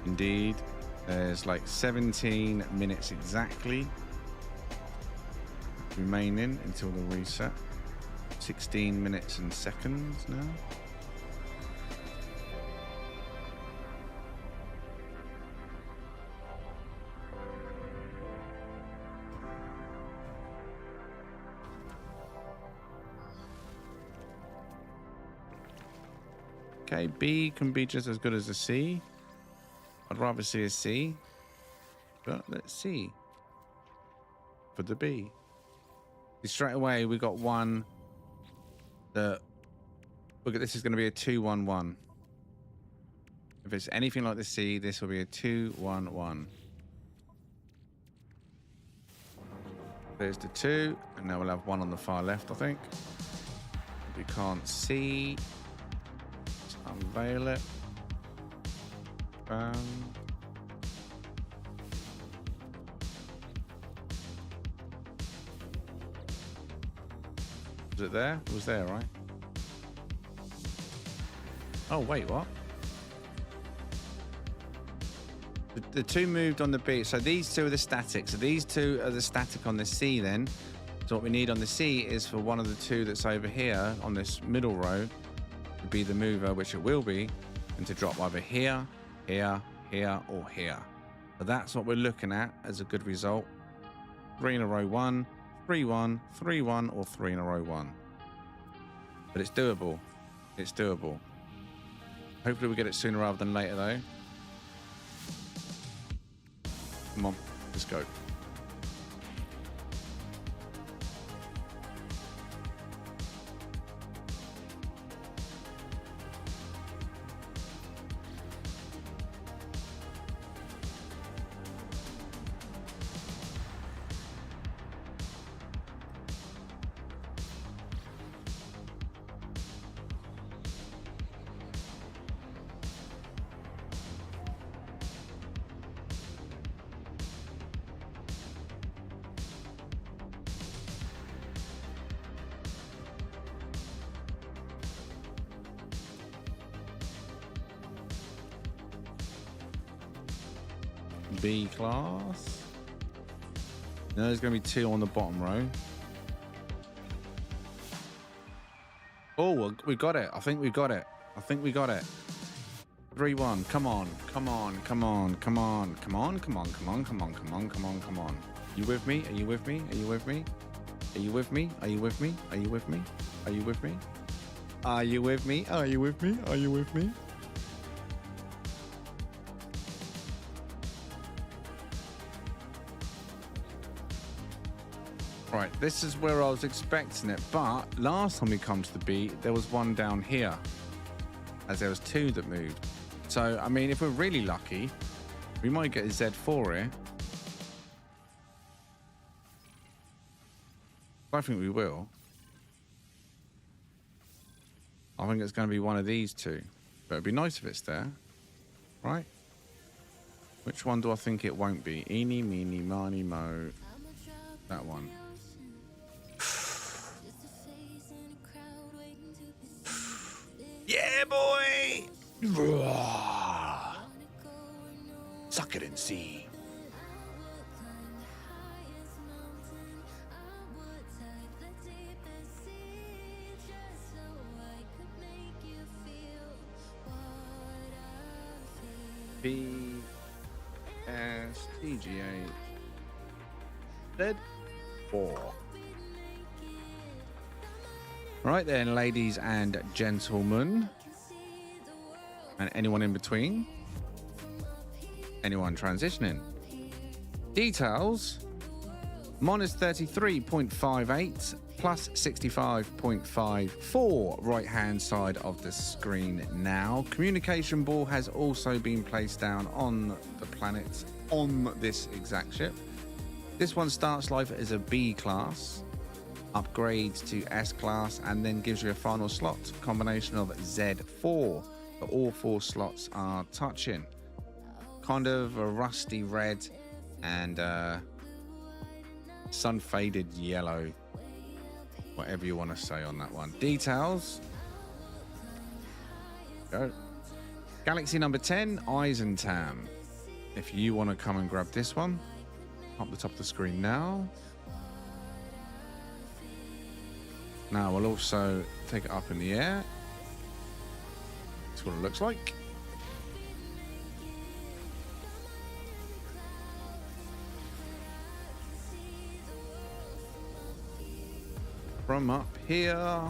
Indeed, there's like 17 minutes exactly remaining until the reset. 16 minutes and seconds now. Okay, B can be just as good as a C. I'd rather see a C, but let's see for the B. Straight away, we got one that, look at this, is going to be a 2-1-1. If it's anything like the C, this will be a 2-1-1. There's the 2, and now we'll have one on the far left, I think. We can't see. Let's unveil it. Was it there? It was there, right? Oh, wait, what? The 2 moved on the B. So these 2 are the static. So these 2 are the static on the C then. So what we need on the C is for one of the 2 that's over here on this middle row to be the mover, which it will be, and to drop either here, here, here, or here. So that's what we're looking at as a good result. 3 in a row 1, 3-1, 3-1, or 3 in a row 1. But it's doable. It's doable. Hopefully we get it sooner rather than later though. Come on, let's go. B class. No, there's going to be 2 on the bottom row. Oh, we got it. I think we got it. I think we got it. 3-1. Come on. Come on. Come on. Come on. Come on. Come on. Come on. Come on. Come on. Come on. Come on. You with me? Are you with me? Are you with me? Are you with me? Are you with me? Are you with me? Are you with me? Are you with me? Are you with me? Are you with me? Right, this is where I was expecting it, but last time we come to the B, there was one down here, as there was 2 that moved. So, I mean, if we're really lucky, we might get a Z4 here. I think we will. I think it's going to be one of these 2, but it'd be nice if it's there, right? Which one do I think it won't be? Eeny, meeny, miny, mo. That one. Suck it and see. PSTGA Dead 4. Right then, ladies and gentlemen, and anyone in between, anyone transitioning. Details: minus 33.58 plus 65.54 right hand side of the screen now. Communication ball has also been placed down on the planet on this exact ship. This one starts life as a B class, upgrades to S class, and then gives you a final slot combination of Z4. But all 4 slots are touching. Kind of a rusty red and sun faded yellow, whatever you want to say on that one. Details: go. Galaxy number 10, Eisentam. If you want to come and grab this one, up the top of the screen now. Now we'll also take it up in the air. That's what it looks like. From up here,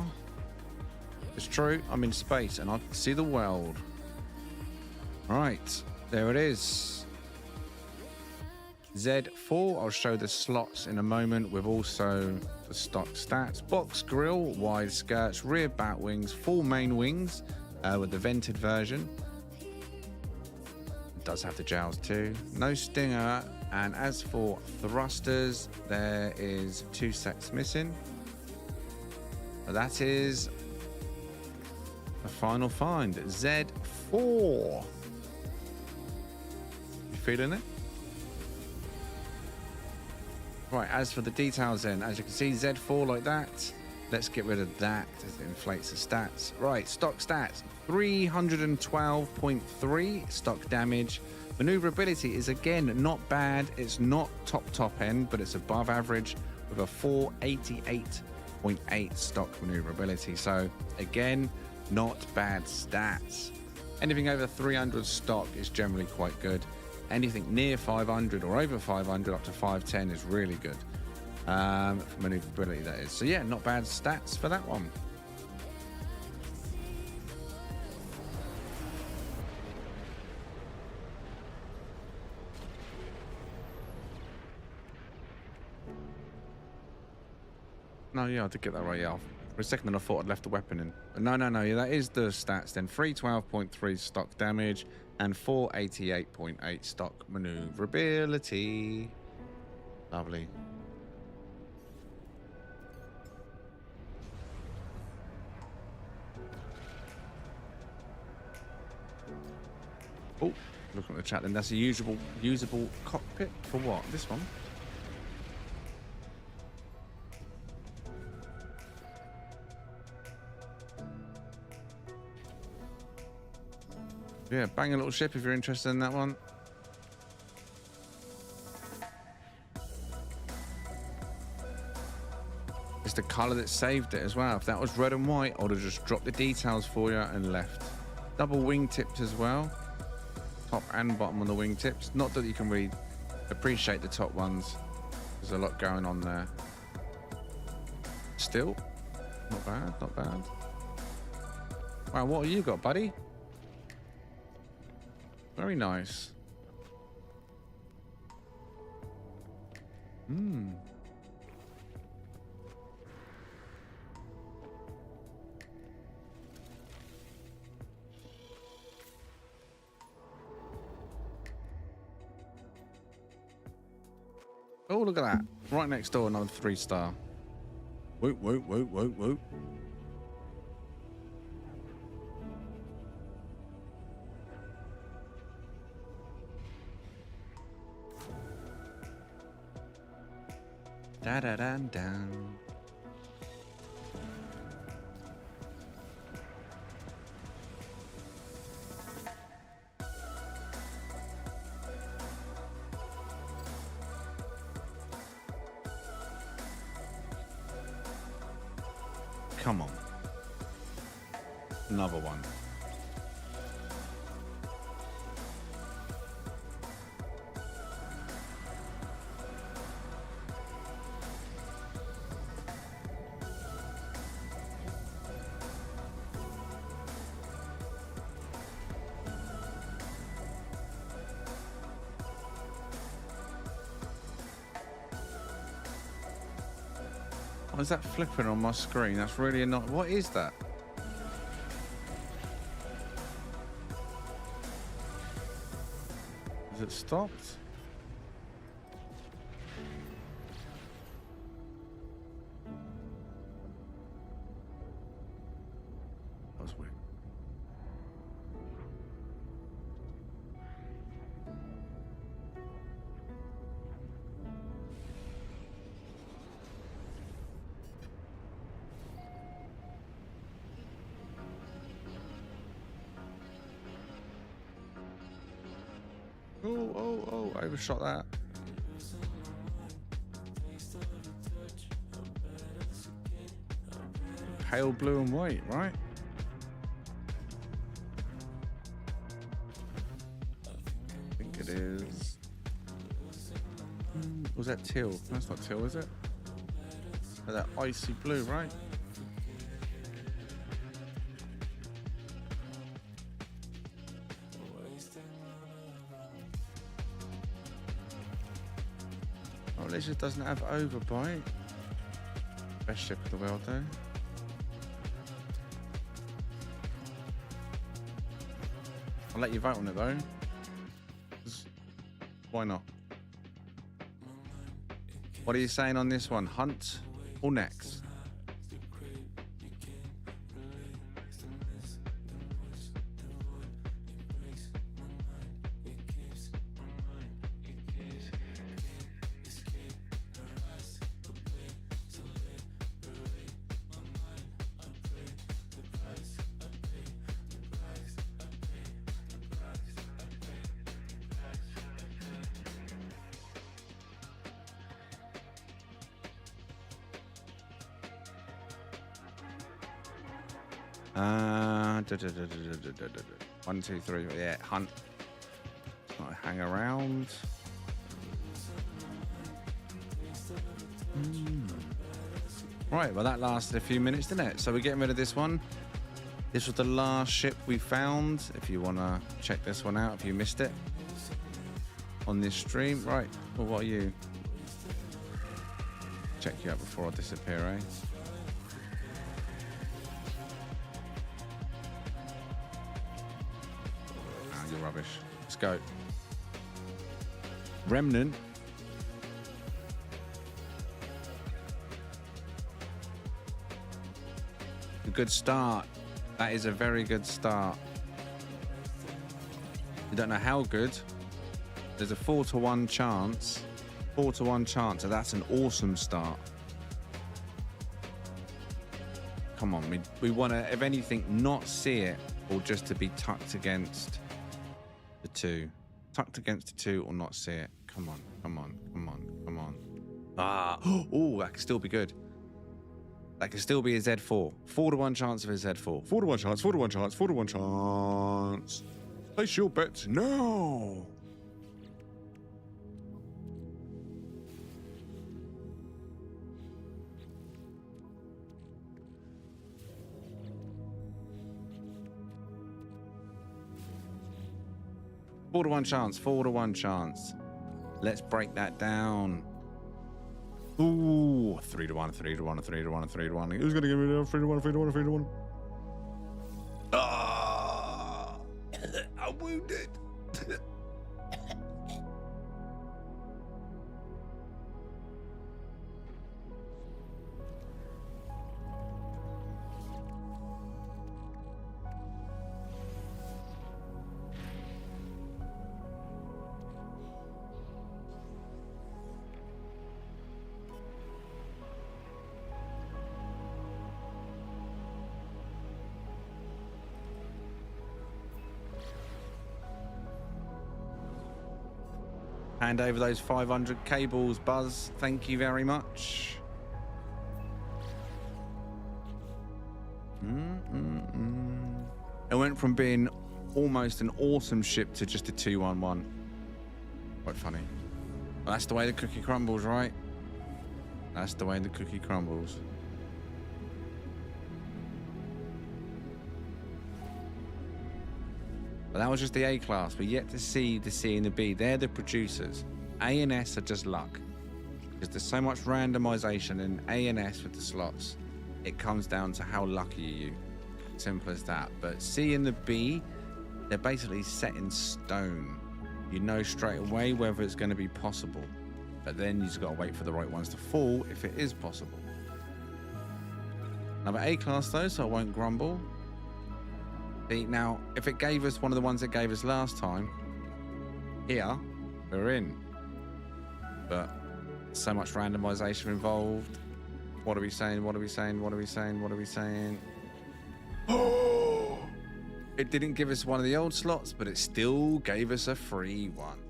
it's true, I'm in space and I can see the world. Right, there it is. Z4, I'll show the slots in a moment with also the stock stats. Box grille, wide skirts, rear bat wings, full main wings with the vented version. It does have the jowls too. No stinger. And as for thrusters, there is 2 sets missing. That is the final find, Z4. You feeling it? Right, as for the details then, as you can see, Z4 like that. Let's get rid of that as it inflates the stats. Right, stock stats, 312.3 stock damage. Maneuverability is again not bad. It's not top end, but it's above average with a 488.8 stock maneuverability. So again, not bad stats. Anything over 300 stock is generally quite good. Anything near 500 or over 500 up to 510 is really good for maneuverability, that is. So yeah, not bad stats for that one. No, yeah, I did get that right, yeah. For a second, I thought I'd left the weapon in. But no, yeah, that is the stats then. 312.3 stock damage and 488.8 stock maneuverability. Lovely. Oh, looking at the chat then. That's a usable cockpit for what? This one? Yeah, bang a little ship if you're interested in that one. It's the colour that saved it as well. If that was red and white, I would have just dropped the details for you and left. Double wingtips as well. Top and bottom on the wingtips. Not that you can really appreciate the top ones. There's a lot going on there. Still, not bad, not bad. Wow, what have you got, buddy? Very nice. Oh, look at that. Right next door, another 3-star. Whoop, whoop, whoop, whoop, whoop. Da-da-dan-dan. Come on. Another one. Why is that flipping on my screen? That's really annoying. What is that? Is it stopped? That was weird. Oh, I overshot that. Pale blue and white, right? I think it is. Was that teal? That's not teal, is it? Oh, that icy blue, right? At least it doesn't have overbite. Best ship of the world though. I'll let you vote on it though. Why not? What are you saying on this one? Hunt or next? One, two, three. Yeah, hunt. Not hang around. Right, well that lasted a few minutes, didn't it? So we're getting rid of this one. This was the last ship we found. If you want to check this one out, if you missed it on this stream. Right, well, what are you? Check you out before I disappear, eh? You're rubbish. Let's go. Remnant. A good start. That is a very good start. You don't know how good. There's a 4-to-1 chance. 4-to-1 chance. So that's an awesome start. Come on. We want to, if anything, not see it or just to be tucked against the 2. Tucked against the 2 or not see it. Come on, come on, come on, come on. Ah, oh, that could still be good. That could still be a Z4. 4-to-1 chance of a Z4. 4-to-1 chance, 4-to-1 chance, 4-to-1 chance. Place your bets now. Four to one chance, 4-to-1 chance. Let's break that down. Ooh, 3-to-1, 3-to-1, 3-to-1, 3-to-1. Who's gonna give me that 3-to-1, 3-to-1, 3-to-1? Ah, I'm wounded. Hand over those 500 cables, Buzz. Thank you very much. from being almost an awesome ship to just a 2-1-1. Quite funny. Well, that's the way the cookie crumbles, right? That's the way the cookie crumbles. But that was just the A class. We're yet to see the C and the B. They're the producers. A and S are just luck. Because there's so much randomization in A and S with the slots. It comes down to how lucky are you. Simple as that. But C and the B, they're basically set in stone. You know straight away whether it's going to be possible. But then you just got to wait for the right ones to fall if it is possible. Another A class though, so I won't grumble. See, now, if it gave us one of the ones it gave us last time, here, we're in. But so much randomization involved. What are we saying? What are we saying? What are we saying? What are we saying? It didn't give us one of the old slots, but it still gave us a free one.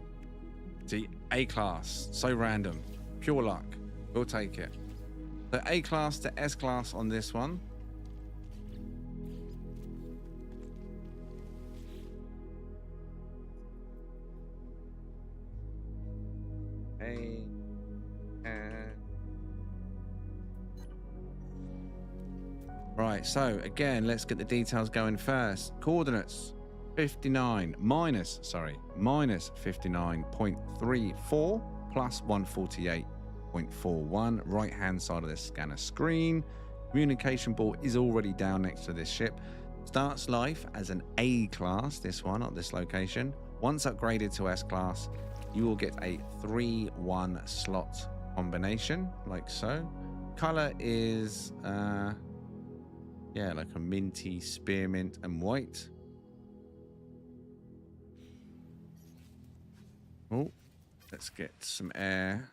See, A class, so random, pure luck. We'll take it. So A class to S class on this one. Right, so again, let's get the details going first. Coordinates minus 59.34 plus 148.41, right hand side of the scanner screen. Communication board is already down next to this ship. Starts life as an A class, this one at this location. Once upgraded to S class, you will get a 3-1 slot combination, like so. Color is yeah, like a minty, spearmint, and white. Oh, let's get some air.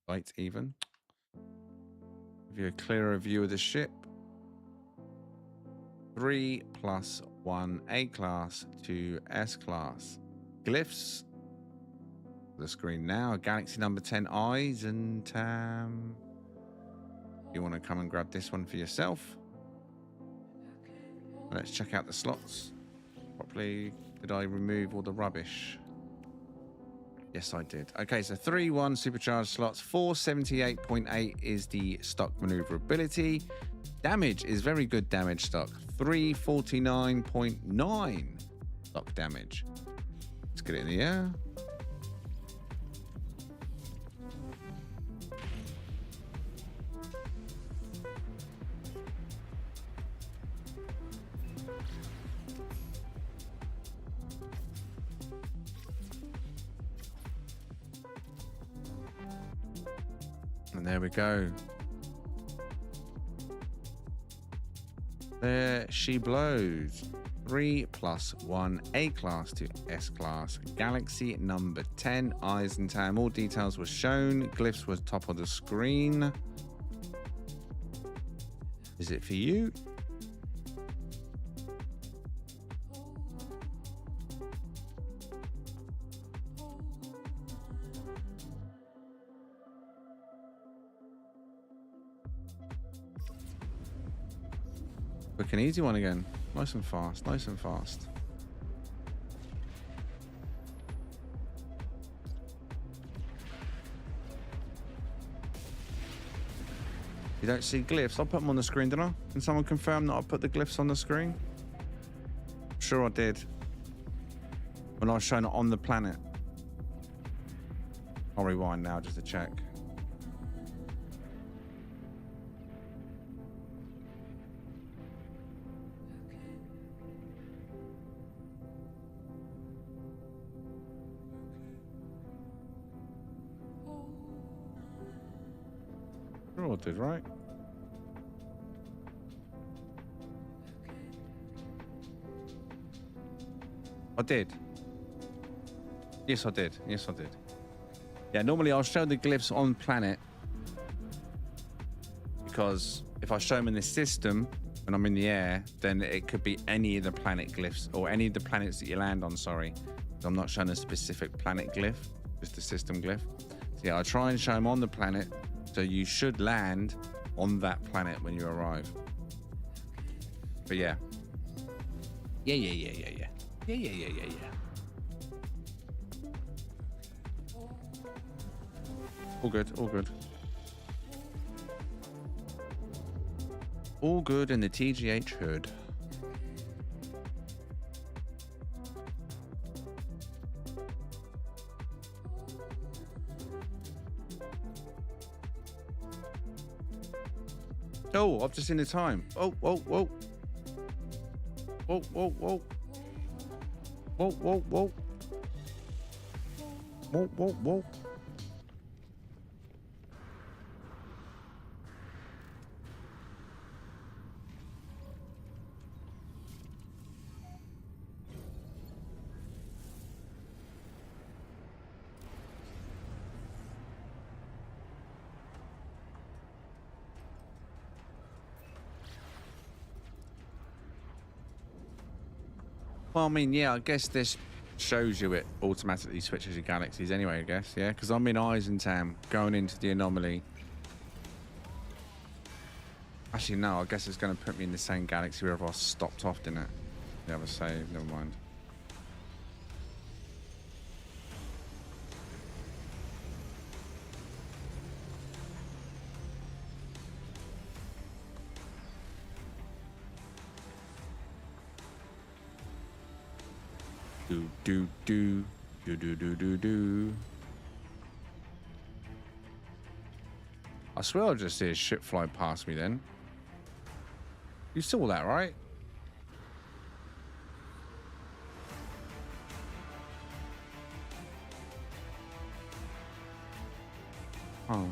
Light even. Give you a clearer view of the ship. 3 plus 1 A class to S class. Glyphs. The screen now. Galaxy number 10 eyes, and you want to come and grab this one for yourself. Let's check out the slots properly. Did I remove all the rubbish? Yes, I did. Okay, so 3-1 supercharged slots. 478.8 is the stock maneuverability. Damage is very good damage stock. 349.9 stock damage. Let's get it in the air. And there we go. There she blows. 3 plus 1 A class to S class. Galaxy number 10. Eyes and tam. All details were shown. Glyphs was top of the screen. Is it for you? Quick and easy one again. Nice and fast, nice and fast. You don't see glyphs? I'll put them on the screen, didn't I? Can someone confirm that I put the glyphs on the screen? I'm sure I did. When I was showing it on the planet. I'll rewind now just to check. Sure I did, right? I did. Yes, I did. Yes, I did. Yeah, normally I'll show the glyphs on planet because if I show them in the system when I'm in the air, then it could be any of the planet glyphs or any of the planets that you land on, sorry. So I'm not showing a specific planet glyph, just a system glyph. So yeah, I try and show them on the planet, so you should land on that planet when you arrive. But yeah. Yeah. All good, all good. All good in the TGH hood. Oh, I've just seen the time. Oh, whoa, whoa. Whoa, whoa, whoa. Whoa, whoa, whoa. Whoa, whoa, whoa. Well, I mean, yeah, I guess this shows you it automatically switches your galaxies anyway, I guess, yeah? Because I'm in Eisentam going into the anomaly. Actually, no, I guess it's going to put me in the same galaxy wherever I stopped off, didn't it? The other save, never mind. Do. I swear I just see a ship fly past me then. You saw that, right? Oh.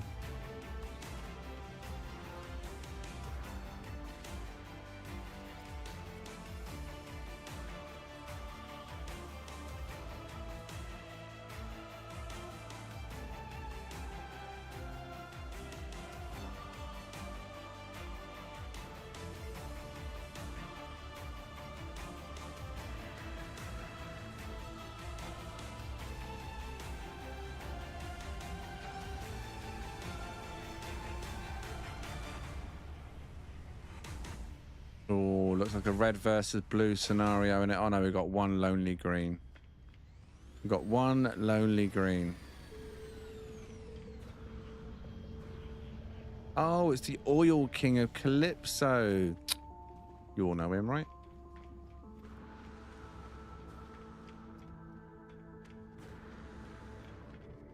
Oh, looks like a red versus blue scenario in it. Oh no, we've got one lonely green. We've got one lonely green. Oh, it's the Oil King of Calypso. You all know him, right?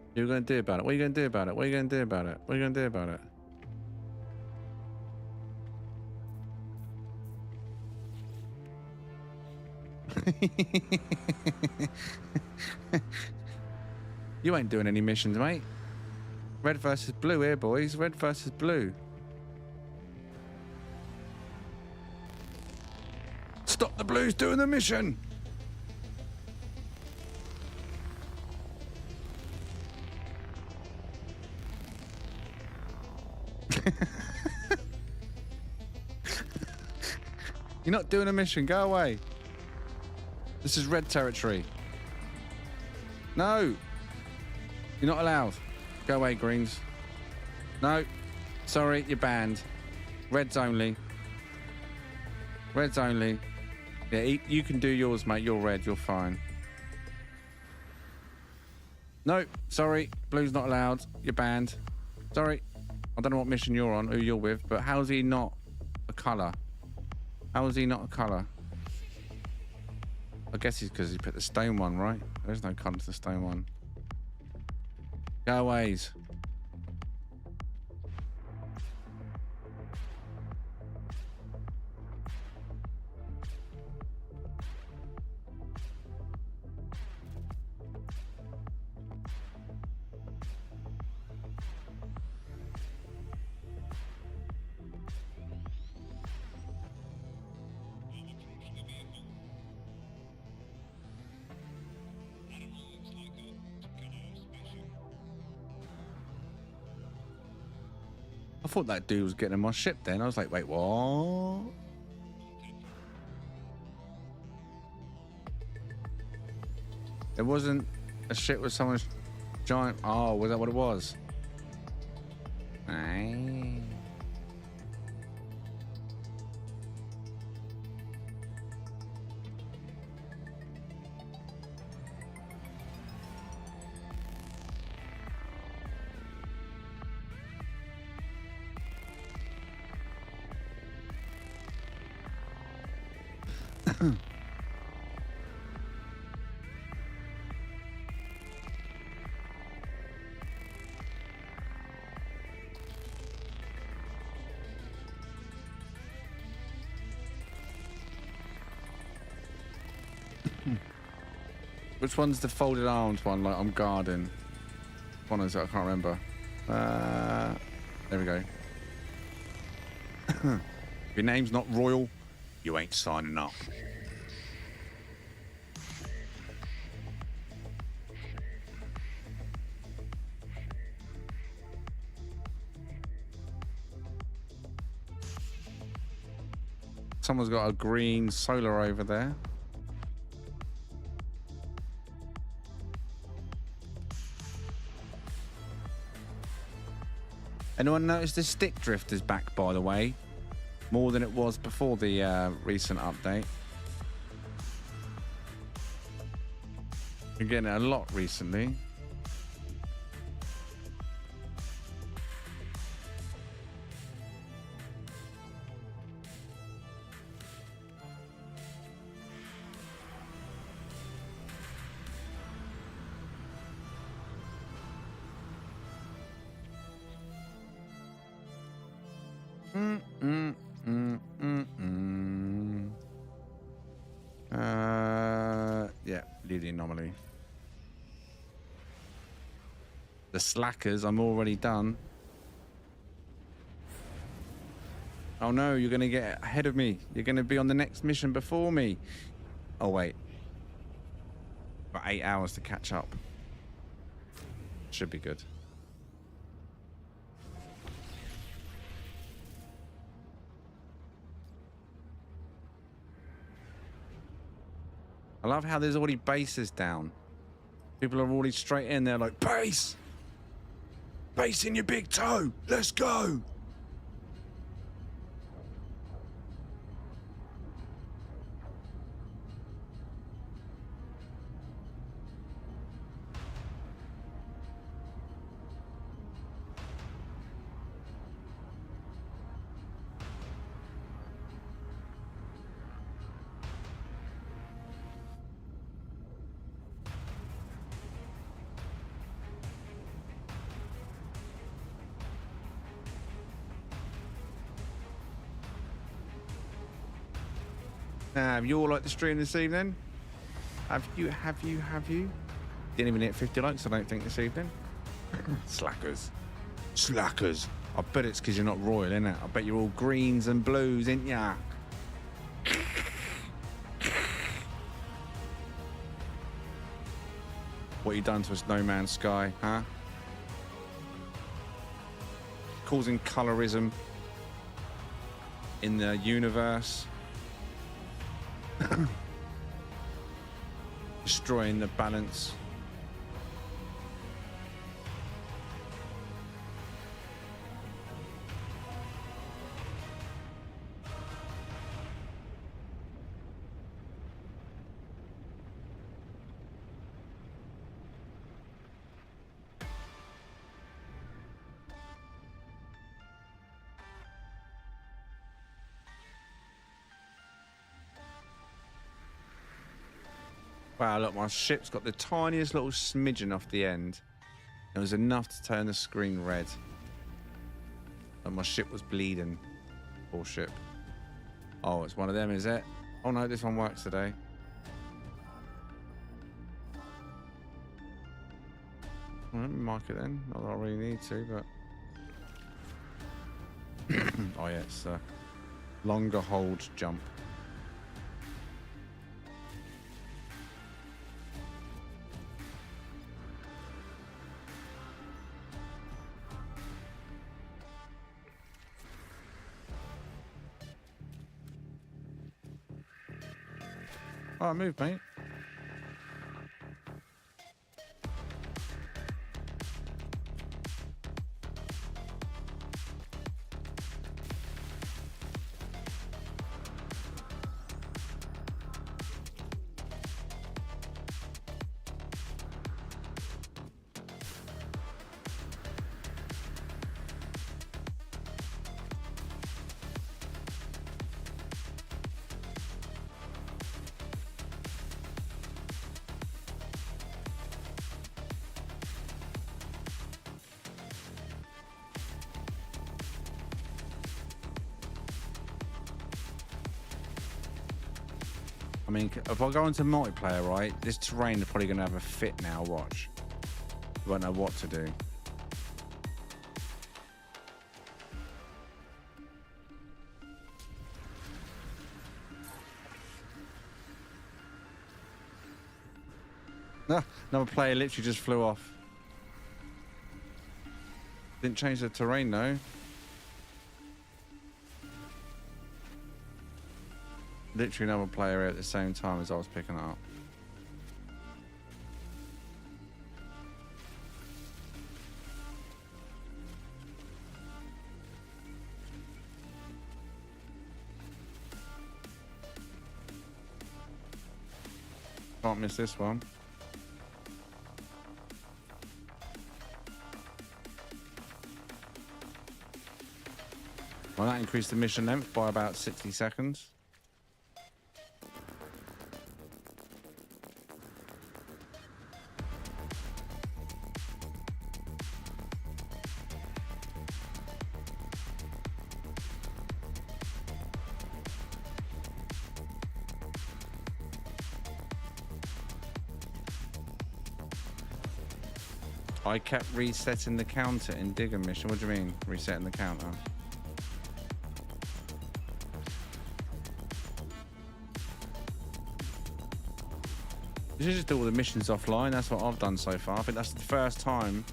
What are you going to do about it? What are you going to do about it? What are you going to do about it? What are you going to do about it? You ain't doing any missions, mate. Red versus blue here, boys. Red versus blue. Stop the blues doing the mission. You're not doing a mission. Go away. This is red territory. No. You're not allowed. Go away, greens. No. Sorry, you're banned. Reds only. Reds only. Yeah, you can do yours, mate. You're red. You're fine. No. Sorry. Blue's not allowed. You're banned. Sorry. I don't know what mission you're on, who you're with, but how's he not a colour? How is he not a colour? I guess he's because he put the stone one, right? There's no colour to the stone one. Go aways. I thought that dude was getting on my ship then. I was like, wait, what? It wasn't a ship with someone's giant... Oh, was that what it was? Aye. Which one's the folded arms one? Like I'm guarding. One is it? I can't remember. There we go. If your name's not royal, you ain't signing up. Someone's got a green solar over there. Anyone notice the stick drift is back, by the way? More than it was before the recent update. You're getting it a lot recently. Yeah, leave the anomaly. The slackers, I'm already done. Oh no, you're gonna get ahead of me. You're gonna be on the next mission before me. Oh wait. Got 8 hours to catch up. Should be good. I love how there's already bases down. People are already straight in there like, base! Base in your big toe! Let's go! Have you all liked the stream this evening? Have you? Didn't even hit 50 likes, I don't think, this evening. Slackers. Slackers. I bet it's because you're not royal, innit? I bet you're all greens and blues, ain't ya? What you done to us, No Man's Sky, huh? Causing colorism in the universe. Destroying the balance. Wow, look, my ship's got the tiniest little smidgen off the end. It was enough to turn the screen red. And my ship was bleeding. Poor ship. Oh, it's one of them, is it? Oh no, this one works today. Well, let me mark it then. Not that I really need to, but... oh yeah, it's a longer hold jump. Oh, move, mate. I mean, if I go into multiplayer, right, this terrain is probably going to have a fit now. Watch. You won't know what to do. Ah, another player literally just flew off. Didn't change the terrain though. Literally another player at the same time as I was picking it up. Can't miss this one. Well, that increased the mission length by about 60 seconds. I kept resetting the counter in Digger mission. What do you mean, resetting the counter? You should just do all the missions offline. That's what I've done so far. I think that's the first time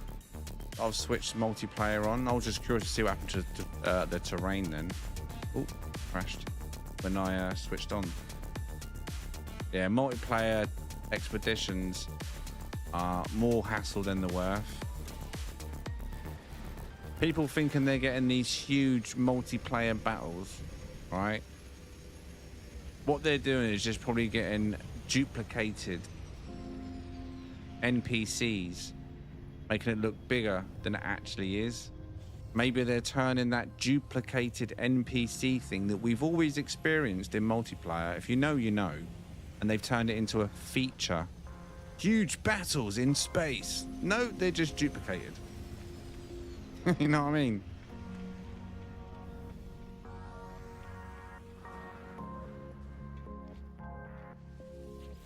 I've switched multiplayer on. I was just curious to see what happened to the terrain then. Oh, crashed when I switched on. Yeah, multiplayer expeditions are more hassle than they're worth. People thinking they're getting these huge multiplayer battles, right? What they're doing is just probably getting duplicated NPCs, making it look bigger than it actually is. Maybe they're turning that duplicated NPC thing that we've always experienced in multiplayer, if you know, you know, and they've turned it into a feature. Huge battles in space. No, they're just duplicated. You know what I mean?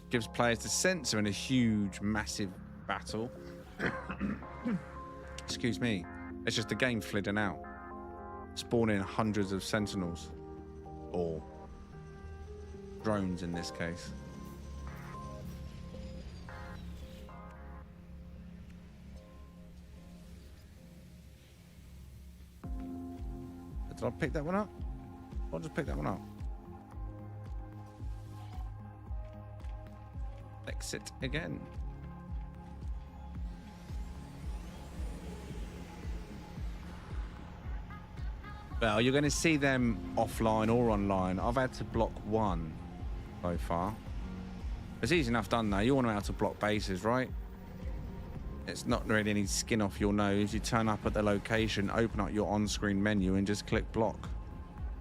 Gives players the sense of in a huge, massive battle. Excuse me. It's just the game flitting out. Spawning hundreds of sentinels. Or drones in this case. Did I pick that one up? I'll just pick that one up. Exit again. Well, you're going to see them offline or online. I've had to block one so far. It's easy enough done though. You want to know how to block bases, right? It's not really any skin off your nose. You turn up at the location, open up your on-screen menu and just click block.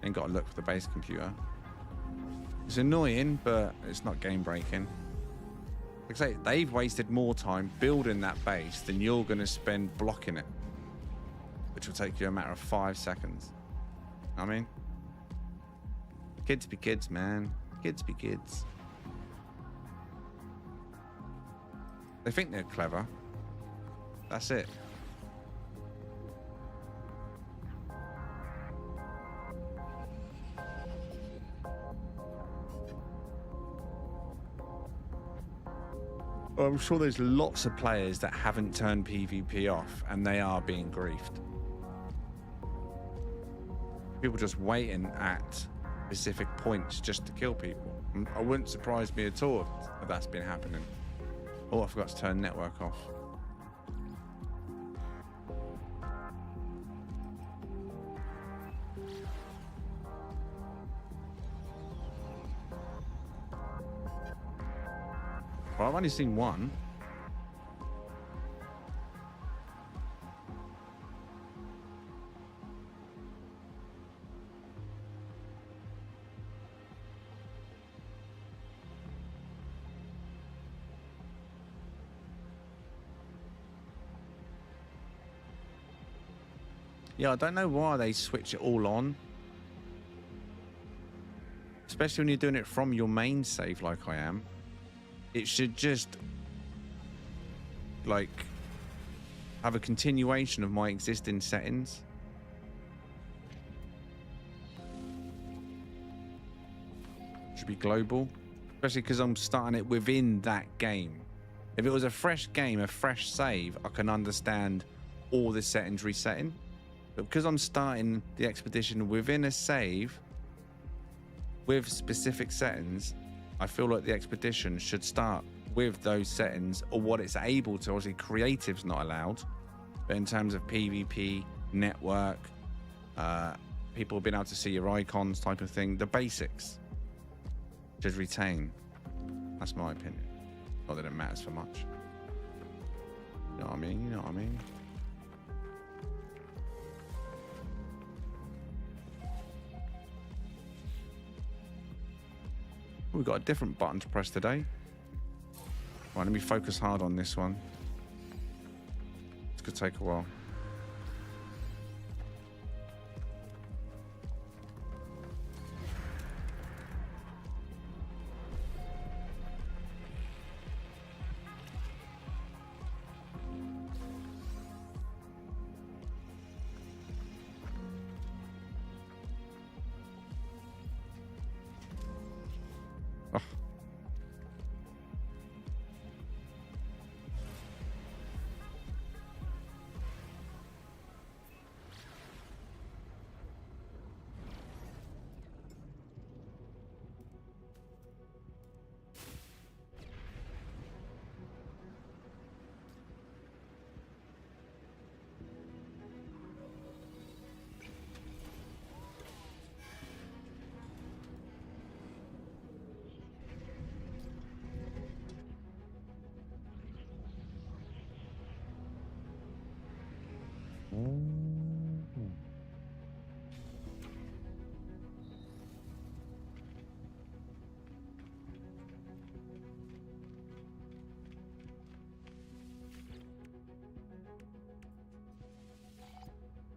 Ain't got to look for the base computer. It's annoying, but it's not game breaking. Like I say, they've wasted more time building that base than you're going to spend blocking it, which will take you a matter of 5 seconds. I mean, kids be kids, man. Kids be kids. They think they're clever. That's it. Well, I'm sure there's lots of players that haven't turned PvP off and they are being griefed. People just waiting at specific points just to kill people. I wouldn't surprise me at all if that's been happening. Oh, I forgot to turn network off. Well, I've only seen one. Yeah, I don't know why they switch it all on. especially when you're doing it from your main save like I am, it should just like have a continuation of my existing settings. Should be global, especially because I'm starting it within that game. If it was a fresh game, a fresh save, I can understand all the settings resetting. But because I'm starting the expedition within a save with specific settings, I feel like the expedition should start with those settings, or what it's able to. Obviously, creative's not allowed, but in terms of PvP, network, people being able to see your icons type of thing, the basics should retain. That's my opinion. Not that it matters for much. You know what I mean? You know what I mean? We've got a different button to press today. Right, let me focus hard on this one. This could take a while.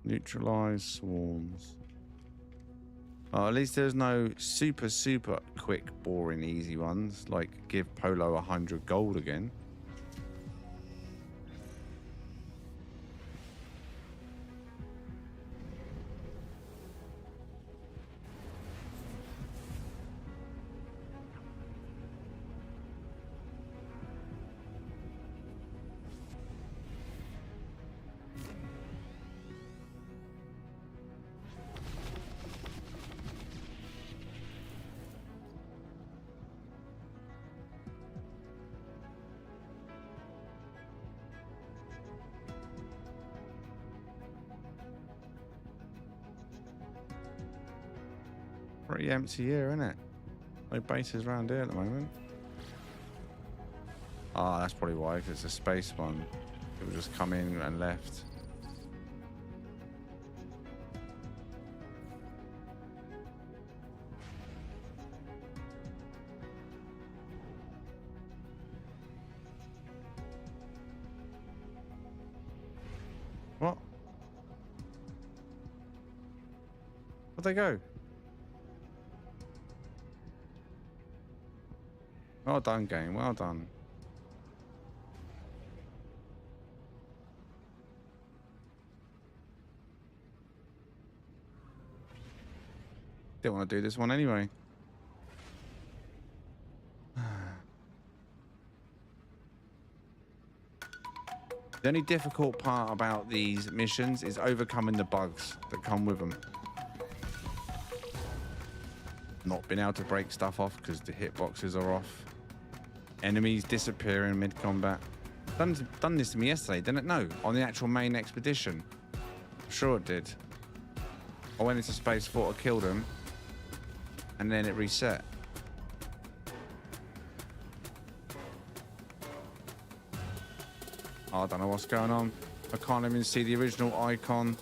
Neutralize swarms. Oh, at least there's no super quick, boring, easy ones, like give Polo 100 gold again. Pretty empty here, isn't it? No bases around here at the moment. Ah, that's probably why, because it's a space one. It will just come in and left. What? Where'd they go? Well done, game. Well done. Didn't want to do this one anyway. The only difficult part about these missions is overcoming the bugs that come with them. Not being able to break stuff off because the hitboxes are off. Enemies disappearing mid-combat. Done this to me yesterday, didn't it? No, on the actual main expedition. I'm sure it did. I went into space, thought I killed him, and then it reset. Oh, I don't know what's going on. I can't even see the original icon,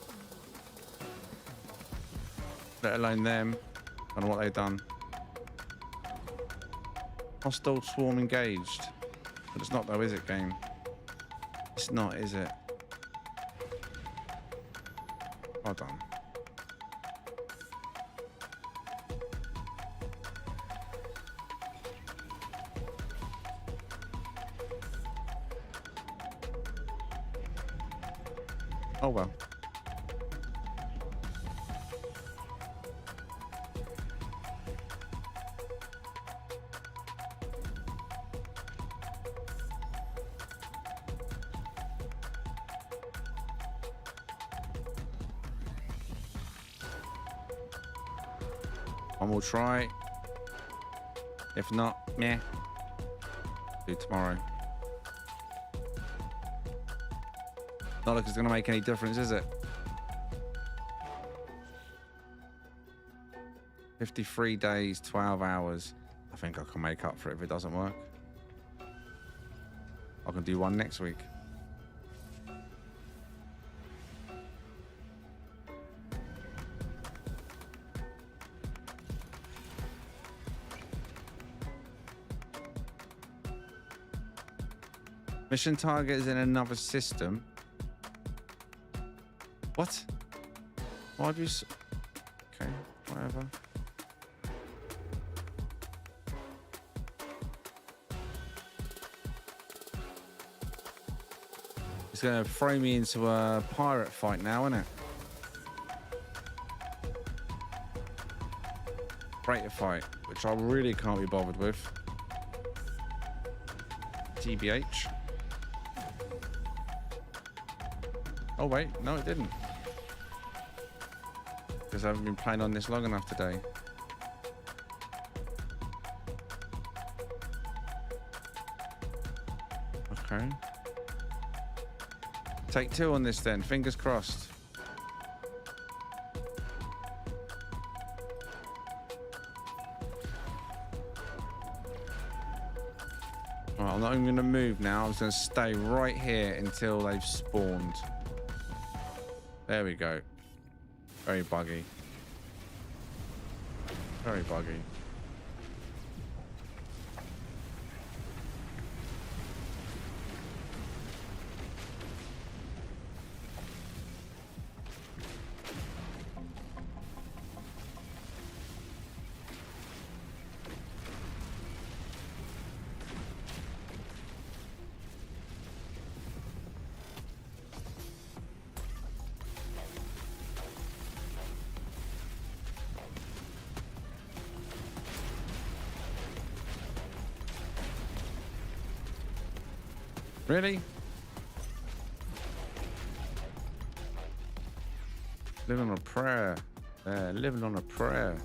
let alone them. I don't know what they've done. Hostile swarm engaged. But it's not though, is it, game? It's not, is it? Well done. Oh well. One more try. If not, meh. Do tomorrow. Not like it's going to make any difference, is it? 53 days, 12 hours. I think I can make up for it if it doesn't work. I can do one next week. Mission target is in another system. What? Why do you... Okay, whatever. It's going to throw me into a pirate fight now, isn't it? Freighter fight, which I really can't be bothered with. TBH. Oh wait, no it didn't. Because I haven't been playing on this long enough today. Okay. Take 2 on this then, fingers crossed. Alright, I'm not even going to move now. I'm just going to stay right here until they've spawned. There we go. Very buggy. Very buggy. Really? Living on a prayer. Living on a prayer.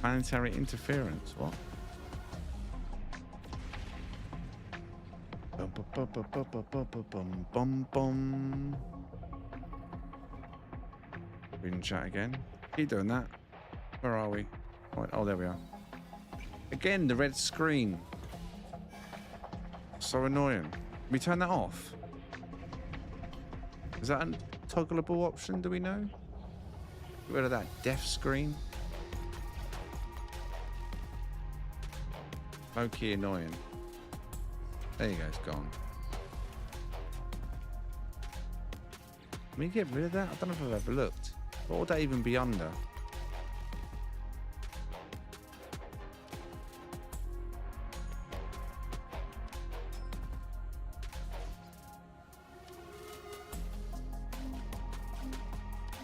Planetary interference, what? Bum, bum, bum, bum, bum, bum, bum, bum, bum. Reading chat again. Keep doing that. Where are we? Oh, there we are. Again, the red screen. So annoying. Can we turn that off? Is that a toggleable option? Do we know? Get rid of that deaf screen. Low-key annoying. There you go, it's gone. Can we get rid of that? I don't know if I've ever looked. What would that even be under?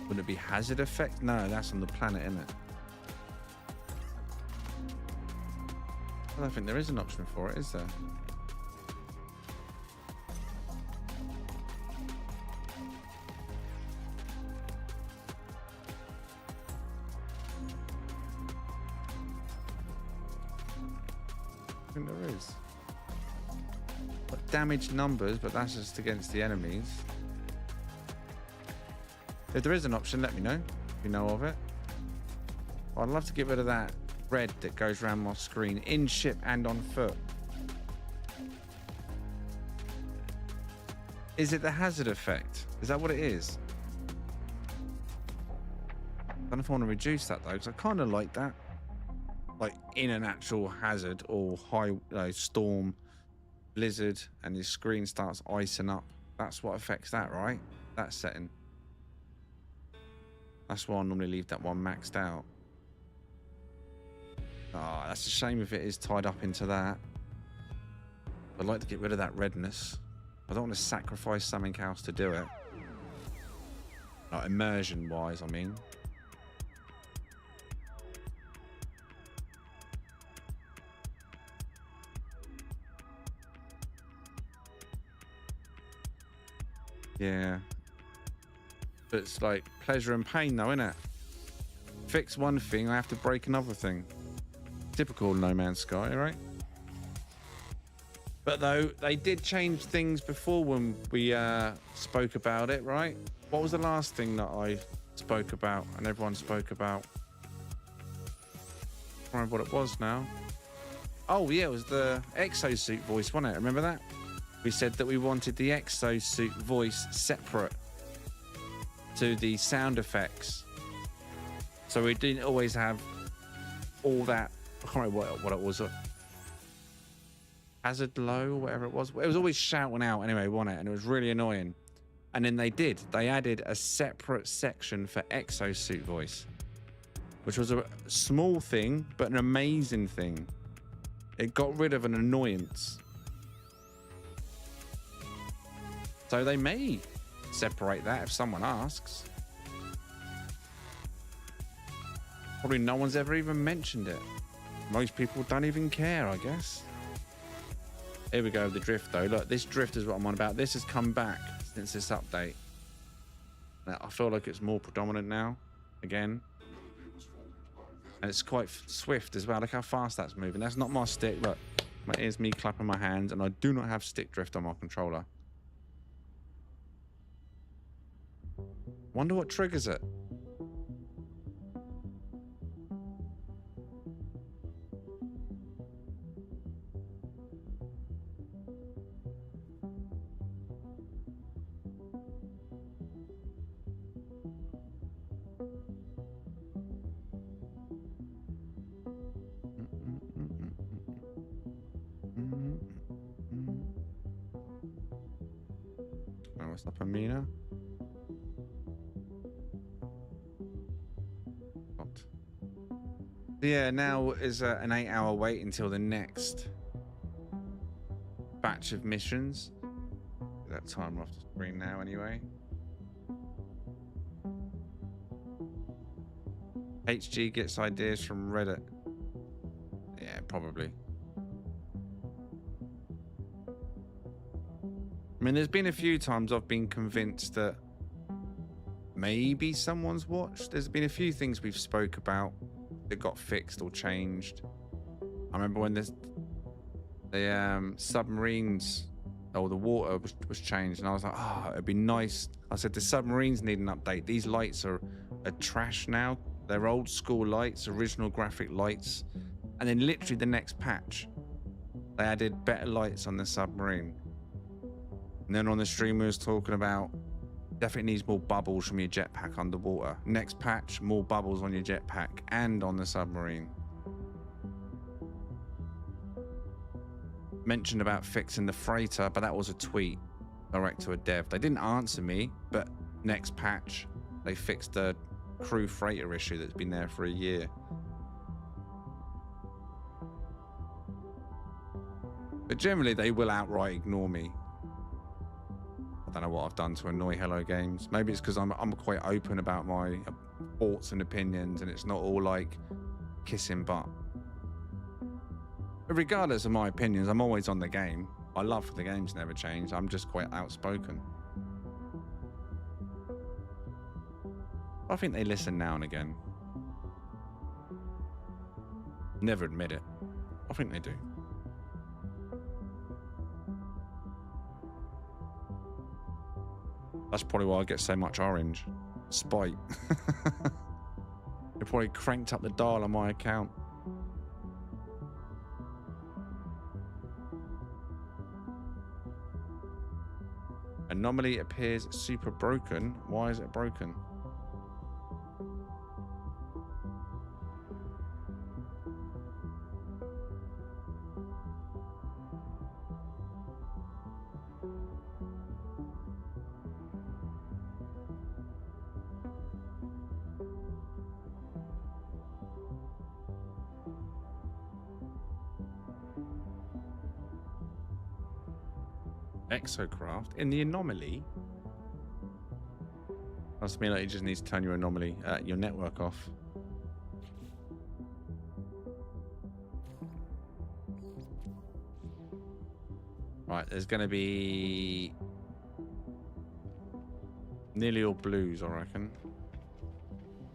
Would it be hazard effect? No, that's on the planet, isn't it? I don't think there is an option for it, is there? I think there is. Got damaged numbers, but that's just against the enemies. If there is an option, let me know if you know of it. I'd love to get rid of that red that goes around my screen in ship and on foot. Is it the hazard effect? Is that what it is? don't know if I want to reduce that though, because I kind of like that. Like in an actual hazard or high storm, blizzard, and your screen starts icing up. That's what affects that, right? That setting. That's why I normally leave that one maxed out. Ah, that's a shame if it is tied up into that. I'd like to get rid of that redness. I don't want to sacrifice something else to do it. Like immersion wise, I mean. Yeah. But it's like pleasure and pain though, innit? Fix one thing, I have to break another thing. Typical No Man's Sky, right? But though, they did change things before when we spoke about it, right? What was the last thing that I spoke about and everyone spoke about? I don't remember what it was now. Oh yeah, it was the exosuit voice, wasn't it? Remember that? We said that we wanted the exosuit voice separate to the sound effects. So we didn't always have all that. I can't remember what it was. Hazard low, or whatever it was. It was always shouting out anyway, wasn't it? And it was really annoying. And then they added a separate section for exosuit voice, which was a small thing, but an amazing thing. It got rid of an annoyance. So they may separate that if someone asks. Probably no one's ever even mentioned it. Most people don't even care, I guess. Here we go, the drift though. Look, this drift is what I'm on about. This has come back since this update. Now, I feel like it's more predominant now, again. And it's quite swift as well. Look how fast that's moving. That's not my stick. Look, here's me clapping my hands, and I do not have stick drift on my controller. Wonder what triggers it. Oh, what's up, Amina? Yeah, now is an 8-hour wait until the next batch of missions. That timer off the screen now, anyway. HG gets ideas from Reddit. Yeah, probably. I mean, there's been a few times I've been convinced that maybe someone's watched. There's been a few things we've spoke about that got fixed or changed. I remember when the submarines, or the water was changed, and I was like, oh, it'd be nice. I said, the submarines need an update. These lights are trash now. They're old school lights, original graphic lights. And then literally the next patch, they added better lights on the submarine. And then on the stream we was talking about definitely needs more bubbles from your jetpack underwater. Next patch, more bubbles on your jetpack and on the submarine. Mentioned about fixing the freighter, but that was a tweet direct to a dev. They didn't answer me, but next patch, they fixed the crew freighter issue that's been there for a year. But generally, they will outright ignore me. I don't know what I've done to annoy Hello Games. Maybe it's because I'm quite open about my thoughts and opinions, and it's not all like kissing butt. But regardless of my opinions, I'm always on the game. I love the game's never changed. I'm just quite outspoken. I think they listen now and again. Never admit it. I think they do. That's probably why I get so much orange. Spite. They probably cranked up the dial on my account. Anomaly appears super broken. Why is it broken? Exocraft in the anomaly. Must mean like you just need to turn your anomaly, your network off. Right, there's going to be nearly all blues, I reckon.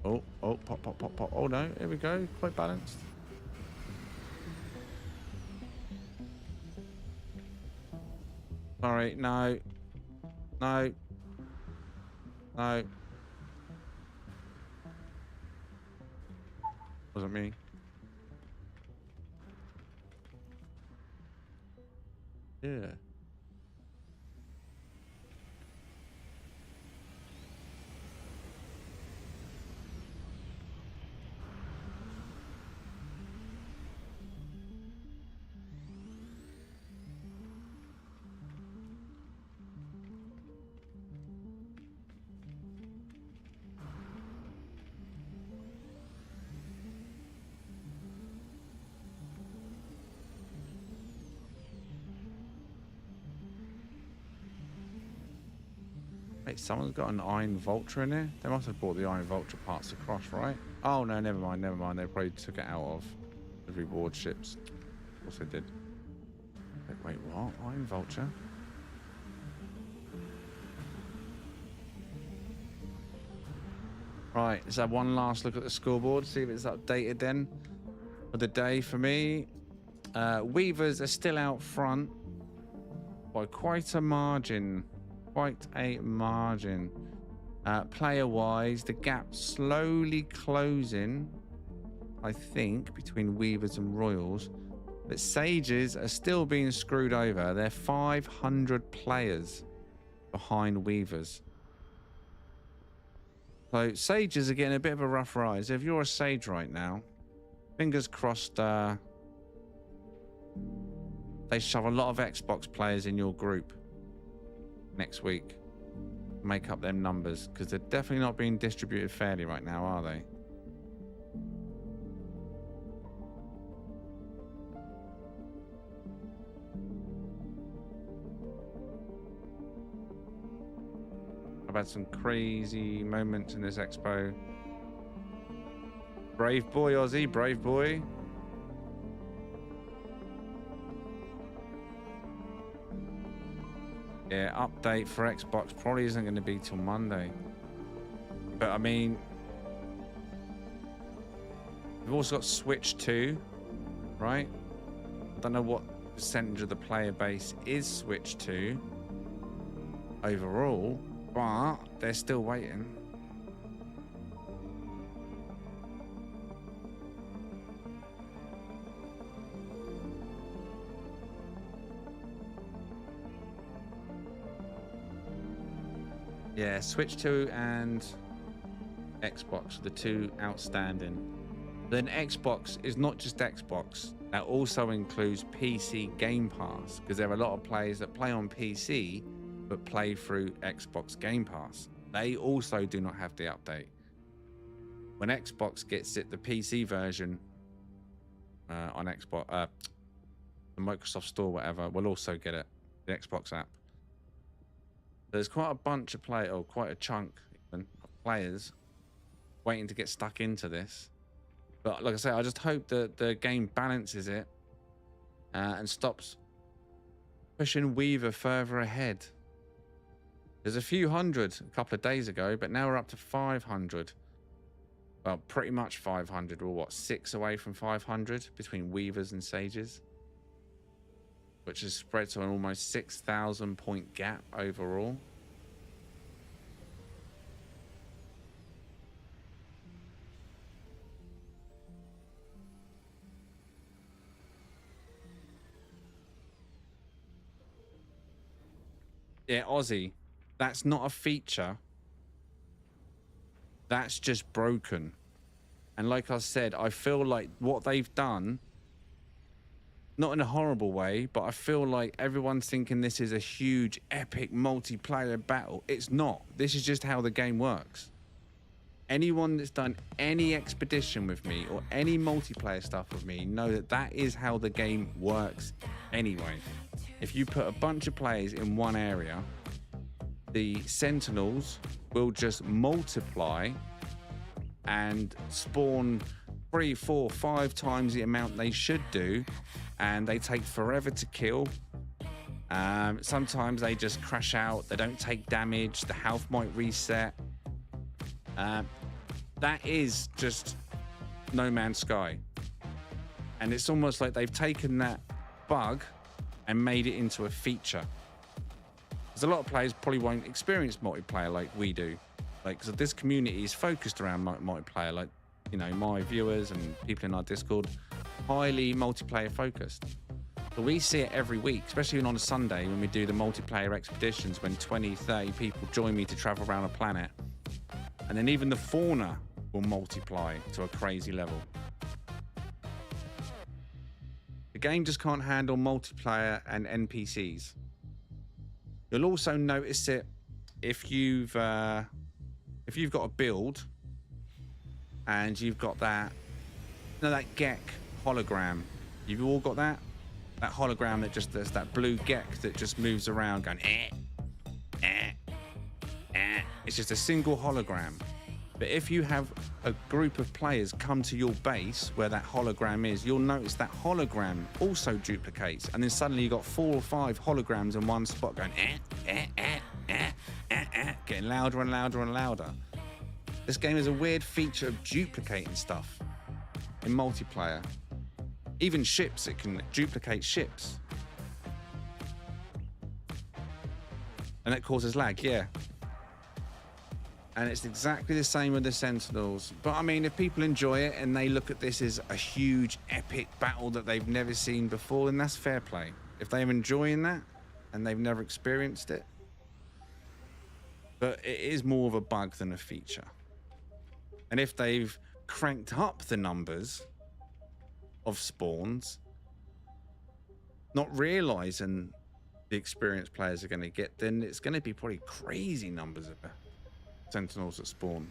Oh, pop, pop, pop, pop. Oh no, here we go. Quite balanced. Sorry, no. No. No. Wasn't me. Yeah. Wait, someone's got an Iron Vulture in there? They must have brought the Iron Vulture parts across, right? Oh, no, never mind, never mind. They probably took it out of the reward ships. Of course they did. Wait, what? Iron Vulture? Right, let's have one last look at the scoreboard, see if it's updated then for the day for me. Weavers are still out front by quite a margin. Quite a margin. Player-wise, the gap slowly closing, I think, between Weavers and Royals. But Sages are still being screwed over. They're 500 players behind Weavers. So Sages are getting a bit of a rough ride. So if you're a Sage right now, fingers crossed they shove a lot of Xbox players in your group next week. Make up them numbers, because they're definitely not being distributed fairly right now, are they? I've had some crazy moments in this expo. Brave boy, Aussie, brave boy. Yeah, update for Xbox probably isn't going to be till Monday. But I mean, we've also got Switch 2, right? I don't know what percentage of the player base is Switch 2 overall, but they're still waiting. Yeah, Switch 2 and Xbox are the two outstanding. Then Xbox is not just Xbox. That also includes PC Game Pass, because there are a lot of players that play on PC but play through Xbox Game Pass. They also do not have the update. When Xbox gets it, the PC version on Xbox, the Microsoft Store, whatever, will also get it, the Xbox app. There's quite a bunch of quite a chunk even, of players waiting to get stuck into this. But like I say, I just hope that the game balances it and stops pushing Weaver further ahead. There's a few hundred a couple of days ago, but now we're up to 500. Well, pretty much 500. We're what, 6 away from 500 between Weavers and Sages, which has spread to an almost 6,000 point gap overall. Yeah, Aussie, that's not a feature. That's just broken. And like I said, I feel like what they've done, not in a horrible way, but I feel like everyone's thinking this is a huge, epic multiplayer battle. It's not. This is just how the game works. Anyone that's done any expedition with me or any multiplayer stuff with me know that that is how the game works anyway. If you put a bunch of players in one area, the sentinels will just multiply and spawn 3, 4, 5 times the amount they should do, and they take forever to kill. Sometimes they just crash out, they don't take damage, the health might reset. That is just No Man's Sky. And it's almost like they've taken that bug and made it into a feature. Because a lot of players probably won't experience multiplayer like we do. Like, so this community is focused around multiplayer. Like, you know, my viewers and people in our Discord, highly multiplayer focused. But we see it every week, especially on a Sunday when we do the multiplayer expeditions, when 20, 30 people join me to travel around a planet. And then even the fauna will multiply to a crazy level. The game just can't handle multiplayer and NPCs. You'll also notice it if you've got a build and you've got that, you know, that Gek hologram. You've all got that? That hologram that just, there's that blue Gek that just moves around going It's just a single hologram. But if you have a group of players come to your base where that hologram is, you'll notice that hologram also duplicates. And then suddenly you've got 4 or 5 holograms in one spot going getting louder and louder and louder. This game is a weird feature of duplicating stuff in multiplayer. Even ships, it can duplicate ships. And that causes lag, yeah. And it's exactly the same with the Sentinels. But I mean, if people enjoy it and they look at this as a huge epic battle that they've never seen before, then that's fair play. If they're enjoying that and they've never experienced it. But it is more of a bug than a feature. And if they've cranked up the numbers of spawns, not realizing the experienced players are going to get, then it's going to be probably crazy numbers of Sentinels that spawn.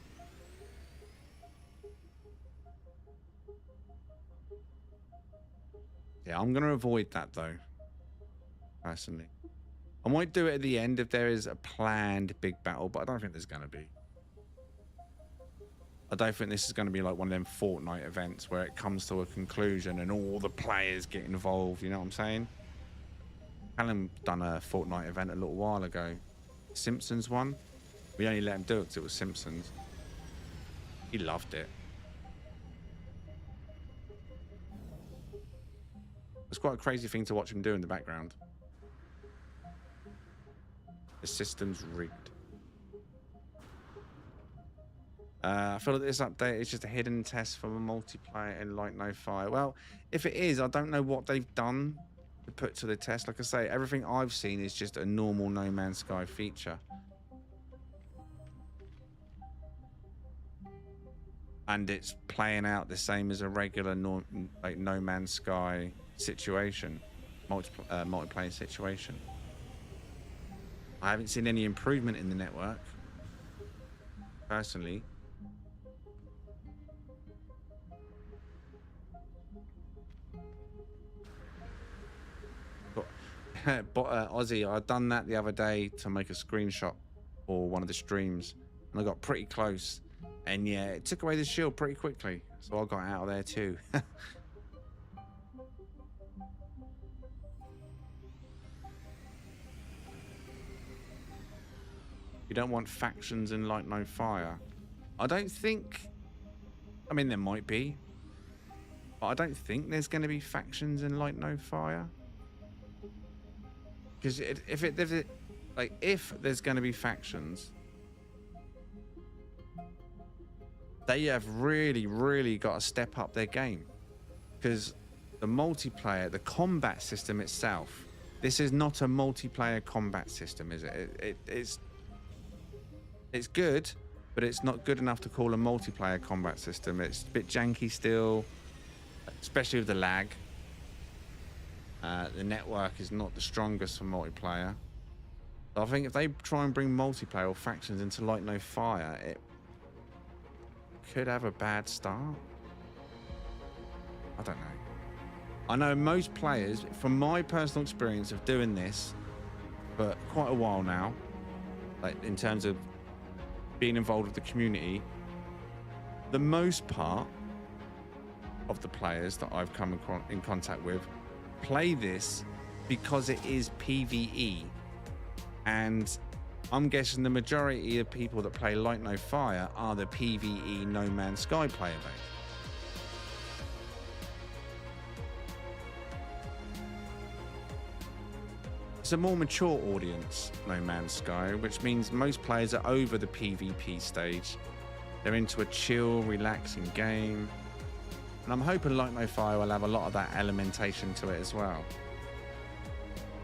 Yeah, I'm going to avoid that though, personally. I might do it at the end if there is a planned big battle, but I don't think there's going to be. I don't think this is going to be like one of them Fortnite events where it comes to a conclusion and all the players get involved, you know what I'm saying? Callum done a Fortnite event a little while ago. Simpsons one. We only let him do it because it was Simpsons. He loved it. It's quite a crazy thing to watch him do in the background. The system's rigged. I feel like this update is just a hidden test from a multiplayer in Light No Fire. Well, if it is, I don't know what they've done to put to the test. Like I say, everything I've seen is just a normal No Man's Sky feature. And it's playing out the same as a regular No Man's Sky situation, multiplayer situation. I haven't seen any improvement in the network, personally. But Aussie, I'd done that the other day to make a screenshot for one of the streams, and I got pretty close. And yeah, it took away the shield pretty quickly, so I got out of there too. You don't want factions in Light No Fire. I don't think... I mean, there might be. But I don't think there's going to be factions in Light No Fire. Because if there's going to be factions... they have really got to step up their game, because the multiplayer, the combat system itself, this is not a multiplayer combat system, is it? It's good, but it's not good enough to call a multiplayer combat system. It's a bit janky still, especially with the lag. The network is not the strongest for multiplayer. So I think if they try and bring multiplayer or factions into Light No Fire, could have a bad start. I don't know. I know most players, from my personal experience of doing this for quite a while now, like in terms of being involved with the community, the most part of the players that I've come in contact with play this because it is PvE, and I'm guessing the majority of people that play Light No Fire are the PvE No Man's Sky player base. It's a more mature audience, No Man's Sky, which means most players are over the PvP stage. They're into a chill, relaxing game. And I'm hoping Light No Fire will have a lot of that elementation to it as well.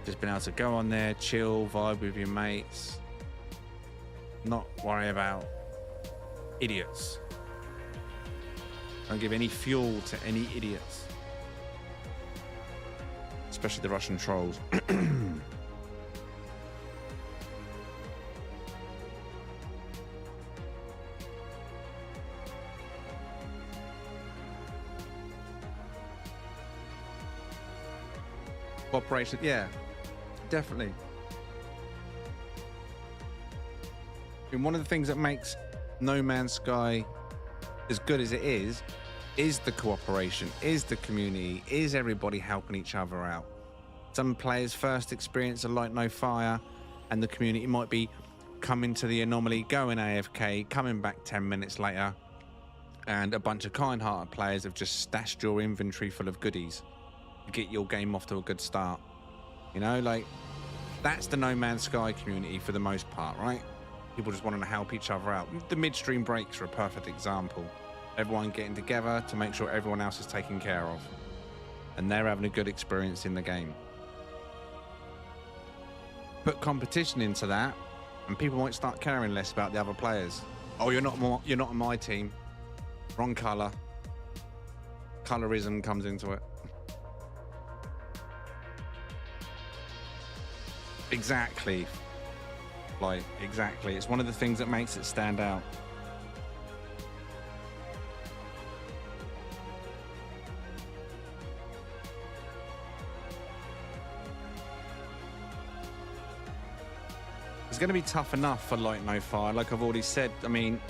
Just being able to go on there, chill, vibe with your mates. Not worry about idiots. Don't give any fuel to any idiots. Especially the Russian trolls. Cooperation, yeah, definitely. And one of the things that makes No Man's Sky as good as it is the cooperation, is the community, is everybody helping each other out. Some players first experience a Light No Fire, and the community might be coming to the anomaly, going AFK, coming back 10 minutes later, and a bunch of kind-hearted players have just stashed your inventory full of goodies to get your game off to a good start. You know, like, that's the No Man's Sky community for the most part, right? People just wanting to help each other out. The midstream breaks are a perfect example. Everyone getting together to make sure everyone else is taken care of, and they're having a good experience in the game. Put competition into that, and people might start caring less about the other players. Oh, you're not on my team. Wrong colour. Colorism comes into it. Exactly. Like, exactly. It's one of the things that makes it stand out. It's going to be tough enough for Light No Fire, like I've already said. I mean,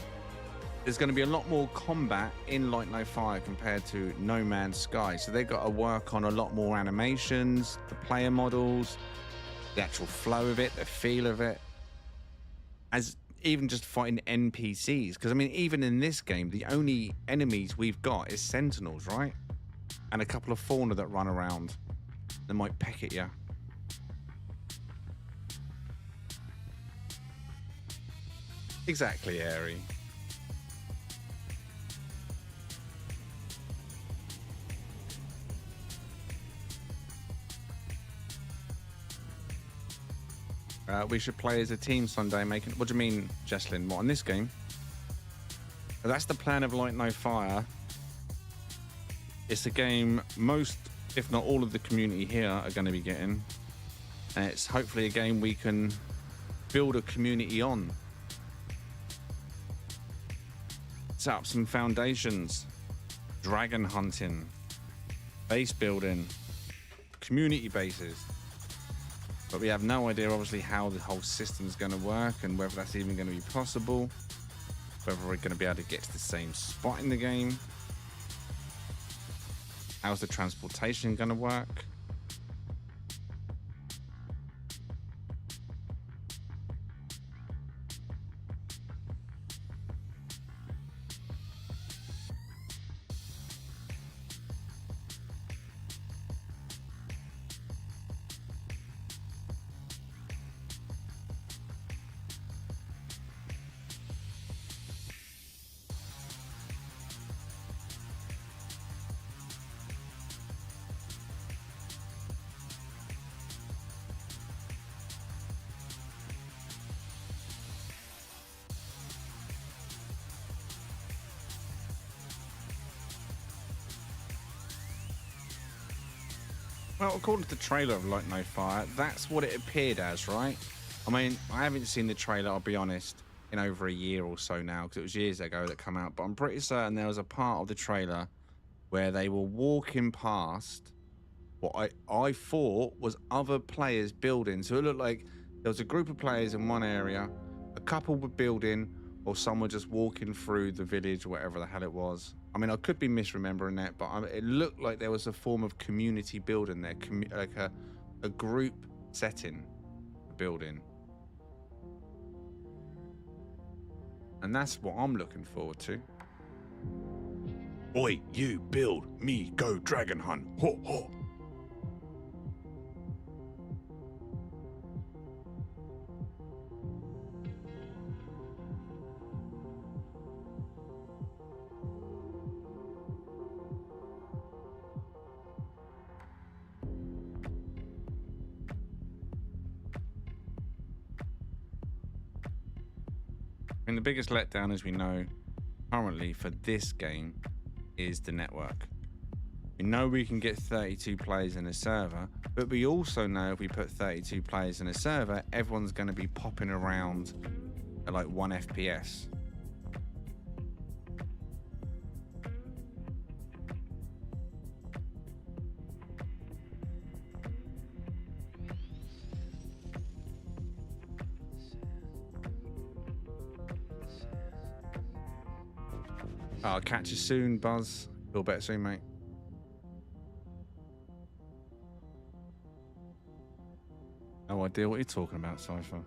there's going to be a lot more combat in Light No Fire compared to No Man's Sky. So they've got to work on a lot more animations, the player models, the actual flow of it, the feel of it. As even just fighting NPCs. Because, I mean, even in this game, the only enemies we've got is Sentinels, right? And a couple of fauna that run around that might peck at you. Exactly, Airy. We should play as a team Sunday. What do you mean, Jesslyn? What, in this game? That's the plan of Light No Fire. It's a game most, if not all of the community here are going to be getting. And it's hopefully a game we can build a community on. Set up some foundations. Dragon hunting. Base building. Community bases. But we have no idea, obviously, how the whole system's going to work and whether that's even going to be possible. Whether we're going to be able to get to the same spot in the game. How's the transportation going to work? Well, according to the trailer of Light No Fire, that's what it appeared as, right? I mean, I haven't seen the trailer, I'll be honest. in over a year or so now, because it was years ago that come out. But I'm pretty certain there was a part of the trailer where they were walking past what I thought was other players building. So it looked like there was a group of players in one area, a couple were building, or some were just walking through the village or whatever the hell it was. I mean, I could be misremembering that, but it looked like there was a form of community building there, like a group setting building. And that's what I'm looking forward to. Oi, you build, me go dragon hunt. Ho, ho. I mean, the biggest letdown, as we know, currently for this game is the network. We know we can get 32 players in a server, but we also know if we put 32 players in a server, everyone's going to be popping around at like 1 FPS. I'll catch you soon, Buzz. Feel better soon, mate. No idea what you're talking about, Cypher.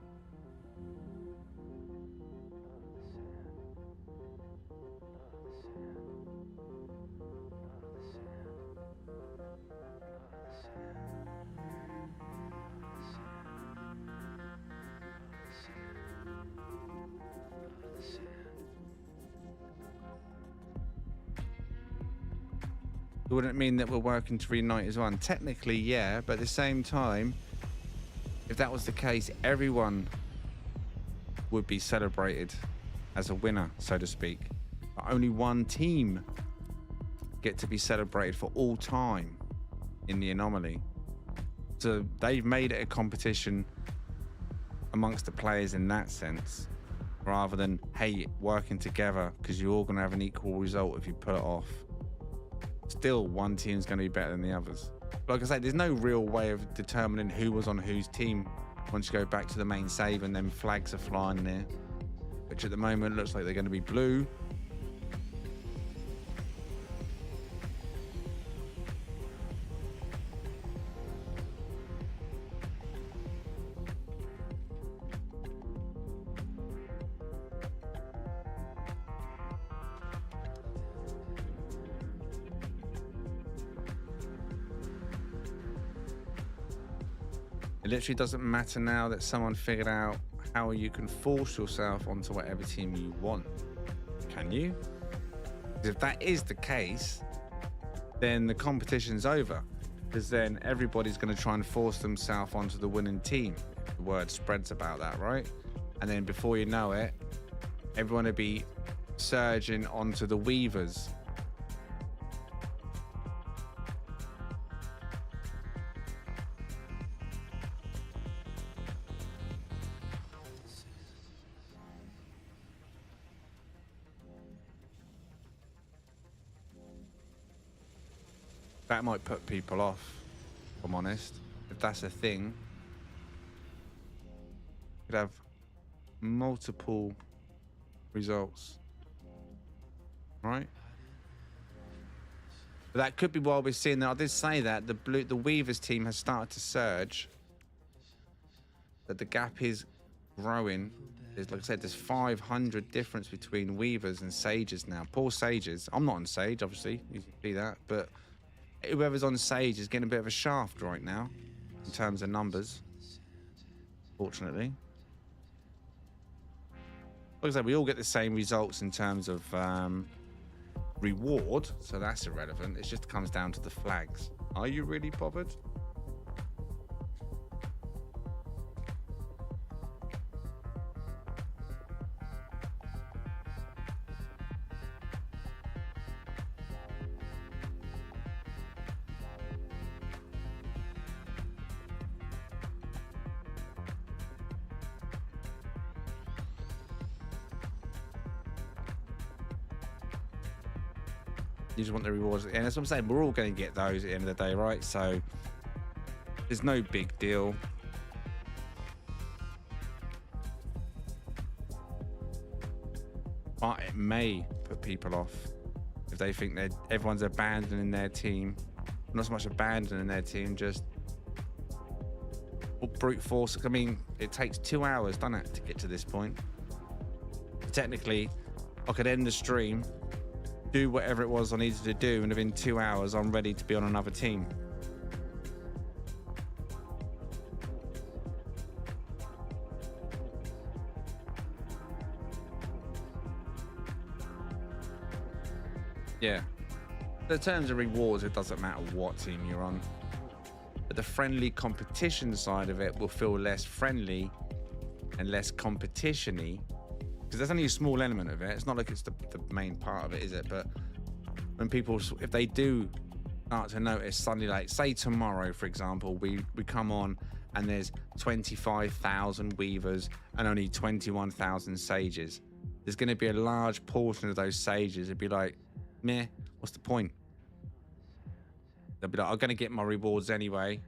Wouldn't it mean that we're working to reunite as one? Technically, yeah, but at the same time, if that was the case, everyone would be celebrated as a winner, so to speak. But only one team get to be celebrated for all time in the anomaly. So they've made it a competition amongst the players in that sense, rather than, hey, working together because you're all going to have an equal result if you pull it off. Still, one team's going to be better than the others. Like I said, there's no real way of determining who was on whose team once you go back to the main save and then flags are flying there, which at the moment looks like they're going to be blue. It literally doesn't matter now that someone figured out how you can force yourself onto whatever team you want. Can you? Because if that is the case, then the competition's over. Because then everybody's going to try and force themselves onto the winning team. The word spreads about that, right? And then before you know it, everyone will be surging onto the Weavers. That might put people off, if I'm honest. If that's a thing, you could have multiple results, right? But that could be why we're seeing that. I did say that the Weavers team has started to surge. That the gap is growing. There's, like I said, there's 500 difference between Weavers and Sages now. Poor Sages. I'm not on Sage, obviously. You can see that, but whoever's on Sage is getting a bit of a shaft right now in terms of numbers, fortunately. Like I said, we all get the same results in terms of reward, so that's irrelevant. It just comes down to the flags. Are you really bothered? You just want the rewards at the end. That's what I'm saying. We're all going to get those at the end of the day, right? So there's no big deal. But it may put people off if they think that everyone's abandoning their team. Not so much abandoning their team, just brute force. I mean, it takes 2 hours, doesn't it, to get to this point? Technically, I could end the stream, do whatever it was I needed to do, and within 2 hours, I'm ready to be on another team. Yeah. In terms of rewards, it doesn't matter what team you're on. But the friendly competition side of it will feel less friendly and less competition-y. Because there's only a small element of it. It's not like it's the main part of it, is it? But when people, if they do start to notice suddenly, like say tomorrow, for example, we come on and there's 25,000 weavers and only 21,000 sages. There's going to be a large portion of those sages. It'd be like, meh, what's the point? They'll be like, I'm going to get my rewards anyway.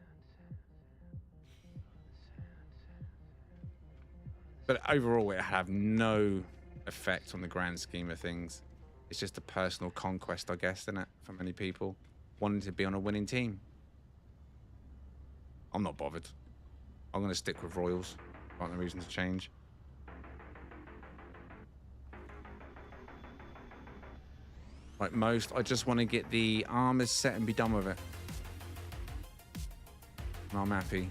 But overall, it have no effect on the grand scheme of things. It's just a personal conquest, I guess, isn't it? For many people, wanting to be on a winning team. I'm not bothered. I'm going to stick with Royals. Got no reason to change. Like most, I just want to get the armors set and be done with it. And I'm happy.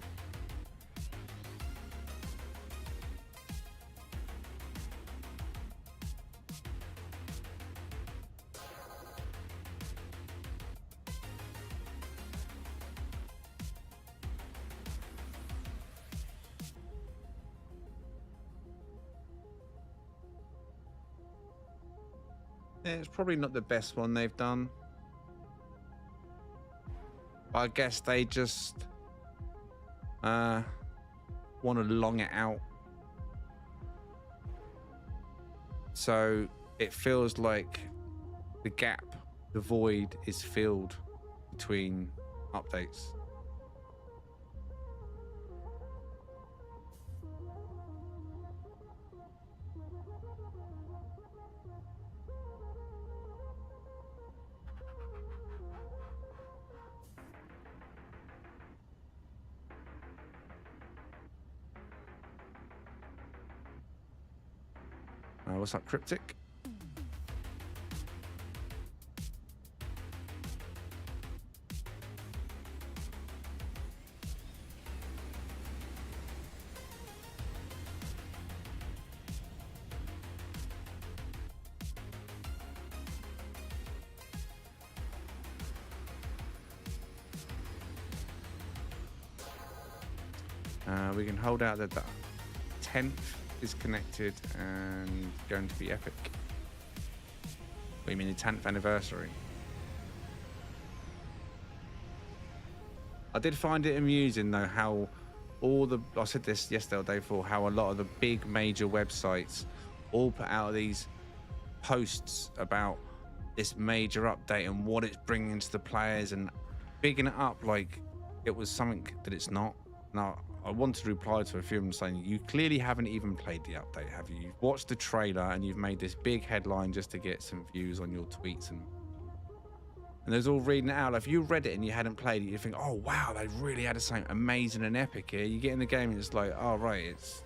Yeah, it's probably not the best one they've done. But I guess they just want to long it out. So it feels like the gap, the void is filled between updates. What's up, Cryptic? We can hold out that the 10th is connected and going to be epic. What do you mean, the 10th anniversary? I did find it amusing though how all the, I said this yesterday or the day before, how a lot of the big major websites all put out these posts about this major update and what it's bringing to the players and bigging it up like it was something that it's not. Now, I wanted to reply to a few of them saying, you clearly haven't even played the update, have you? You've watched the trailer and you've made this big headline just to get some views on your tweets. And there's all reading it out. Like, if you read it and you hadn't played it, you think, oh, wow, they really had something amazing and epic here. You get in the game and it's like, oh, right, it's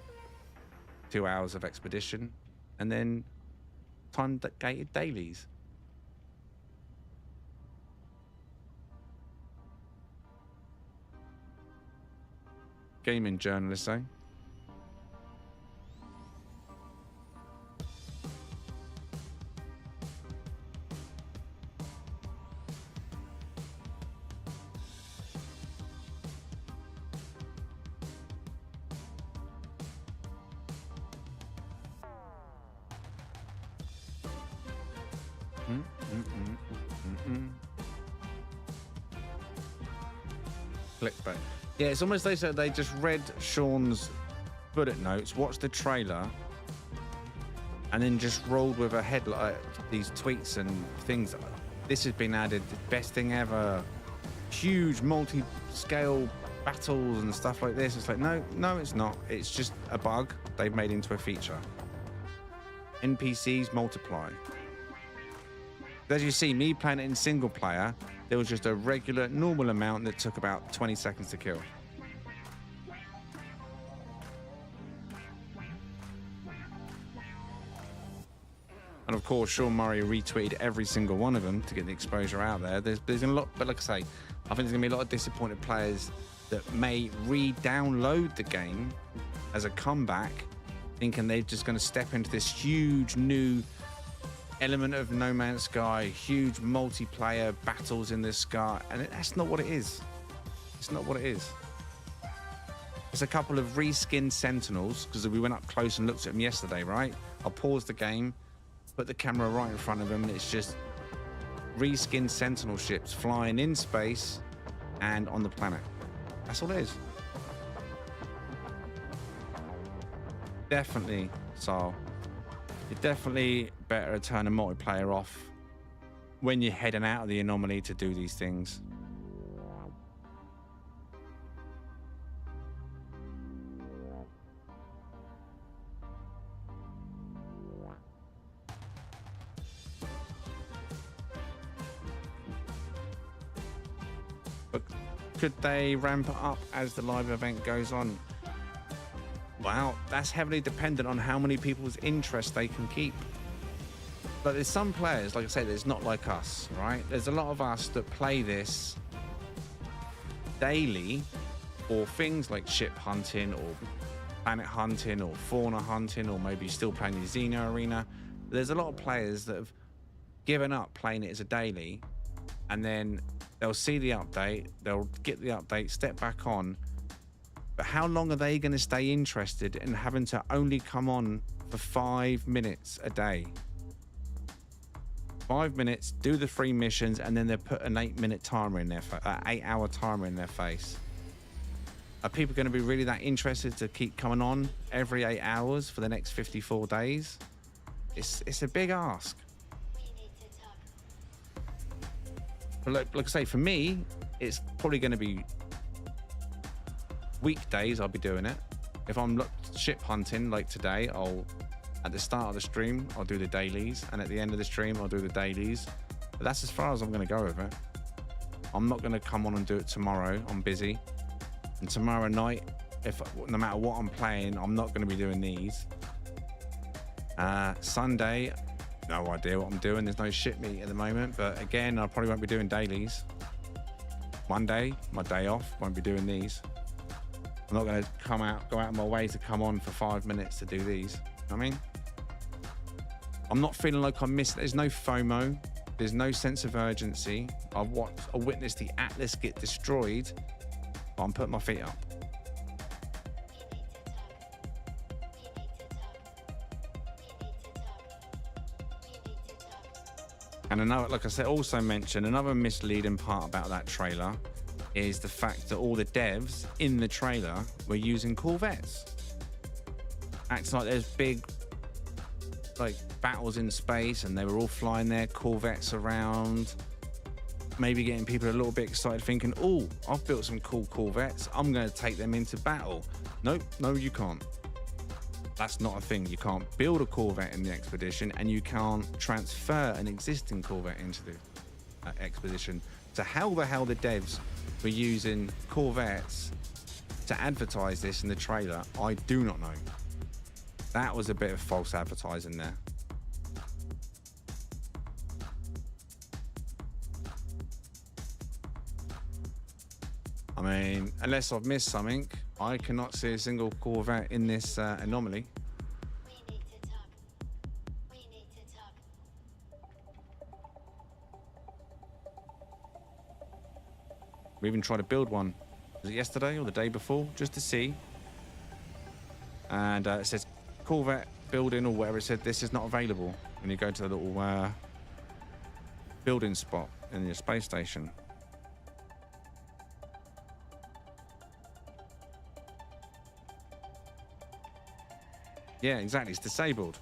2 hours of expedition and then time-gated dailies. Gaming journalists, eh? Clickbait. Yeah, it's almost they said they just read Sean's bullet notes, watched the trailer, and then just rolled with a headline, these tweets and things. this has been added, the best thing ever. Huge multi-scale battles and stuff like this. It's like, no, it's not. It's just a bug they've made into a feature. NPCs multiply. As you see, me playing it in single player, there was just a regular, normal amount that took about 20 seconds to kill. And of course, Sean Murray retweeted every single one of them to get the exposure out there. There's a lot, but like I say, I think there's gonna be a lot of disappointed players that may re-download the game as a comeback, thinking they're just gonna step into this huge new element of No Man's Sky, huge multiplayer battles in the sky, and that's not what it is. It's not what it is. It's a couple of reskinned Sentinels, because we went up close and looked at them yesterday, right? I'll pause the game, put the camera right in front of them, and it's just reskinned Sentinel ships flying in space and on the planet. That's all it is. Definitely, Sal. You're definitely better to turn a multiplayer off when you're heading out of the anomaly to do these things. But could they ramp it up as the live event goes on? Well, that's heavily dependent on how many people's interest they can keep. But there's some players, like I say, that's not like us, right? There's a lot of us that play this daily for things like ship hunting or planet hunting or fauna hunting, or maybe still playing the Xeno Arena. There's a lot of players that have given up playing it as a daily, and then they'll see the update, they'll get the update, step back on. But how long are they going to stay interested in having to only come on for 5 minutes a day? 5 minutes, do the 3 missions, and then they put an 8-minute timer in their 8-hour timer in their face. Are people going to be really that interested to keep coming on every 8 hours for the next 54 days? It's a big ask. But like I say, for me, it's probably going to be weekdays. I'll be doing it. If I'm ship hunting like today, at the start of the stream I'll do the dailies, and at the end of the stream I'll do the dailies. But that's as far as I'm going to go with it. I'm not going to come on and do it tomorrow. I'm busy. And tomorrow night, no matter what I'm playing, I'm not going to be doing these. Sunday, no idea what I'm doing. There's no ship meet at the moment, but again, I probably won't be doing dailies. Monday, my day off, won't be doing these. I'm not going to go out of my way to come on for 5 minutes to do these. I mean, I'm not feeling like I'm missing. There's no FOMO. There's no sense of urgency. I witnessed the Atlas get destroyed, but I'm putting my feet up. And another, like I said, also mentioned another misleading part about that trailer is the fact that all the devs in the trailer were using Corvettes. Acts like there's big battles in space and they were all flying their Corvettes around, maybe getting people a little bit excited, thinking, oh, I've built some cool Corvettes, I'm going to take them into battle. Nope, no, you can't. That's not a thing. You can't build a Corvette in the expedition, and you can't transfer an existing Corvette into the expedition. So how the hell the devs were using Corvettes to advertise this in the trailer, I do not know. That was a bit of false advertising there. I mean, unless I've missed something, I cannot see a single Corvette in this anomaly. We even tried to build one. Was it yesterday or the day before? Just to see. And it says Corvette building or whatever. It said this is not available when you go to the little building spot in your space station. Yeah, exactly. It's disabled.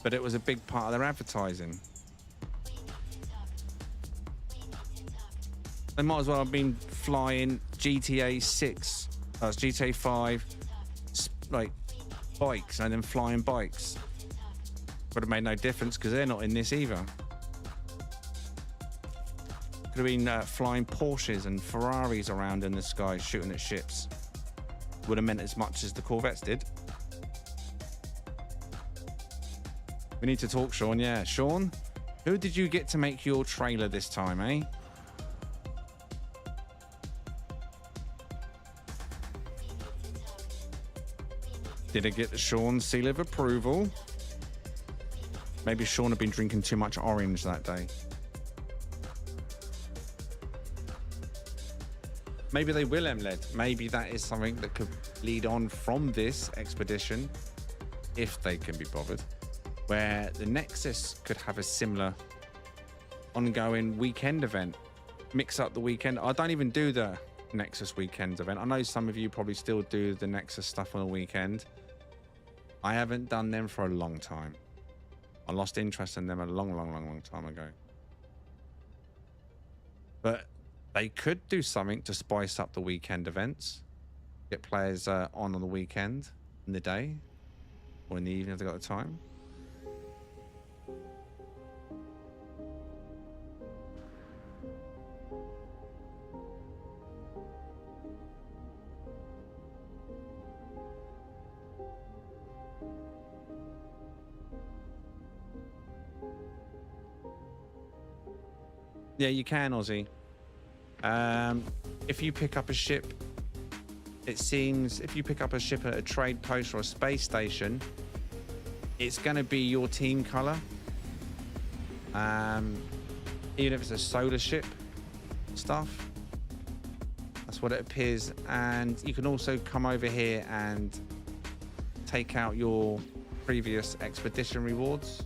But it was a big part of their advertising. They might as well have been flying GTA 6, that's GTA 5, like bikes and then flying bikes. Would have made no difference because they're not in this either. Could have been flying Porsches and Ferraris around in the sky shooting at ships. Would have meant as much as the Corvettes did. We need to talk, Sean. Yeah, Sean, who did you get to make your trailer this time, eh? Did it get Sean's seal of approval? Maybe Sean had been drinking too much orange that day. Maybe they will MLED. Maybe that is something that could lead on from this expedition, if they can be bothered, where the Nexus could have a similar ongoing weekend event. Mix up the weekend. I don't even do the Nexus weekend event. I know some of you probably still do the Nexus stuff on the weekend. I haven't done them for a long time. I lost interest in them a long time ago. But they could do something to spice up the weekend events. Get players on the weekend, in the day, or in the evening if they've got the time. Yeah, you can, Aussie. If you pick up a ship, it seems if you pick up a ship at a trade post or a space station, it's going to be your team color. Even if it's a solar ship stuff, that's what it appears. And you can also come over here and take out your previous expedition rewards.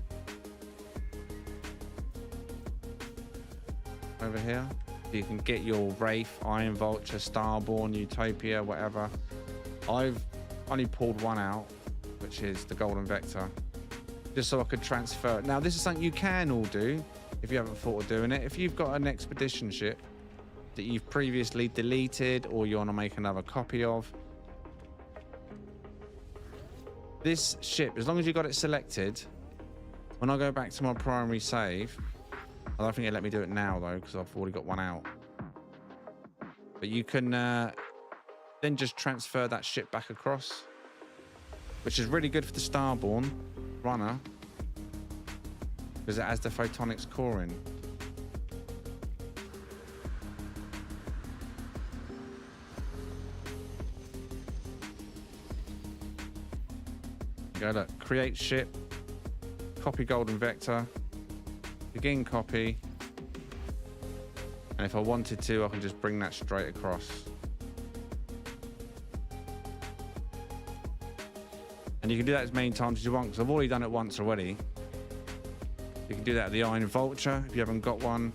Over here, you can get your Wraith, Iron Vulture, Starborn, Utopia, whatever. I've only pulled one out, which is the Golden Vector, just so I could transfer. Now, this is something you can all do if you haven't thought of doing it. If you've got an expedition ship that you've previously deleted or you want to make another copy of, this ship, as long as you got it selected, when I go back to my primary save, I don't think it'll let me do it now though, because I've already got one out. But you can then just transfer that ship back across, which is really good for the Starborn runner, because it has the photonics core in. Go look, create ship, copy Golden Vector, begin copy, and if I wanted to, I can just bring that straight across. And you can do that as many times as you want, because I've already done it once already. You can do that with the Iron Vulture if you haven't got one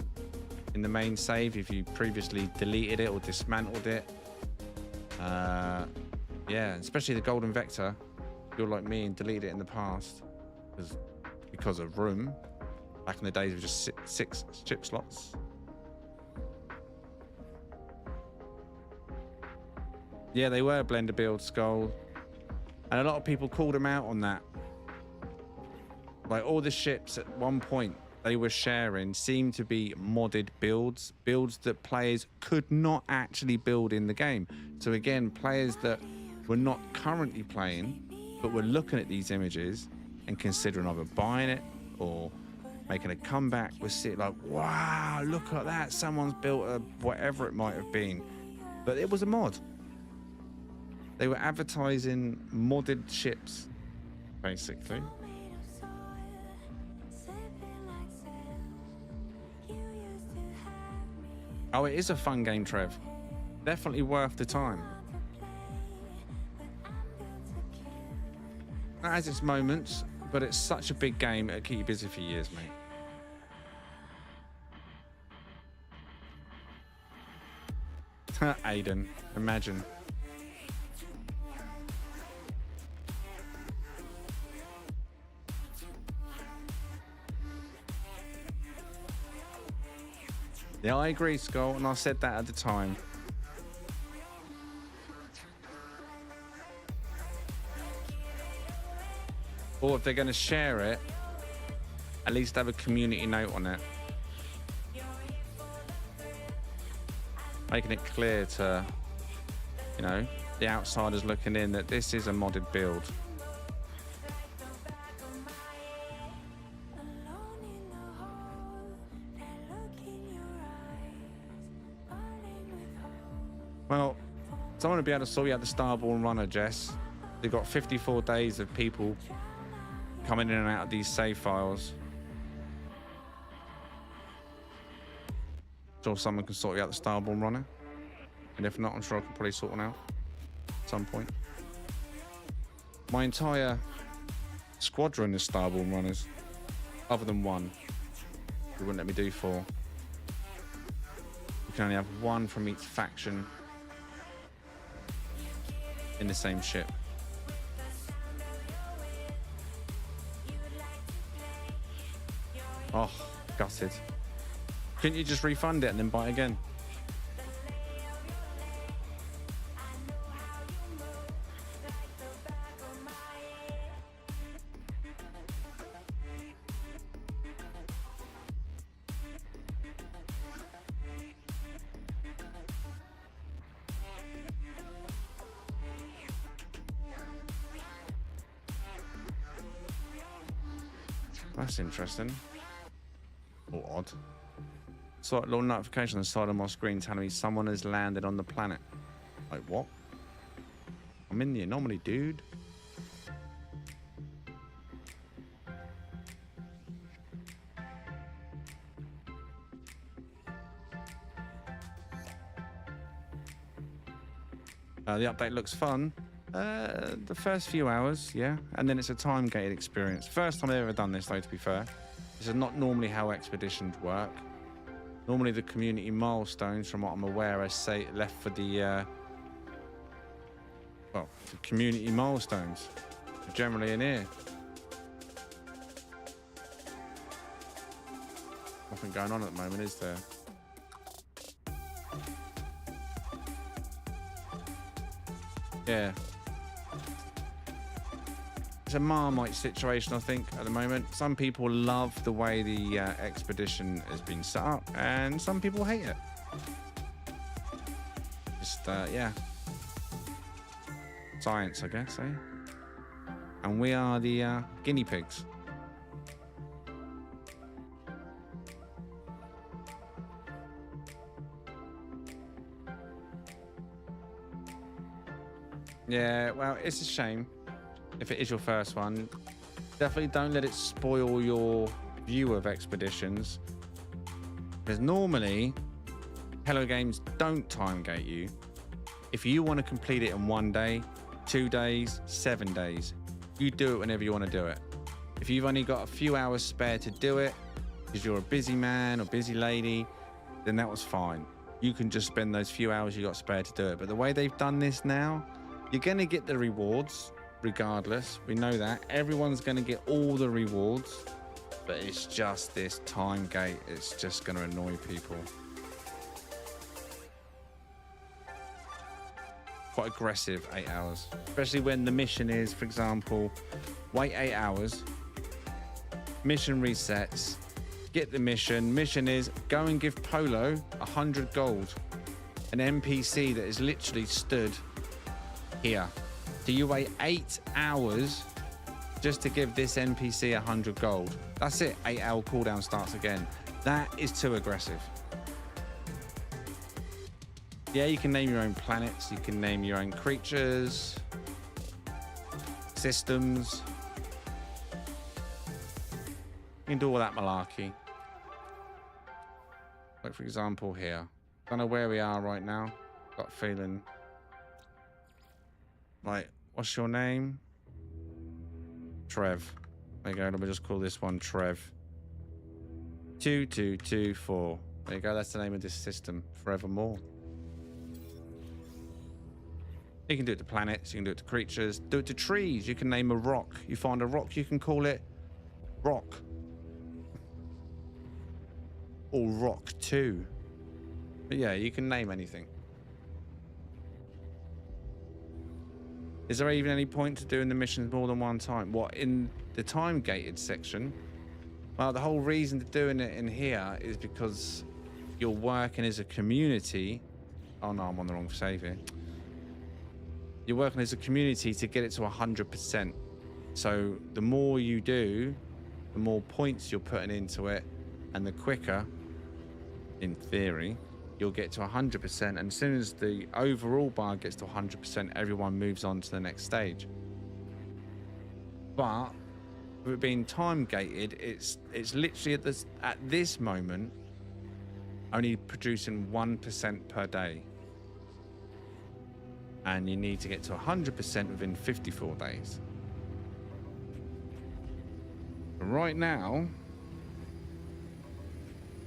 in the main save, if you previously deleted it or dismantled it. Yeah, especially the Golden Vector. If you're like me and deleted it in the past because of room. Back in the days of just six chip slots. Yeah, they were blender build Skull. And a lot of people called them out on that. Like all the ships at one point they were sharing seemed to be modded builds that players could not actually build in the game. So again, players that were not currently playing but were looking at these images and considering either buying it or making a comeback was sitting like, wow, look at that, someone's built a whatever it might have been, but it was a mod. They were advertising modded ships basically. Oh, it is a fun game, Trev. Definitely worth the time. It has its moments, but it's such a big game, it'll keep you busy for years, mate. Aiden, imagine. Yeah, I agree, Skull, and I said that at the time. Or if they're going to share it, at least have a community note on it. Making it clear to, you know, the outsiders looking in that this is a modded build. Well, so I want to be able to sort you out the Starborn runner, Jess. They've got 54 days of people coming in and out of these save files. Sure someone can sort you out the Starborn runner. And if not, I'm sure I can probably sort one out at some point. My entire squadron is Starborn runners, other than one. They wouldn't let me do 4. You can only have 1 from each faction in the same ship. Oh, gutted. Couldn't you just refund it and then buy it again? That's interesting. Or odd. So a little notification on the side of my screen telling me someone has landed on the planet. Like what? I'm in the anomaly, dude. The update looks fun. The first few hours, yeah. And then it's a time-gated experience. First time I've ever done this, though, to be fair. This is not normally how expeditions work. Normally the community milestones, from what I'm aware, are left for the, well, the community milestones. They're generally in here. Nothing going on at the moment, is there? Yeah. It's a Marmite situation, I think, at the moment. Some people love the way the expedition has been set up, and some people hate it. Just, yeah. Science, I guess, eh? And we are the guinea pigs. Yeah, well, it's a shame if it is your first one. Definitely don't let it spoil your view of expeditions, because normally Hello Games don't time gate you. If you want to complete it in 1 day, 2 days, 7 days, you do it whenever you want to do it. If you've only got a few hours spare to do it because you're a busy man or busy lady, then that was fine. You can just spend those few hours you got spare to do it. But the way they've done this now, you're going to get the rewards regardless. We know that. Everyone's going to get all the rewards, but it's just this time gate. It's just going to annoy people. Quite aggressive 8 hours, especially when the mission is, for example, wait 8 hours, mission resets, get the mission. Mission is go and give Polo 100 gold, an NPC that is literally stood here. Do you wait 8 hours just to give this NPC 100 gold? That's it. 8-hour cooldown starts again. That is too aggressive. Yeah, you can name your own planets. You can name your own creatures, systems. You can do all that malarkey. Like, for example, here. Don't know where we are right now. Got a feeling. Like, what's your name? Trev. There you go. Let me just call this one Trev. 2224. There you go. That's the name of this system. Forevermore. You can do it to planets. You can do it to creatures. Do it to trees. You can name a rock. You find a rock, you can call it Rock. Or Rock 2. But yeah, you can name anything. Is there even any point to doing the missions more than one time? What, in the time gated section? Well, the whole reason to doing it in here is because you're working as a community. Oh no, I'm on the wrong save here. You're working as a community to get it to 100%. So the more you do, the more points you're putting into it, and the quicker, in theory, you'll get to 100%. And as soon as the overall bar gets to 100%, everyone moves on to the next stage. But with it being time gated, it's literally at this moment only producing 1% per day, and you need to get to 100% within 54 days. Right now,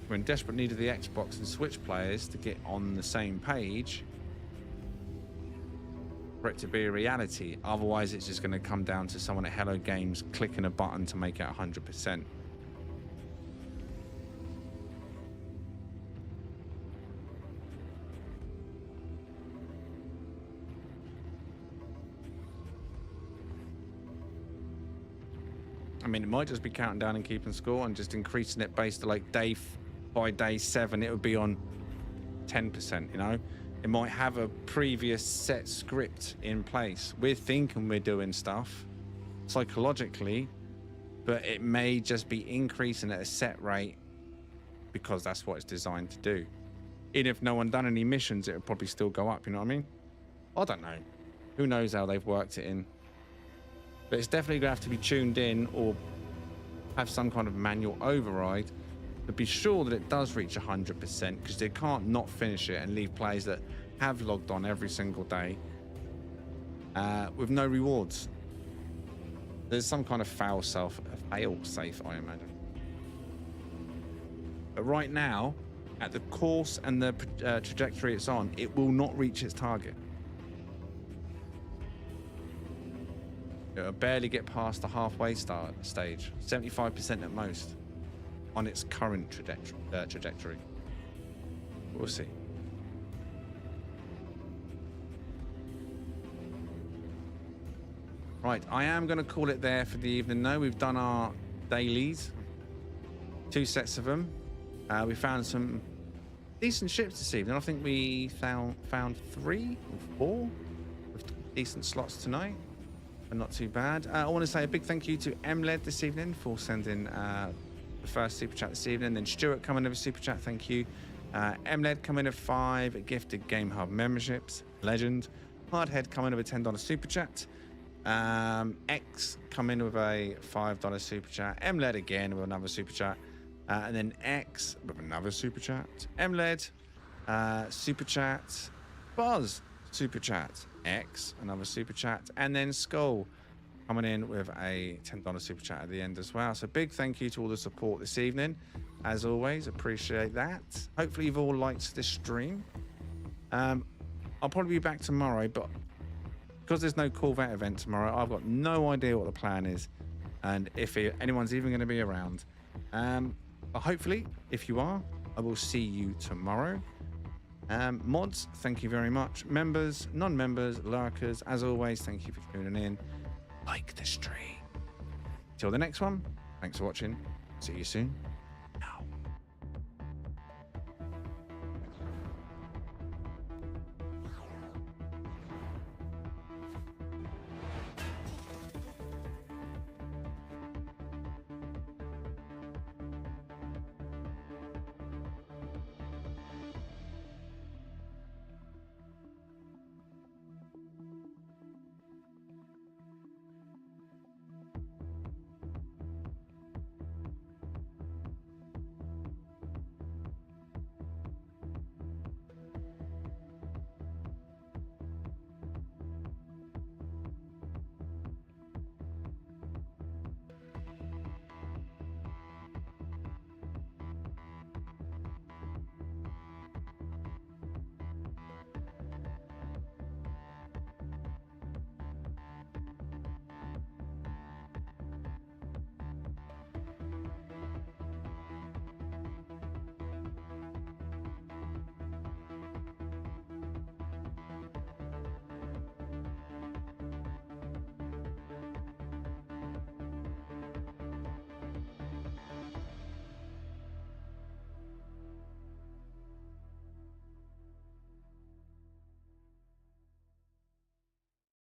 we're in desperate need of the Xbox and Switch players to get on the same page for it to be a reality. Otherwise, it's just going to come down to someone at Hello Games clicking a button to make it 100%. I mean, it might just be counting down and keeping score and just increasing it based to like by day 7, it would be on 10%, you know? It might have a previous set script in place. We're thinking we're doing stuff psychologically, but it may just be increasing at a set rate because that's what it's designed to do. Even if no one done any missions, it would probably still go up, you know what I mean? I don't know. Who knows how they've worked it in? But it's definitely going to have to be tuned in or have some kind of manual override to be sure that it does reach 100%, because they can't not finish it and leave players that have logged on every single day with no rewards. There's some kind of fail safe, I imagine. But right now, at the course and the trajectory it's on, it will not reach its target. It'll barely get past the halfway stage, 75% at most, on its current trajectory. We'll see. Right, I am going to call it there for the evening. No, we've done our dailies, 2 sets of them. We found some decent ships this evening. I think we found 3 or 4 with decent slots tonight. But not too bad. I want to say a big thank you to MLED this evening for sending the first super chat this evening. Then Stuart coming in with a super chat, thank you. MLED coming in with 5 gifted Game Hub memberships, legend. Hardhead coming in with a $10 super chat. X coming in with a $5 super chat. MLED again with another super chat. And then X with another super chat. MLED, super chat. Buzz, super chat. X, another super chat, and then Skull coming in with a $10 super chat at the end as well. So big thank you to all the support this evening. As always, appreciate that. Hopefully you've all liked this stream. I'll probably be back tomorrow, but because there's no Corvette event tomorrow, I've got no idea what the plan is and if anyone's even going to be around. But hopefully, if you are, I will see you tomorrow. Mods, thank you very much. Members, non-members, lurkers, as always, thank you for tuning in. Like the stream. Till the next one, thanks for watching. See you soon. Now.